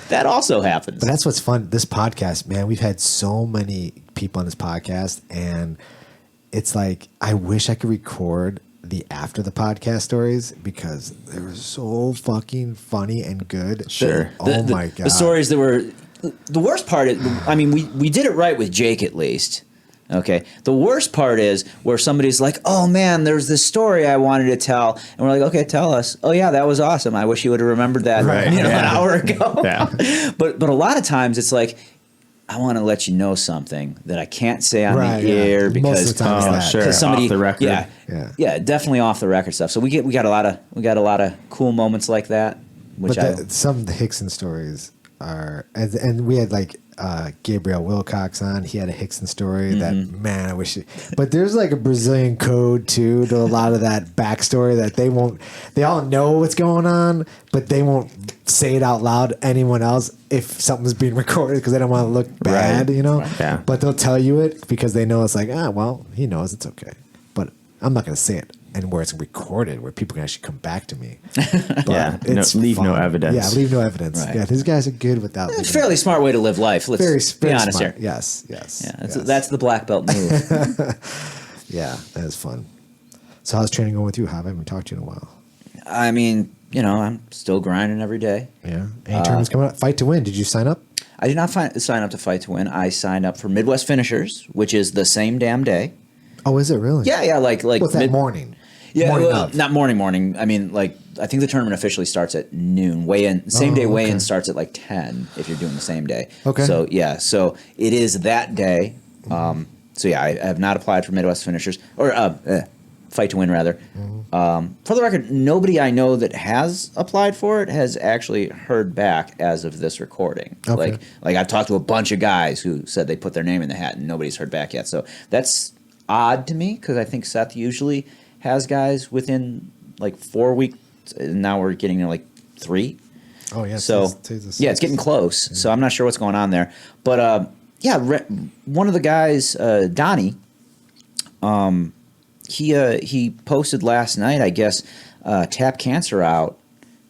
Speaker 1: That also happens.
Speaker 6: But that's what's fun. This podcast, man, we've had so many people on this podcast, and it's like I wish I could record the after the podcast stories because they were so fucking funny and good.
Speaker 8: Sure.
Speaker 6: My God.
Speaker 1: The stories that were the worst part is, I mean, we did it right with Jake at least. Okay. The worst part is where somebody's like, oh man, there's this story I wanted to tell. And we're like, okay, tell us. Oh yeah, that was awesome. I wish you would have remembered that an hour ago.
Speaker 8: Yeah.
Speaker 1: But a lot of times it's like, I want to let you know something that I can't say on the air because
Speaker 6: most of the time it's that.
Speaker 1: somebody
Speaker 8: off the record.
Speaker 1: Yeah, definitely off the record stuff. So we got a lot of cool moments like that. Which
Speaker 6: some of the Hickson stories are, and we had like Gabriel Wilcox on. He had a Hickson story that, man, I wish. But there's like a Brazilian code too to a lot of that backstory that they all know what's going on, but they won't say it out loud to anyone else if something's being recorded because they don't want to look bad,
Speaker 8: Yeah.
Speaker 6: But they'll tell you it because they know it's like, well, he knows it's okay. But I'm not going to say it. And where it's recorded, where people can actually come back to me. But
Speaker 8: leave no evidence.
Speaker 6: Yeah, leave no evidence.
Speaker 1: Right.
Speaker 6: Yeah, these guys are good without.
Speaker 1: it's a fairly smart way to live life. Let's be honest
Speaker 6: smart.
Speaker 1: here.
Speaker 6: Yes.
Speaker 1: Yeah, that's the black belt move.
Speaker 6: Yeah, that is fun. So how's training going with you? I haven't talked to you in a while.
Speaker 1: I mean, I'm still grinding every day.
Speaker 6: Yeah. Any tournaments coming up? Fight to Win. Did you sign up?
Speaker 1: I did not sign up to Fight to Win. I signed up for Midwest Finishers, which is the same damn day.
Speaker 6: Oh, is it really?
Speaker 1: Yeah, like
Speaker 6: What's that morning?
Speaker 1: Yeah,
Speaker 6: morning
Speaker 1: well,
Speaker 6: of.
Speaker 1: not morning. I mean, like, I think the tournament officially starts at noon. Same day weigh-in starts at like 10 if you're doing the same day.
Speaker 6: Okay.
Speaker 1: So, yeah, so it is that day. So So yeah, I have not applied for Midwest Finishers or Fight to Win rather. For the record, nobody I know that has applied for it has actually heard back as of this recording.
Speaker 6: Okay.
Speaker 1: Like I've talked to a bunch of guys who said they put their name in the hat and nobody's heard back yet. So that's odd to me because I think Seth usually has guys within like 4 weeks. And now we're getting to like 3.
Speaker 6: Oh yeah.
Speaker 1: So yeah, it's getting close. So I'm not sure what's going on there. But one of the guys, Donnie, he posted last night, I guess, Tap Cancer Out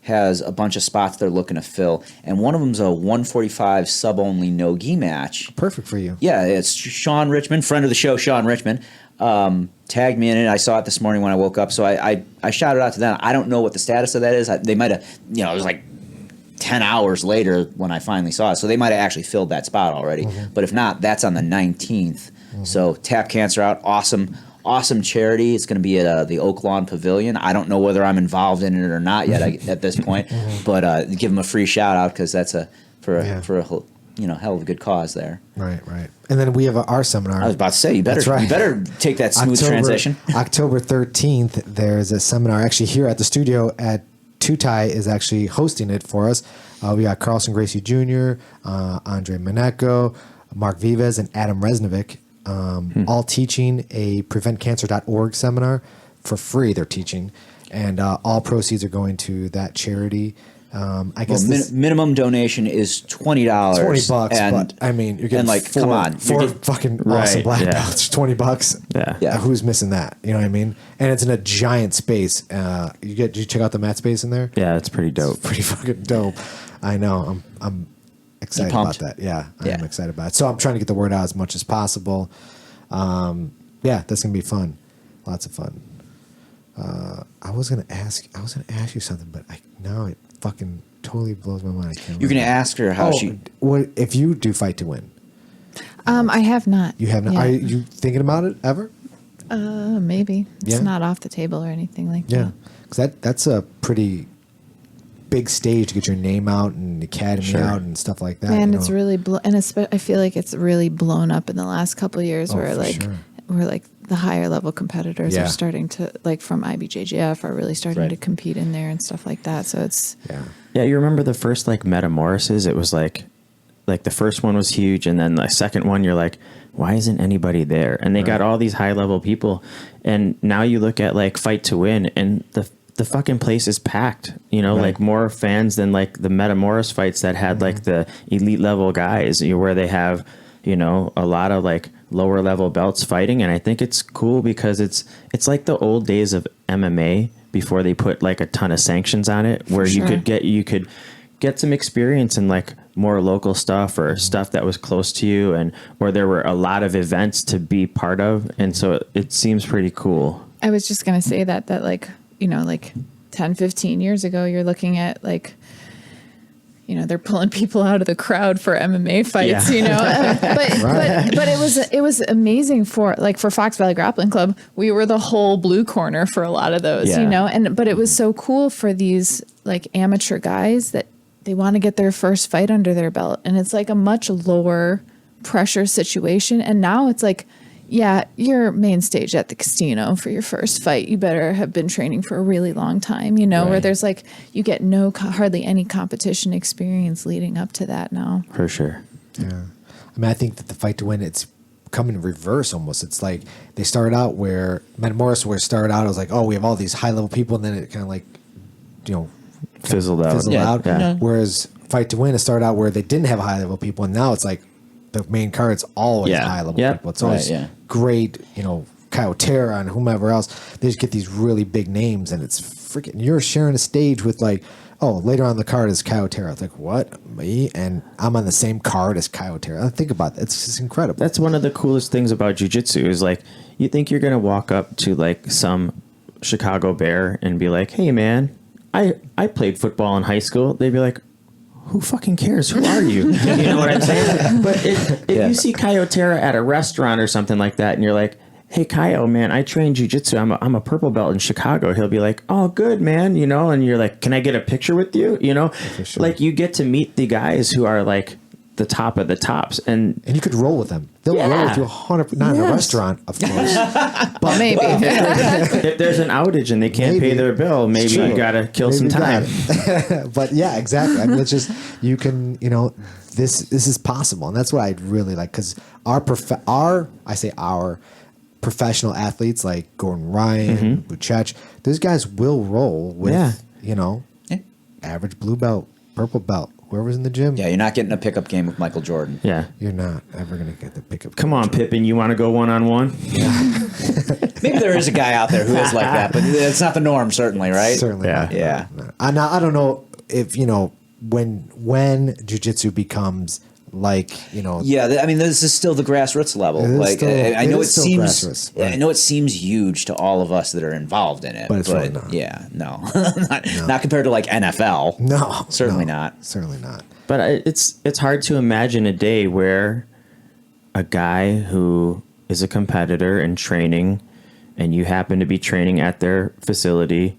Speaker 1: has a bunch of spots they're looking to fill, and one of them's a 145 sub-only no-gi match.
Speaker 6: Perfect for you.
Speaker 1: Yeah, it's Sean Richmond, friend of the show, Sean Richmond, tagged me in it. I saw it this morning when I woke up, so I shouted out to them. I don't know what the status of that is. They might have, it was like 10 hours later when I finally saw it, so they might have actually filled that spot already. But if not, that's on the 19th. So Tap Cancer Out, awesome charity. It's going to be at the Oak Lawn Pavilion. I don't know whether I'm involved in it or not yet at this point, but give them a free shout out because that's for a hell of a good cause there.
Speaker 6: Right. And then we have our seminar.
Speaker 1: I was about to say you better take that smooth transition.
Speaker 6: October 13th, there's a seminar actually here at the studio at Tutai is actually hosting it for us. We got Carlson Gracie Jr., Andre Maneko, Mark Vives, and Adam Resnovic. All teaching a preventcancer.org seminar for free. They're teaching, and all proceeds are going to that charity. I guess
Speaker 1: minimum donation is $20.
Speaker 6: $20, but I mean, you're getting
Speaker 1: come on,
Speaker 6: four fucking awesome black belts. $20.
Speaker 8: Yeah.
Speaker 6: Who's missing that? You know what I mean? And it's in a giant space. Did you check out the mat space in there?
Speaker 8: Yeah, it's pretty dope.
Speaker 6: It's pretty fucking dope. I know. I'm excited about that. Yeah, I'm excited about it. So I'm trying to get the word out as much as possible. That's gonna be fun. Lots of fun. I was gonna ask you something, but now it fucking totally blows my mind.
Speaker 1: You're gonna ask her how she.
Speaker 6: What if you do Fight to Win?
Speaker 7: I have not.
Speaker 6: You have not.
Speaker 7: Yeah.
Speaker 6: Are you thinking about it ever?
Speaker 7: Maybe it's not off the table or anything like that.
Speaker 6: Yeah, because that's a pretty big stage to get your name out and the academy out and stuff like that.
Speaker 7: And it's really I feel like it's really blown up in the last couple of years where the higher level competitors are starting to from IBJJF are really starting to compete in there and stuff like that. So it's
Speaker 8: you remember the first Metamorphoses? It was like the first one was huge, and then the second one you're like, why isn't anybody there? And they got all these high level people, and now you look at Fight to Win, and the fucking place is packed, more fans than the Metamorphos fights that had the elite level guys, where they have, a lot of lower level belts fighting. And I think it's cool because it's like the old days of MMA before they put a ton of sanctions on it, where you could get some experience in more local stuff or stuff that was close to you, and where there were a lot of events to be part of. And so it seems pretty cool.
Speaker 7: I was just going to say that 10, 15 years ago, you're looking at they're pulling people out of the crowd for MMA fights, but it was amazing for Fox Valley Grappling Club. We were the whole blue corner for a lot of those, but it was so cool for these amateur guys that they want to get their first fight under their belt. And it's a much lower pressure situation. And now it's you're main stage at the casino for your first fight. You better have been training for a really long time, where there's you get hardly any competition experience leading up to that now.
Speaker 8: For sure.
Speaker 6: Yeah. I mean, I think that the Fight to Win, it's coming in reverse almost. It's they started out where Metamorphos started out, it was we have all these high level people, and then it kind of
Speaker 8: fizzled out.
Speaker 6: Yeah. Whereas Fight to Win, it started out where they didn't have high level people, and now it's the main card's always high level people. It's always great, Kyotera and whomever else. They just get these really big names, and it's freaking. You're sharing a stage with later on the card is Kyotera. It's what? Me? And I'm on the same card as Kyotera. Think about that. It's just incredible.
Speaker 8: That's one of the coolest things about jiu-jitsu is you think you're gonna walk up to some Chicago Bear and be like, hey man, I played football in high school. They'd be like, who fucking cares? Who are you? You know what I'm saying? But if you see Kyotera at a restaurant or something like that, and you're like, hey, Kyo, man, I train jiu-jitsu. I'm a purple belt in Chicago. He'll be like, oh, good, man. And you're like, can I get a picture with you?
Speaker 6: For sure.
Speaker 8: You get to meet the guys who are the the top of the tops. And
Speaker 6: you could roll with them. They'll roll with you 100%. Not in a restaurant, of course.
Speaker 7: But maybe.
Speaker 8: if there's an outage and they can't pay their bill, maybe you got to kill some time.
Speaker 6: But yeah, exactly. I mean, it's just, you can, this is possible. And that's what I really like. Because our professional athletes like Gordon Ryan, Buchach, those guys will roll with, average blue belt, purple belt, whoever's in the gym.
Speaker 1: Yeah, you're not getting a pickup game with Michael Jordan.
Speaker 8: Yeah.
Speaker 6: You're not ever going to get the pickup.
Speaker 8: Come on, Pippen, you want to go one-on-one?
Speaker 6: Yeah.
Speaker 1: Maybe there is a guy out there who is like that, but it's not the norm, certainly, right?
Speaker 6: Certainly not.
Speaker 1: Yeah.
Speaker 6: I don't know if, when jiu-jitsu becomes like,
Speaker 1: Yeah, I mean, this is still the grassroots level. Like, I know it seems, I know it seems huge to all of us that are involved in it,
Speaker 6: but it's really not.
Speaker 1: Yeah, no, not compared to like NFL.
Speaker 6: No,
Speaker 1: certainly not.
Speaker 6: Certainly not.
Speaker 8: But it's hard to imagine a day where a guy who is a competitor and training, and you happen to be training at their facility,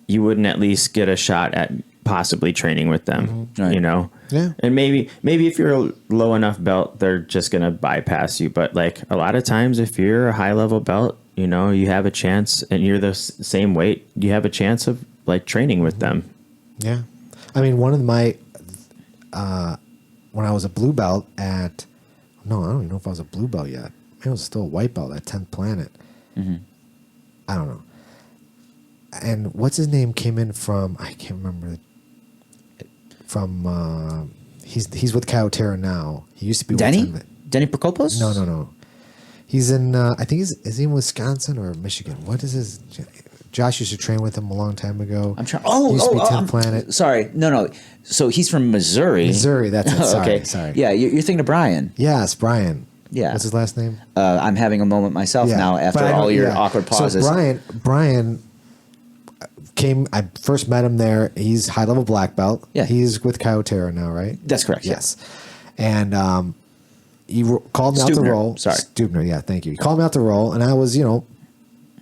Speaker 8: you wouldn't at least get a shot at possibly training with them,
Speaker 1: Right.
Speaker 6: Yeah.
Speaker 8: And maybe if you're a low enough belt, they're just going to bypass you. But like a lot of times, if you're a high level belt, you have a chance, and you're the same weight, you have a chance of like training with them.
Speaker 6: Yeah. I mean, one of my, when I was a blue belt I don't even know if I was a blue belt yet. Maybe I was still a white belt at 10th Planet. I don't know. And what's his name came in from, I can't remember, from, he's with Kyotera now. He used to be
Speaker 1: Denny?
Speaker 6: with him.
Speaker 1: Denny Prokopos?
Speaker 6: No. He's in, I think is he in Wisconsin or Michigan? What is his, Josh used to train with him a long time ago.
Speaker 1: I'm trying.
Speaker 6: He used to be 10th Planet.
Speaker 1: Sorry, no. So he's from Missouri.
Speaker 6: Missouri, that's it. Sorry.
Speaker 1: Yeah, you're thinking of Brian.
Speaker 6: Yes, Brian.
Speaker 1: Yeah.
Speaker 6: What's his last name?
Speaker 1: I'm having a moment myself now after all your awkward pauses.
Speaker 6: So Brian came. I first met him there. He's high level black belt.
Speaker 1: Yeah.
Speaker 6: He's with Kyotera now, right?
Speaker 1: That's correct.
Speaker 6: Yes. And he called me out to roll.
Speaker 1: Sorry.
Speaker 6: Stubner. Yeah, thank you. He called me out to roll, and I was,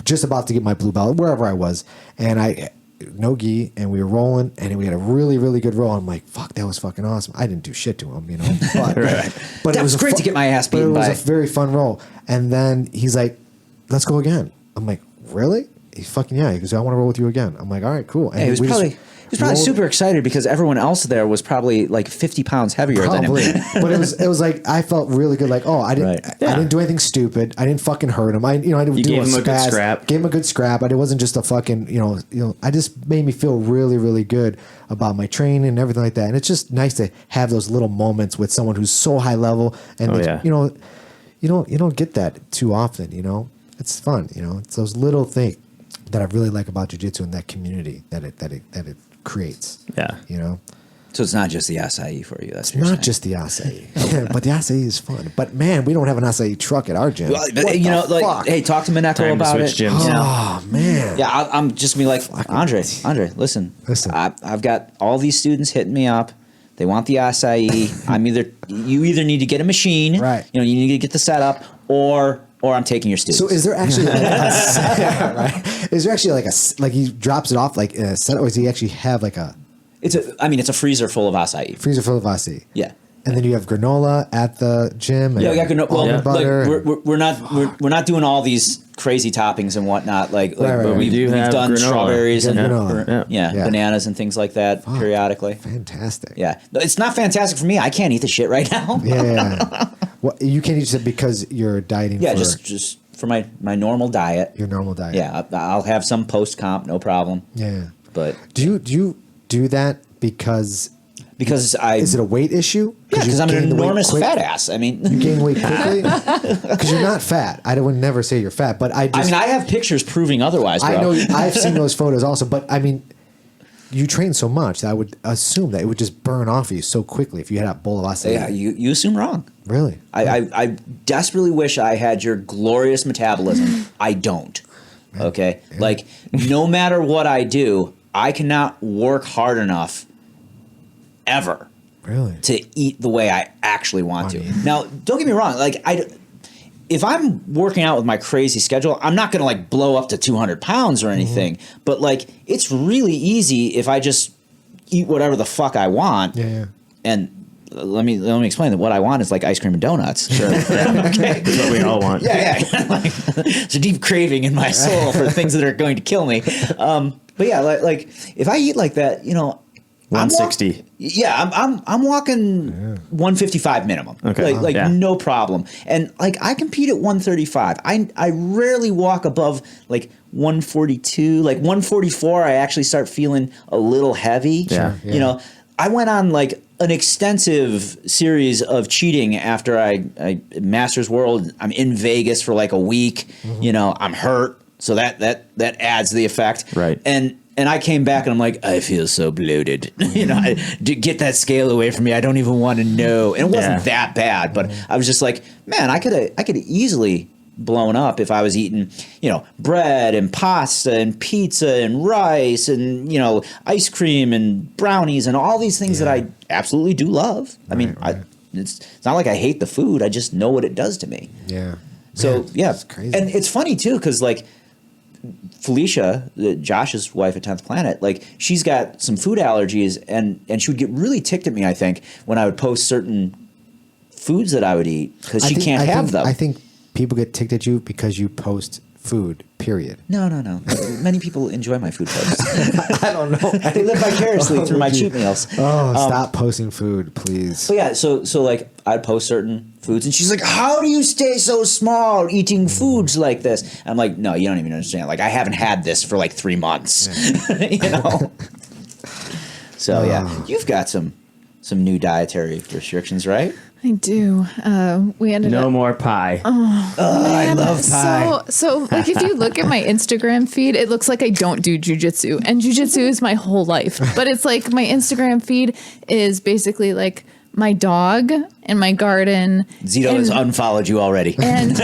Speaker 6: just about to get my blue belt wherever I was, and no gi, and we were rolling, and we had a really, really good roll. I'm like, fuck, that was fucking awesome. I didn't do shit to him, but
Speaker 1: But it was great to get my ass beaten by.
Speaker 6: It was a very fun roll. And then he's like, let's go again. I'm like, really? He's fucking yeah. He goes, I want to roll with you again. I'm like, all right, cool. And
Speaker 1: he was probably super excited because everyone else there was probably like 50 pounds heavier than him.
Speaker 6: But it was like I felt really good. Like, I didn't do anything stupid. I didn't fucking hurt him. I didn't do
Speaker 8: gave him a good scrap.
Speaker 6: Gave him a good scrap. It wasn't just a fucking I just made me feel really, really good about my training and everything like that. And it's just nice to have those little moments with someone who's so high level and you don't get that too often. It's fun. It's those little things that I really like about jiu-jitsu and that community that it creates.
Speaker 8: Yeah.
Speaker 1: So it's not just the acai for you. That's
Speaker 6: It's not just the acai, but the acai is fun. But man, we don't have an acai truck at our gym.
Speaker 1: Well, hey, talk to Mineko about it.
Speaker 8: Gyms.
Speaker 6: Oh man.
Speaker 1: Yeah, I'm just gonna be like, Andre, listen. I've got all these students hitting me up. They want the acai. You either need to get a machine,
Speaker 6: right?
Speaker 1: You need to get the setup, or I'm taking your students.
Speaker 6: So is there actually Is there actually like he drops it off like in a set, or does he actually have like a?
Speaker 1: It's a freezer full of acai.
Speaker 6: Freezer full of acai.
Speaker 1: Yeah.
Speaker 6: And then you have granola at the gym.
Speaker 1: Yeah, we got granola. Well,
Speaker 6: butter.
Speaker 1: We're not doing all these crazy toppings and whatnot. Like we've done
Speaker 8: granola.
Speaker 1: strawberries and
Speaker 6: Yeah.
Speaker 1: bananas and things like that periodically.
Speaker 6: Fantastic.
Speaker 1: Yeah, it's not fantastic for me. I can't eat the shit right now.
Speaker 6: Yeah. Well, you can't eat it because you're dieting.
Speaker 1: Yeah, just for my normal diet.
Speaker 6: Your normal diet.
Speaker 1: Yeah, I'll have some post comp, no problem.
Speaker 6: Yeah.
Speaker 1: But
Speaker 6: do you do that because is it a weight issue?
Speaker 1: Yeah, because I'm an enormous fat ass. I mean,
Speaker 6: you gain weight quickly because you're not fat. I would never say you're fat, but I
Speaker 1: have pictures proving otherwise. Bro.
Speaker 6: I know I've seen those photos also, but I mean, you train so much that I would assume that it would just burn off of you so quickly if you had a bowl of acai.
Speaker 1: Yeah, you assume wrong.
Speaker 6: Really?
Speaker 1: I desperately wish I had your glorious metabolism. I don't. Okay? Yeah. Like, no matter what I do, I cannot work hard enough ever to eat the way I actually want to. Now, don't get me wrong. Like, if I'm working out with my crazy schedule, I'm not going to like blow up to 200 pounds or anything. Mm-hmm. But like, it's really easy if I just eat whatever the fuck I want.
Speaker 6: Yeah.
Speaker 1: And let me explain that what I want is like ice cream and donuts.
Speaker 8: Sure. Okay. That's what we all want.
Speaker 1: Yeah. Like, it's a deep craving in my soul for things that are going to kill me. But yeah, like if I eat like that,
Speaker 8: 160.
Speaker 1: I'm walking 155 minimum.
Speaker 8: Okay.
Speaker 1: No problem. And like I compete at 135. I rarely walk above like 142, like 144. I actually start feeling a little heavy.
Speaker 8: Yeah.
Speaker 1: I went on like an extensive series of cheating after I Masters World. I'm in Vegas for like a week. I'm hurt, so that adds the effect.
Speaker 8: Right.
Speaker 1: And I came back and I'm like, I feel so bloated. Get that scale away from me. I don't even want to know. And it wasn't that bad, but I was just like, man, I could easily blown up if I was eating, bread and pasta and pizza and rice and, ice cream and brownies and all these things that I absolutely do love. I mean, it's not like I hate the food. I just know what it does to me.
Speaker 6: Yeah.
Speaker 1: So,
Speaker 6: Man, it's crazy.
Speaker 1: And it's funny too, because like Felicia, Josh's wife at 10th Planet, like she's got some food allergies and she would get really ticked at me, I think, when I would post certain foods that I would eat because she can't have them.
Speaker 6: I think people get ticked at you because you post food, period.
Speaker 1: No. Many people enjoy my food posts.
Speaker 6: I don't know.
Speaker 1: They live vicariously through my cheat meals.
Speaker 6: Stop posting food, please.
Speaker 1: So yeah, so like I'd post certain foods and she's like, how do you stay so small eating foods like this? I'm like, no, you don't even understand. Like I haven't had this for like 3 months. So yeah, you've got some new dietary restrictions, right?
Speaker 7: I do. We ended up...
Speaker 8: No more pie.
Speaker 1: I love pie.
Speaker 7: So like if you look at my Instagram feed, it looks like I don't do jujitsu, and jujitsu is my whole life. But it's like my Instagram feed is basically like my dog and my garden.
Speaker 1: Zito has unfollowed you already.
Speaker 7: And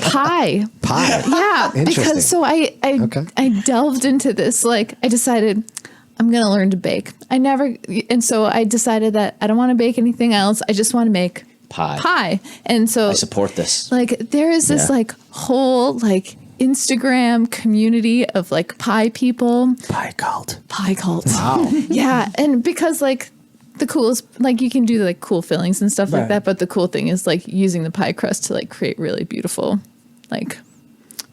Speaker 7: pie.
Speaker 6: Pie.
Speaker 7: Yeah, because so I delved into this. Like I decided I'm going to learn to bake. And so I decided that I don't want to bake anything else. I just want to make pie. And so
Speaker 1: I support this.
Speaker 7: Like there is this like whole like Instagram community of like pie people.
Speaker 1: Pie cult.
Speaker 6: Wow.
Speaker 7: Yeah. And because like the coolest, like you can do like cool fillings and stuff like that. But the cool thing is like using the pie crust to like create really beautiful like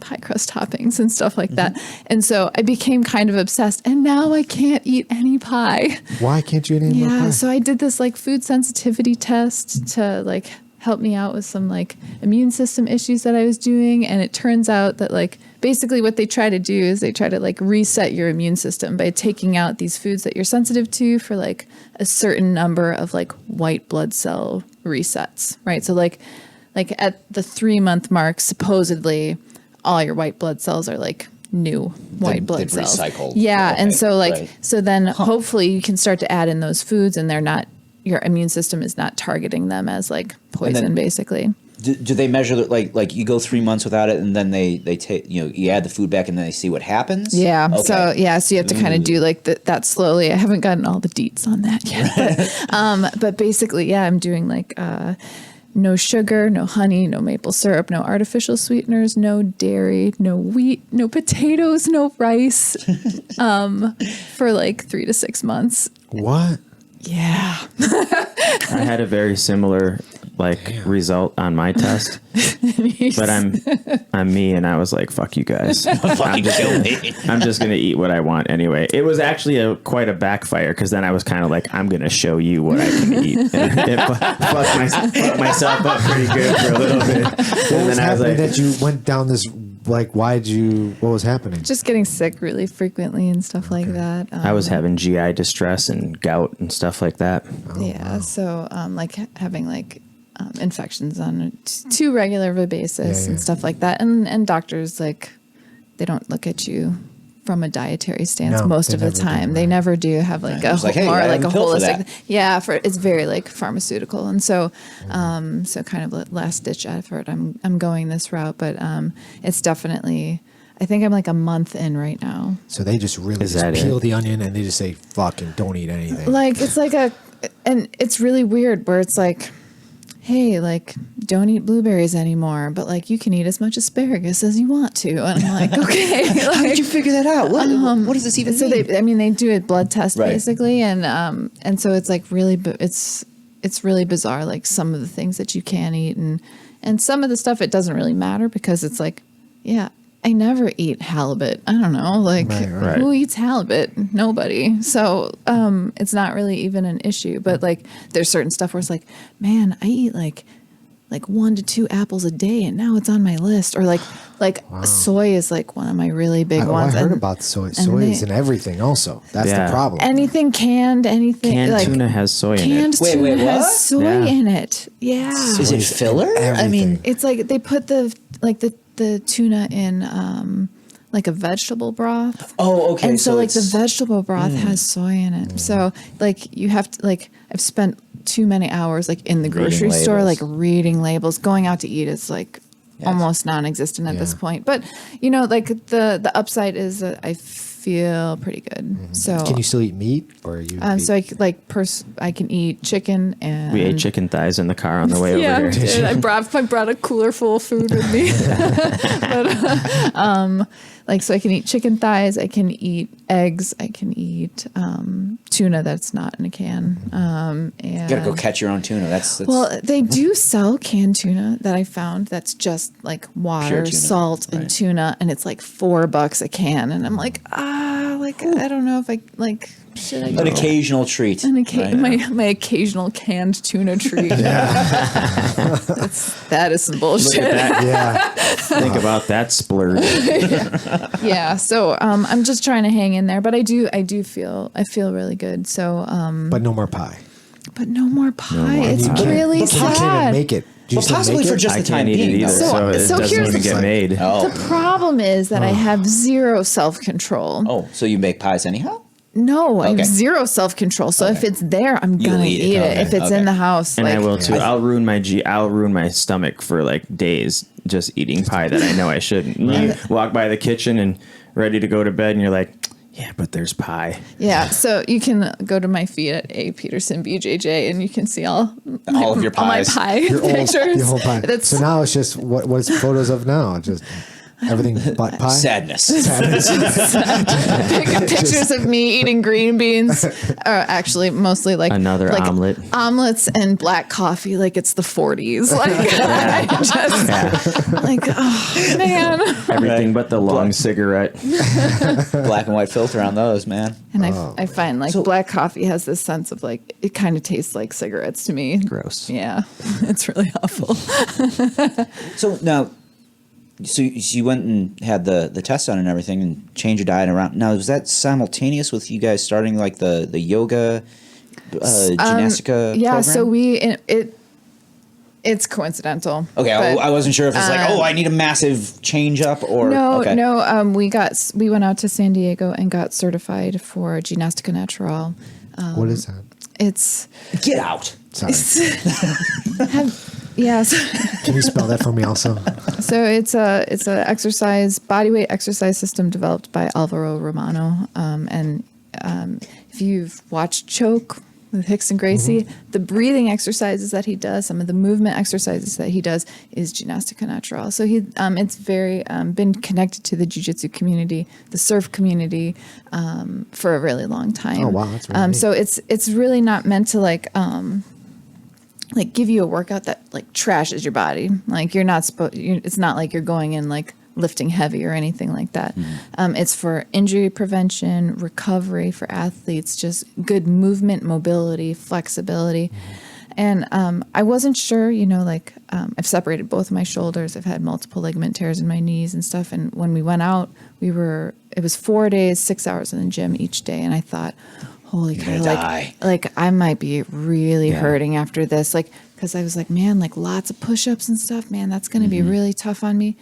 Speaker 7: pie crust toppings and stuff like that. And so I became kind of obsessed, and now I can't eat any pie.
Speaker 6: Why can't you eat any more pie?
Speaker 7: So I did this like food sensitivity test to like help me out with some like immune system issues that I was doing. And it turns out that like basically what they try to do is they try to like reset your immune system by taking out these foods that you're sensitive to for like a certain number of like white blood cell resets, right? So like at the 3-month mark, supposedly all your white blood cells are like new white blood cells.
Speaker 1: Recycled.
Speaker 7: Yeah.
Speaker 1: Okay.
Speaker 7: And so so then hopefully you can start to add in those foods and they're not, your immune system is not targeting them as like poison basically.
Speaker 1: Do they measure that like you go 3 months without it and then they take, you add the food back and then they see what happens?
Speaker 7: Yeah.
Speaker 1: Okay.
Speaker 7: So you have to kind of do like that slowly. I haven't gotten all the deets on that yet, but basically, I'm doing like, no sugar, no honey, no maple syrup, no artificial sweeteners, no dairy, no wheat, no potatoes, no rice, for like 3 to 6 months.
Speaker 6: What?
Speaker 7: Yeah.
Speaker 8: I had a very similar result on my test, but I'm me, and I was like, "Fuck you guys! I'm just gonna eat what I want anyway." It was actually quite a backfire because then I was kind of like, "I'm gonna show you what I can eat." And it fucked myself up pretty good for a little bit.
Speaker 6: What was happening that you went down this? Like, what was happening?
Speaker 7: Just getting sick really frequently and stuff like that.
Speaker 8: I was having GI distress and gout and stuff like that.
Speaker 7: So like having like infections on a too regular of a basis and stuff like that. And doctors, like, they don't look at you from a dietary stance most of the time. They never do have like a holistic. It's very like pharmaceutical. And so so kind of last ditch effort. I'm going this route, but it's definitely, I think I'm like a month in right now.
Speaker 6: So they just really peel the onion and they just say fucking don't eat anything. Like
Speaker 7: it's like and it's really weird where it's like, hey, like, don't eat blueberries anymore, but like you can eat as much asparagus as you want to. And I'm like, okay. Like,
Speaker 1: how did you figure that out? What does this even mean?
Speaker 7: They do a blood test basically. And so it's like really, it's it's really bizarre. Like some of the things that you can eat and some of the stuff, it doesn't really matter because it's like, yeah, I never eat halibut. I don't know. Like
Speaker 6: Right.
Speaker 7: who eats halibut? Nobody. So, it's not really even an issue, but like there's certain stuff where it's like, man, I eat like 1 to 2 apples a day and now it's on my list. Or like soy is like one of my really big ones.
Speaker 6: I heard
Speaker 7: And
Speaker 6: about soy. Soy is in everything also. That's
Speaker 8: Yeah.
Speaker 6: the problem.
Speaker 7: anything canned, anything
Speaker 8: Canned
Speaker 7: like
Speaker 8: tuna has soy in
Speaker 7: canned
Speaker 8: it.
Speaker 1: Wait,
Speaker 7: tuna
Speaker 1: what?
Speaker 7: has soy
Speaker 8: Yeah.
Speaker 7: in it. Yeah.
Speaker 1: Is it filler? I mean,
Speaker 7: It's like they put the tuna in like a vegetable broth.
Speaker 1: oh, okay.
Speaker 7: And so like the
Speaker 1: it's-
Speaker 7: vegetable broth has soy in it. So like you have to like I've spent too many hours like in the grocery store like
Speaker 1: labels.
Speaker 7: reading labels. Going out to eat is like almost non-existent at this point. But you know, like the upside is that I feel pretty good. So
Speaker 6: Can you still eat meat, or are you?
Speaker 7: so I can eat chicken and
Speaker 8: We ate chicken thighs in the car on the way
Speaker 7: yeah,
Speaker 8: over
Speaker 7: I
Speaker 8: here.
Speaker 7: did. I brought a cooler full of food with me. But, like, so I can eat chicken thighs, I can eat eggs, I can eat tuna that's not in a can. And
Speaker 1: You gotta go catch your own tuna. That's
Speaker 7: well, they do sell canned tuna that I found that's just like water,
Speaker 1: tuna,
Speaker 7: salt, and
Speaker 1: right.
Speaker 7: tuna, and it's like $4 a can. And I'm like, I don't know if I like should I
Speaker 1: an
Speaker 7: go?
Speaker 1: occasional treat. right?
Speaker 7: My occasional canned tuna treat. That is some bullshit.
Speaker 6: yeah.
Speaker 8: Think about that splurge.
Speaker 7: Yeah. So I'm just trying to hang in there, but I feel really good. So
Speaker 6: But no more pie.
Speaker 7: but no more pie.
Speaker 8: more
Speaker 7: It's
Speaker 8: pie.
Speaker 7: really
Speaker 6: But you can't
Speaker 7: sad.
Speaker 6: make it. Do you
Speaker 1: Well,
Speaker 6: still
Speaker 1: possibly
Speaker 6: make
Speaker 1: for
Speaker 6: it?
Speaker 1: just
Speaker 8: I
Speaker 1: the time
Speaker 8: can't eat it
Speaker 1: being.
Speaker 8: either,
Speaker 1: though.
Speaker 8: so it
Speaker 7: so
Speaker 8: doesn't
Speaker 7: here's
Speaker 8: even
Speaker 7: the
Speaker 8: get
Speaker 7: thing.
Speaker 8: made.
Speaker 7: The problem is that I have zero self-control.
Speaker 1: Oh, so you make pies anyhow?
Speaker 7: No, I
Speaker 1: Okay.
Speaker 7: have zero self-control. So if it's there, I'm
Speaker 1: You'll
Speaker 7: gonna
Speaker 1: eat it.
Speaker 7: eat it.
Speaker 1: Okay.
Speaker 7: If it's
Speaker 1: Okay.
Speaker 7: in the house,
Speaker 8: And
Speaker 7: like
Speaker 8: I will too. I'll ruin my stomach for like days just eating pie that I know I shouldn't. You walk by the kitchen and ready to go to bed, and you're like, yeah, but there's pie.
Speaker 7: Yeah, so you can go to my feed at A Peterson BJJ, and you can see all
Speaker 1: All of your
Speaker 7: all my
Speaker 1: pies.
Speaker 7: pie
Speaker 6: Your
Speaker 7: pictures.
Speaker 6: whole pie.
Speaker 7: That's
Speaker 6: So now it's just what's photos of now? Just everything but pie.
Speaker 1: Sadness.
Speaker 7: pictures of me eating green beans. Actually, mostly like
Speaker 8: Another omelet.
Speaker 7: omelets and black coffee, like it's the 40s. Like I just like, oh man.
Speaker 8: Everything but the long cigarette.
Speaker 1: Black and white filter on those, man.
Speaker 7: And I find like black coffee has this sense of like it kind of tastes like cigarettes to me.
Speaker 8: Gross.
Speaker 7: Yeah, it's really awful.
Speaker 1: So now, so you went and had the test done and everything, and changed your diet around. Now, was that simultaneous with you guys starting like the yoga, gymnastica?
Speaker 7: Yeah,
Speaker 1: program?
Speaker 7: so it's coincidental.
Speaker 1: Okay,
Speaker 7: but-
Speaker 1: I wasn't sure if it's like, I need a massive change up or
Speaker 7: No,
Speaker 1: okay.
Speaker 7: no. We went out to San Diego and got certified for Gymnastica Natural.
Speaker 6: What is that?
Speaker 7: It's
Speaker 1: Get out.
Speaker 6: Sorry.
Speaker 7: yes.
Speaker 6: Can you spell that for me also?
Speaker 7: So it's a exercise bodyweight exercise system developed by Alvaro Romano. If you've watched Choke with Hicks and Gracie, the breathing exercises that he does, some of the movement exercises that he does, is Gymnastica Natural. So it's very been connected to the jiu-jitsu community, the surf community, for a really long time.
Speaker 6: Oh, wow, that's really neat.
Speaker 7: So it's really not meant to like give you a workout that like trashes your body. Like you're not supposed. It's not like you're going in like lifting heavy or anything like that. It's for injury prevention, recovery for athletes, just good movement, mobility, flexibility. And I wasn't sure, I've separated both of my shoulders. I've had multiple ligament tears in my knees and stuff. And when we went out, it was 4 days, 6 hours in the gym each day. And I thought, holy cow, like I might be really hurting after this. Like, cause I was like, man, like lots of push-ups and stuff, man, that's going to be really tough on me.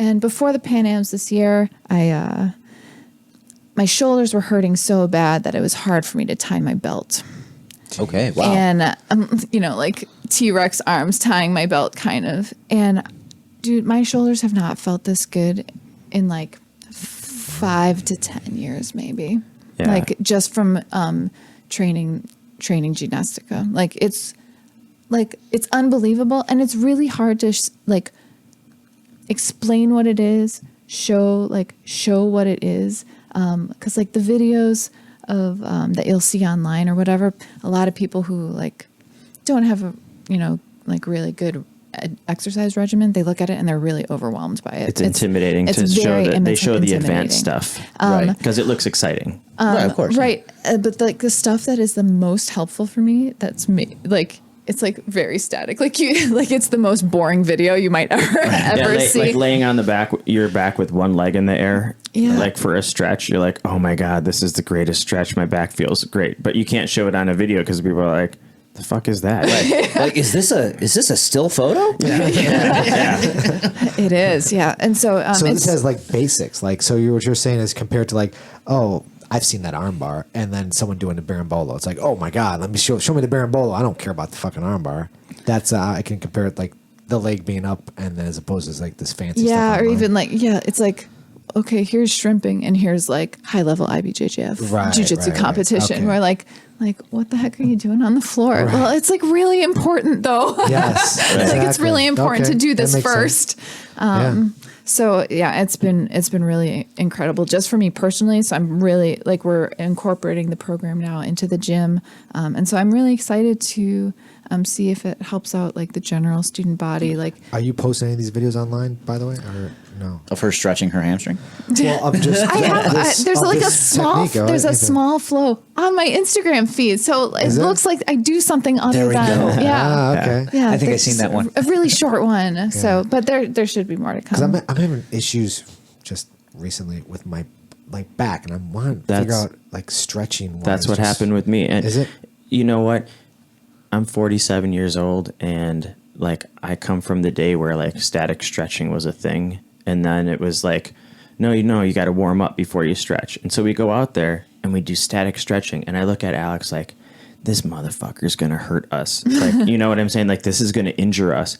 Speaker 7: And before the Pan Ams this year, my shoulders were hurting so bad that it was hard for me to tie my belt.
Speaker 1: Okay, wow.
Speaker 7: And, like T-Rex arms tying my belt kind of. And dude, my shoulders have not felt this good in like 5 to 10 years, maybe.
Speaker 8: Yeah.
Speaker 7: Like just from training Gymnastica. It's unbelievable. And it's really hard to explain what it is, show what it is. Cause like the videos of, that you'll see online or whatever, a lot of people who like don't have a, like really good exercise regimen, they look at it and they're really overwhelmed by it.
Speaker 8: It's intimidating to show that they show the advanced stuff, right? Because it looks exciting,
Speaker 1: right? Of course,
Speaker 7: right. But like the stuff that is the most helpful for me, that's me. Like it's like very static. Like it's the most boring video you might ever see.
Speaker 8: Like laying on your back with one leg in the air.
Speaker 7: Yeah.
Speaker 8: Like for a stretch, you're like, oh my God, this is the greatest stretch. My back feels great, but you can't show it on a video because people are like, the fuck is that?
Speaker 1: Like, is this a still photo?
Speaker 8: Yeah.
Speaker 7: It is, yeah. And so,
Speaker 6: so this has like basics. Like, so what you're saying is compared to like, oh, I've seen that arm bar, and then someone doing the berimbolo. It's like, oh my God, let me show me the berimbolo. I don't care about the fucking arm bar. That's I can compare it like the leg being up, and then as opposed to like this fancy stuff.
Speaker 7: Yeah, or
Speaker 6: online.
Speaker 7: even like it's like, okay, here's shrimping, and here's like high level IBJJF jiu-jitsu competition.
Speaker 6: Okay.
Speaker 7: Where like what the heck are you doing on the floor?
Speaker 6: Right.
Speaker 7: Well, it's like really important though.
Speaker 6: Yes,
Speaker 7: Like it's really important to do this
Speaker 6: that makes
Speaker 7: first.
Speaker 6: Yeah.
Speaker 7: So yeah, it's been really incredible just for me personally. So I'm really like we're incorporating the program now into the gym, and so I'm really excited to see if it helps out like the general student body. Like,
Speaker 6: are you posting any of these videos online, by the way, or no?
Speaker 1: Of her stretching her hamstring.
Speaker 6: Well, I'm just
Speaker 7: there's like a small flow on my Instagram feed, so it looks like I do something other
Speaker 1: There we
Speaker 7: than
Speaker 1: go.
Speaker 6: Okay.
Speaker 7: Yeah,
Speaker 1: I think I've seen that one.
Speaker 7: A really short one. So, but there should be more to come.
Speaker 6: Because I'm having issues just recently with my like back, and I'm wanting to figure out like stretching.
Speaker 8: That's what happened with me. And
Speaker 6: is it?
Speaker 8: You know what? I'm 47 years old, and like I come from the day where like static stretching was a thing, and then it was like, no, you got to warm up before you stretch. And so we go out there and we do static stretching, and I look at Alex like, this motherfucker's gonna hurt us. Like, you know what I'm saying? Like, this is gonna injure us.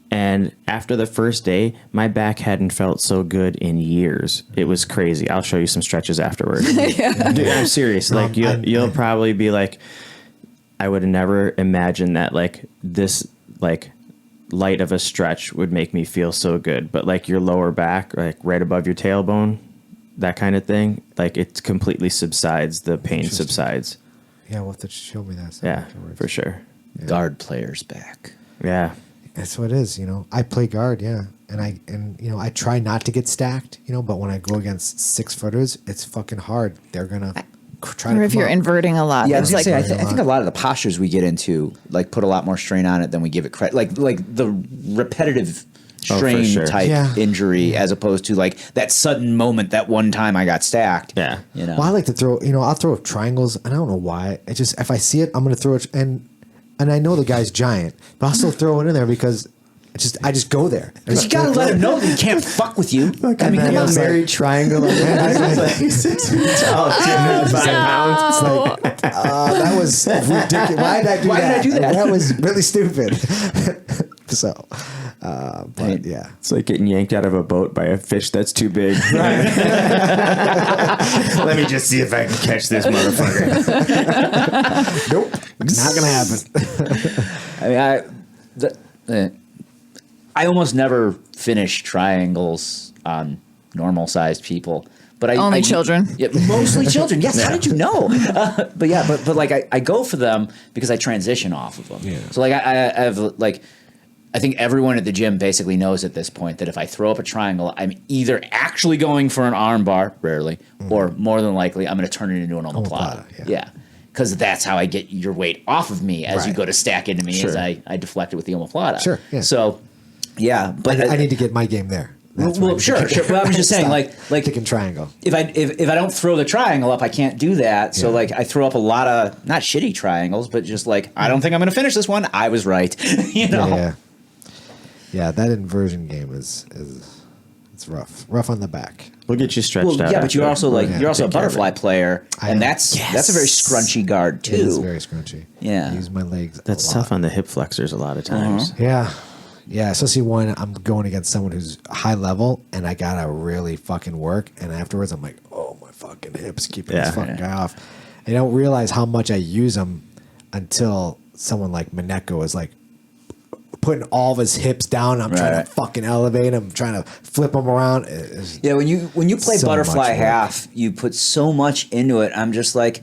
Speaker 8: And after the first day, my back hadn't felt so good in years. It was crazy. I'll show you some stretches afterwards. Dude, I'm serious. Like, you'll probably be like, I would have never imagined that like this like light of a stretch would make me feel so good. But like your lower back, like right above your tailbone, that kind of thing, like it completely subsides. The pain subsides.
Speaker 6: Yeah, we'll have to show me that.
Speaker 8: Yeah, for sure.
Speaker 1: Yeah. Guard player's back.
Speaker 8: Yeah.
Speaker 6: That's what it is, I play guard, yeah. And I try not to get stacked, but when I go against 6-footers, it's fucking hard. They're gonna try to.
Speaker 7: Or if you're inverting a lot.
Speaker 1: Yeah, I was
Speaker 7: like,
Speaker 1: gonna say, I think a lot of the postures we get into like put a lot more strain on it than we give it credit. Like the repetitive strain type injury as opposed to like that sudden moment that one time I got stacked.
Speaker 8: Yeah.
Speaker 6: Well, I like to throw, I'll throw triangles, and I don't know why. It just, if I see it, I'm gonna throw it, and I know the guy's giant, but I'll still throw it in there because I just go there.
Speaker 1: Because you gotta let him know that he can't fuck with you.
Speaker 8: I mean, come on, married triangle. Like 6 feet tall, 205 pounds.
Speaker 6: It's like, that was ridiculous. Why did I do that? That was really stupid. So, but yeah.
Speaker 8: It's like getting yanked out of a boat by a fish that's too big. Let me just see if I can catch this motherfucker.
Speaker 6: Nope. Not going to happen.
Speaker 1: I mean, I almost never finish triangles on normal sized people. But
Speaker 7: only children.
Speaker 1: Yeah, mostly children. Yes. Yeah. How did you know? But like I go for them because I transition off of them. Yeah. So like I have like, I think everyone at the gym basically knows at this point that if I throw up a triangle, I'm either actually going for an arm bar, rarely, or more than likely I'm going to turn it into an omoplata. Yeah. Because that's how I get your weight off of me as you go to stack into me as I deflect it with the omoplata.
Speaker 6: Sure. Yeah.
Speaker 1: So, yeah. But
Speaker 6: I need to get my game there.
Speaker 1: Well, sure. But I was just saying, like
Speaker 6: kicking triangle.
Speaker 1: If I don't throw the triangle up, I can't do that. So like I throw up a lot of not shitty triangles, but just like I don't think I'm going to finish this one. I was right.
Speaker 6: Yeah, that inversion game is it's rough. Rough on the back.
Speaker 8: We'll get you stretched out.
Speaker 1: Yeah, but you're also you're also a butterfly player, and that's a very scrunchy guard too.
Speaker 6: It is very scrunchy.
Speaker 1: Yeah,
Speaker 6: I use my legs.
Speaker 8: That's tough on the hip flexors a lot of times.
Speaker 6: Yeah, especially when I'm going against someone who's high level and I gotta really fucking work, and afterwards I'm like, oh, my fucking hips, keeping this fucking guy off. I don't realize how much I use them until someone like Mineko is like putting all of his hips down. I'm trying to fucking elevate him, trying to flip him around.
Speaker 1: Yeah, when you play so butterfly half, you put so much into it. I'm just like,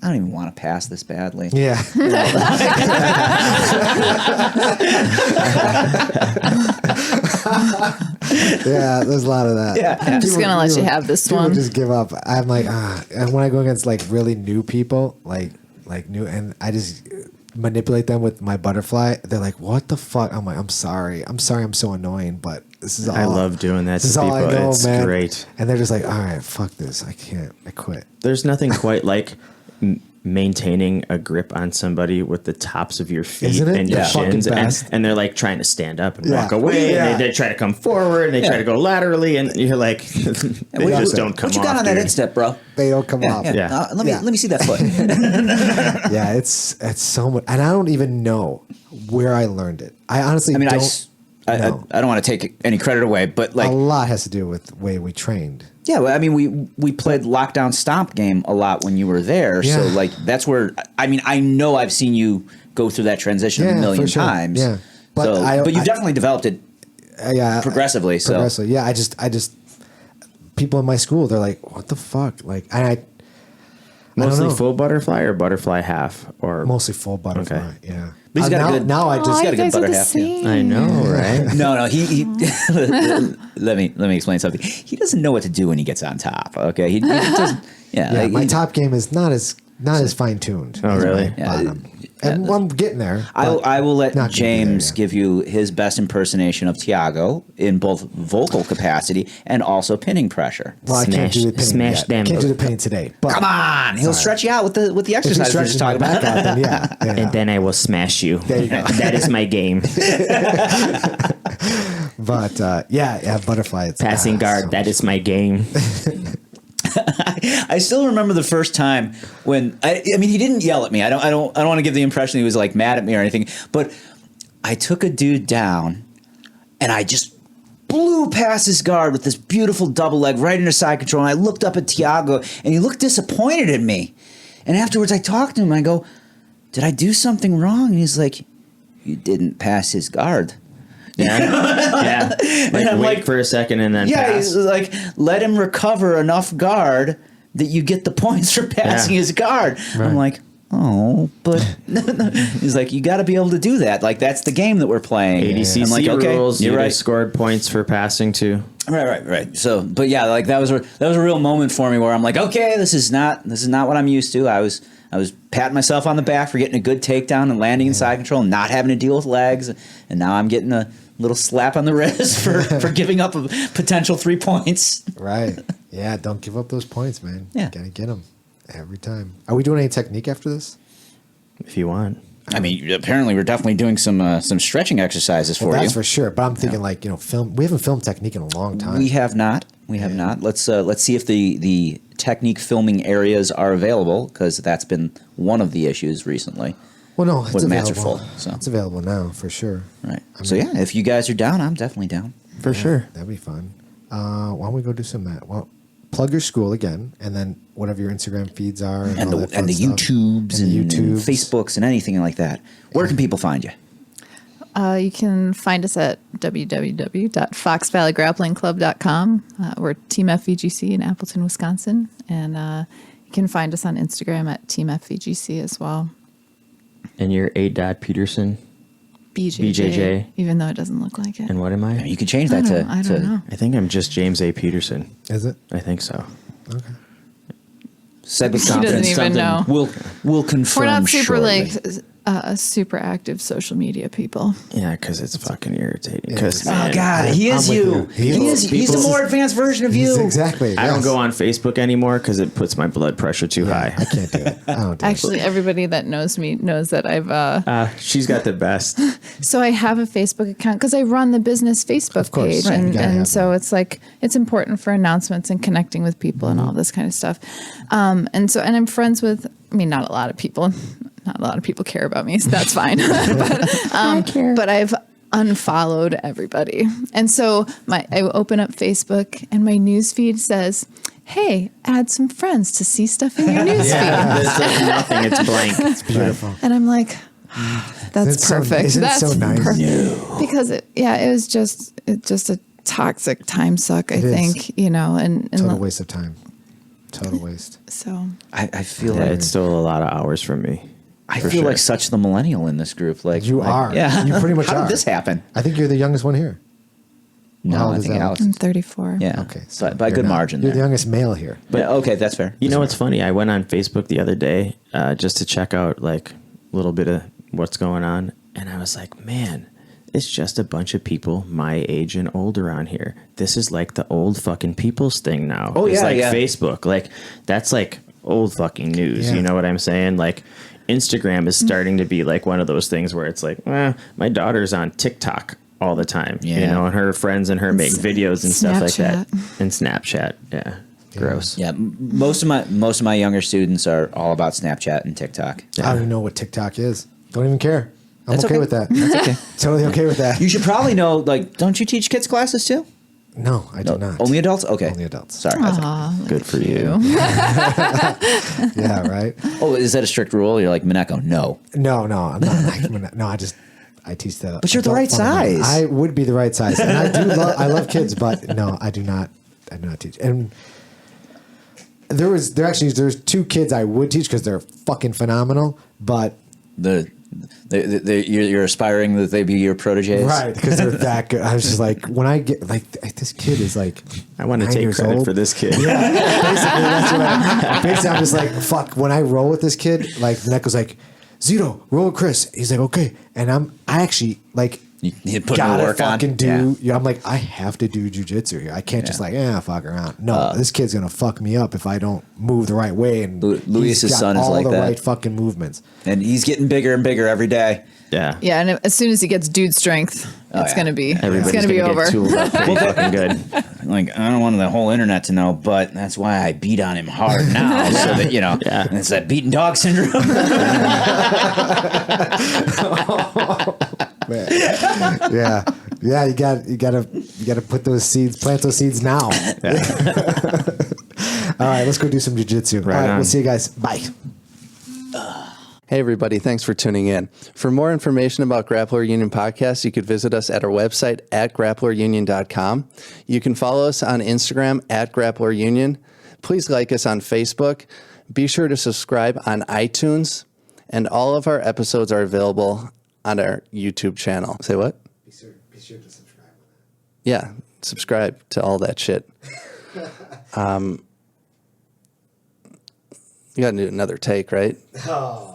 Speaker 1: I don't even want to pass this badly.
Speaker 6: Yeah. Yeah, there's a lot of that.
Speaker 1: Yeah.
Speaker 7: I'm just gonna let you have this
Speaker 6: people
Speaker 7: one.
Speaker 6: just give up. I'm like, and when I go against like really new people, like new, and I just manipulate them with my butterfly, they're like, "What the fuck?" I'm like, I'm sorry, I'm so annoying, but this is all
Speaker 8: I love doing that
Speaker 6: This
Speaker 8: to
Speaker 6: is all
Speaker 8: people.
Speaker 6: I know,
Speaker 8: It's
Speaker 6: man.
Speaker 8: great.
Speaker 6: And they're just like, "All right, fuck this, I can't, I quit."
Speaker 8: There's nothing quite like maintaining a grip on somebody with the tops of your feet
Speaker 6: Isn't it?
Speaker 8: and your
Speaker 6: Yeah.
Speaker 8: shins,
Speaker 6: Fucking best.
Speaker 8: and they're like trying to stand up and
Speaker 6: Yeah.
Speaker 8: walk away,
Speaker 6: Yeah.
Speaker 8: and they try to come forward, and they try to go laterally, and you're like, they
Speaker 1: What-
Speaker 8: just don't come
Speaker 1: What you got
Speaker 8: off,
Speaker 1: on that
Speaker 8: dude.
Speaker 1: instep, bro?
Speaker 6: They don't come off.
Speaker 8: Yeah.
Speaker 1: Let
Speaker 6: Yeah.
Speaker 1: me see that foot.
Speaker 6: Yeah, it's so much, and I don't even know where I learned it. I honestly,
Speaker 1: I mean, I
Speaker 6: know.
Speaker 1: don't want to take any credit away, but like,
Speaker 6: a lot has to do with the way we trained.
Speaker 1: yeah, well, I mean, we played lockdown stomp game a lot when you were there, so
Speaker 6: Yeah.
Speaker 1: like that's where I mean, I know I've seen you go through that transition a
Speaker 6: Yeah,
Speaker 1: million
Speaker 6: for sure.
Speaker 1: times.
Speaker 6: Yeah.
Speaker 1: But
Speaker 6: But
Speaker 1: you've
Speaker 6: I-
Speaker 1: definitely developed it
Speaker 6: Yeah,
Speaker 1: progressively. So
Speaker 6: progressively. Yeah, I just people in my school, they're like, "What the fuck?" Like, and I don't
Speaker 8: Mostly
Speaker 6: know.
Speaker 8: full butterfly or butterfly half, or
Speaker 6: mostly full butterfly.
Speaker 8: Okay.
Speaker 6: Yeah,
Speaker 1: But he's got a
Speaker 6: now,
Speaker 1: good-
Speaker 6: now I
Speaker 7: Oh,
Speaker 6: just
Speaker 1: got a
Speaker 7: you
Speaker 1: good
Speaker 7: guys are
Speaker 1: butter
Speaker 7: the
Speaker 1: half, yeah.
Speaker 7: same.
Speaker 8: I know, right?
Speaker 1: no, he let me explain something. He doesn't know what to do when he gets on top. Okay, he doesn't. Yeah,
Speaker 6: yeah.
Speaker 1: like,
Speaker 6: My
Speaker 1: he-
Speaker 6: top game is not as fine tuned.
Speaker 8: Oh, really?
Speaker 6: Bottom. And I'm getting there. but
Speaker 1: I will let
Speaker 6: not gonna be
Speaker 1: James
Speaker 6: there yet.
Speaker 1: give you his best impersonation of Thiago in both vocal capacity and also pinning pressure.
Speaker 6: Well, I can't do the pinning
Speaker 8: Smash
Speaker 6: yet.
Speaker 8: them.
Speaker 6: Can't do the pinning today. But
Speaker 1: Come on, he'll stretch you out with the
Speaker 6: if he
Speaker 1: exercise we're
Speaker 6: stretches
Speaker 1: just
Speaker 6: my
Speaker 1: talking
Speaker 6: back
Speaker 1: about.
Speaker 6: out, then yeah.
Speaker 8: And then I will smash you.
Speaker 6: There you go.
Speaker 8: That is my game.
Speaker 6: But yeah, butterfly. It's
Speaker 8: Passing guard.
Speaker 6: so
Speaker 8: That
Speaker 6: much
Speaker 8: is my game.
Speaker 1: I still remember the first time when I mean he didn't yell at me. I don't want to give the impression he was like mad at me or anything. But I took a dude down, and I just blew past his guard with this beautiful double leg right into side control. And I looked up at Thiago, and he looked disappointed at me. And afterwards, I talked to him. And I go, "Did I do something wrong?" And he's like, "You didn't pass his guard."
Speaker 8: Yeah. Yeah. Like,
Speaker 1: I'm
Speaker 8: wait
Speaker 1: like-
Speaker 8: for a second and then
Speaker 1: Yeah,
Speaker 8: pass.
Speaker 1: he's like, let him recover enough guard that you get the points for passing
Speaker 8: Yeah.
Speaker 1: his guard. I'm like, oh, but he's like, you got to be able to do that. Like, that's the game that we're playing.
Speaker 8: ADCC
Speaker 1: I'm like, okay,
Speaker 8: rules.
Speaker 1: you're
Speaker 8: You'd have
Speaker 1: right.
Speaker 8: scored points for passing too.
Speaker 1: Right. So, but yeah, like that was a real moment for me where I'm like, okay, this is not what I'm used to. I was patting myself on the back for getting a good takedown and landing in side control and not having to deal with legs, and now I'm getting a little slap on the wrist for giving up a potential 3 points.
Speaker 6: Right. Yeah, don't give up those points, man.
Speaker 1: Yeah.
Speaker 6: Gotta get them every time. Are we doing any technique after this?
Speaker 8: If you want.
Speaker 1: I mean, apparently we're definitely doing some stretching exercises for
Speaker 6: Well,
Speaker 1: you.
Speaker 6: that's for sure. But I'm thinking like, film. We haven't filmed technique in a long time.
Speaker 1: We have not. Let's see if the technique filming areas are available, because that's been one of the issues recently.
Speaker 6: Well, no, it's
Speaker 1: when mats are
Speaker 6: available.
Speaker 1: full, so.
Speaker 6: It's available now for sure.
Speaker 1: Right. So yeah, if you guys are down, I'm definitely down.
Speaker 8: For sure.
Speaker 6: That'd be fun. Why don't we go do some mat? Well, plug your school again, and then whatever your Instagram feeds are,
Speaker 1: And
Speaker 6: all
Speaker 1: the
Speaker 6: that fun
Speaker 1: and the
Speaker 6: stuff.
Speaker 1: YouTubes and,
Speaker 6: the YouTubes.
Speaker 1: Facebooks and anything like that. Where can people find you?
Speaker 7: You can find us at www.foxvalleygrapplingclub.com. We're Team FVGC in Appleton, Wisconsin. And you can find us on Instagram at Team FVGC as well.
Speaker 8: And you're A.Peterson.
Speaker 7: BJJ. Even though it doesn't look like it.
Speaker 8: And what am I?
Speaker 1: You can change that to.
Speaker 7: I don't know.
Speaker 8: I think I'm just James A. Peterson.
Speaker 6: Is it?
Speaker 8: I think so.
Speaker 6: Okay.
Speaker 1: Said with
Speaker 7: He doesn't
Speaker 1: confidence.
Speaker 7: even know.
Speaker 1: We'll confirm.
Speaker 7: We're not super
Speaker 1: shortly.
Speaker 7: super active social media people.
Speaker 8: Yeah, because it's fucking irritating. Because
Speaker 1: Oh God, he is
Speaker 6: I'm with
Speaker 1: you.
Speaker 6: you.
Speaker 1: He's
Speaker 8: People-
Speaker 1: the more advanced version of you.
Speaker 6: Exactly.
Speaker 8: I don't
Speaker 6: yes.
Speaker 8: go on Facebook anymore because it puts my blood pressure too
Speaker 6: I
Speaker 8: high.
Speaker 6: can't do it. I don't do
Speaker 7: Actually,
Speaker 6: it.
Speaker 7: everybody that knows me knows that I've.
Speaker 8: She's got the best.
Speaker 7: So I have a Facebook account because I run the business Facebook
Speaker 6: course,
Speaker 7: page,
Speaker 6: right, you
Speaker 7: and,
Speaker 6: gotta have
Speaker 7: and so it's like it's important for announcements and connecting with people and all this kind of stuff. And I'm friends with. I mean, not a lot of people. Not a lot of people care about me, so that's fine. But I've unfollowed everybody, and so I open up Facebook, and my news feed says, "Hey, add some friends to see stuff in your news feed."
Speaker 8: There's nothing. It's blank. It's
Speaker 6: Beautiful.
Speaker 7: And I'm like, that's
Speaker 6: Isn't it so-
Speaker 7: perfect.
Speaker 6: isn't it
Speaker 7: That's
Speaker 6: so nice?
Speaker 7: perfect. Because it was just a toxic time suck, I
Speaker 6: It is.
Speaker 7: think, and
Speaker 6: Total waste of time. Total waste.
Speaker 7: So
Speaker 1: I feel
Speaker 8: Yeah,
Speaker 1: like
Speaker 8: it's still a lot of hours from me.
Speaker 1: I
Speaker 8: for
Speaker 1: feel
Speaker 8: sure.
Speaker 1: like such the millennial in this group. Like
Speaker 6: You
Speaker 1: like,
Speaker 6: are.
Speaker 1: Yeah,
Speaker 6: You pretty much
Speaker 1: How
Speaker 6: are.
Speaker 1: did this happen?
Speaker 6: I think you're the youngest one here. How
Speaker 1: No,
Speaker 6: old
Speaker 1: I
Speaker 6: is
Speaker 1: think
Speaker 6: Alex?
Speaker 1: Alex.
Speaker 7: I'm 34.
Speaker 1: Yeah.
Speaker 6: Okay. So
Speaker 1: By a
Speaker 6: you're
Speaker 1: good
Speaker 6: not-
Speaker 1: margin.
Speaker 6: You're the
Speaker 1: there.
Speaker 6: youngest male here.
Speaker 1: But okay, that's fair.
Speaker 8: You know what's funny? I went on Facebook the other day just to check out like a little bit of what's going on, and I was like, man, it's just a bunch of people my age and older on here. This is like the old fucking people's thing now.
Speaker 1: Oh,
Speaker 8: It's
Speaker 1: yeah,
Speaker 8: like
Speaker 1: yeah.
Speaker 8: Facebook. Like that's like old fucking news.
Speaker 6: Yeah.
Speaker 8: You know what I'm saying? Like Instagram is starting to be like one of those things where it's like, my daughter's on TikTok all the time. You
Speaker 1: Yeah.
Speaker 8: know, and her friends and her make videos and stuff like that.
Speaker 7: Snapchat.
Speaker 8: And Snapchat. Yeah. Gross.
Speaker 1: Yeah, most of my younger students are all about Snapchat and TikTok.
Speaker 6: I don't even know what TikTok is. Don't even care. I'm
Speaker 1: That's
Speaker 6: okay
Speaker 1: okay.
Speaker 6: with that.
Speaker 1: That's okay.
Speaker 6: Totally okay with that.
Speaker 1: You should probably know. Like, don't you teach kids classes too?
Speaker 6: No, I do not.
Speaker 1: Only adults. Okay,
Speaker 6: Only adults.
Speaker 1: Sorry.
Speaker 7: Aw, look
Speaker 8: Good
Speaker 7: at
Speaker 8: for you.
Speaker 6: Yeah, right.
Speaker 1: Oh, is that a strict rule? You're like Mineko? No.
Speaker 6: No, I'm not like, no, I teach the.
Speaker 1: But you're the
Speaker 6: adult
Speaker 1: right
Speaker 6: fundamental.
Speaker 1: size.
Speaker 6: I would be the right size, and I do. I love kids, but no, I do not teach. And there's two kids I would teach because they're fucking phenomenal, but
Speaker 1: You're aspiring that they be your proteges,
Speaker 6: right because they're that good. I was just like, when I get like this kid is like,
Speaker 8: I want to
Speaker 6: 9
Speaker 8: take
Speaker 6: years
Speaker 8: credit
Speaker 6: old.
Speaker 8: for this kid.
Speaker 6: Yeah, basically that's what basically I'm just like, fuck. When I roll with this kid, like Neko's like, Zito, roll with Chris. He's like, okay, and I actually like.
Speaker 1: You put
Speaker 6: Gotta
Speaker 1: more work on.
Speaker 6: fucking do.
Speaker 1: Yeah.
Speaker 6: Yeah, I'm like, I have to do jujitsu here. I can't just like, fuck around. No, this kid's gonna fuck me up if I don't move the right way. And
Speaker 1: Luis's
Speaker 6: he's got
Speaker 1: son is
Speaker 6: all
Speaker 1: like
Speaker 6: the
Speaker 1: that.
Speaker 6: right fucking movements.
Speaker 1: And he's getting bigger and bigger every day.
Speaker 8: Yeah.
Speaker 7: Yeah, and as soon as he gets dude strength, it's
Speaker 1: yeah.
Speaker 7: gonna be
Speaker 8: Everybody's
Speaker 7: be
Speaker 8: gonna
Speaker 7: over.
Speaker 8: get tooled up pretty fucking good.
Speaker 1: Like, I don't want the whole internet to know, but that's why I beat on him hard now, so that
Speaker 8: Yeah.
Speaker 1: it's that beaten dog syndrome.
Speaker 6: Yeah, yeah. You gotta put those seeds, plant those seeds now. All right, let's go do some jujitsu.
Speaker 8: Right
Speaker 6: All right,
Speaker 8: on.
Speaker 6: we'll see you guys. Bye.
Speaker 9: Hey, everybody. Thanks for tuning in. For more information about Grappler Union Podcast, you could visit us at our website at grapplerunion.com. You can follow us on Instagram at Grappler Union. Please like us on Facebook. Be sure to subscribe on iTunes. And all of our episodes are available on our YouTube channel. Say what?
Speaker 6: Be sure to subscribe.
Speaker 9: Yeah, subscribe to all that shit. You got to do another take, right?
Speaker 6: Oh.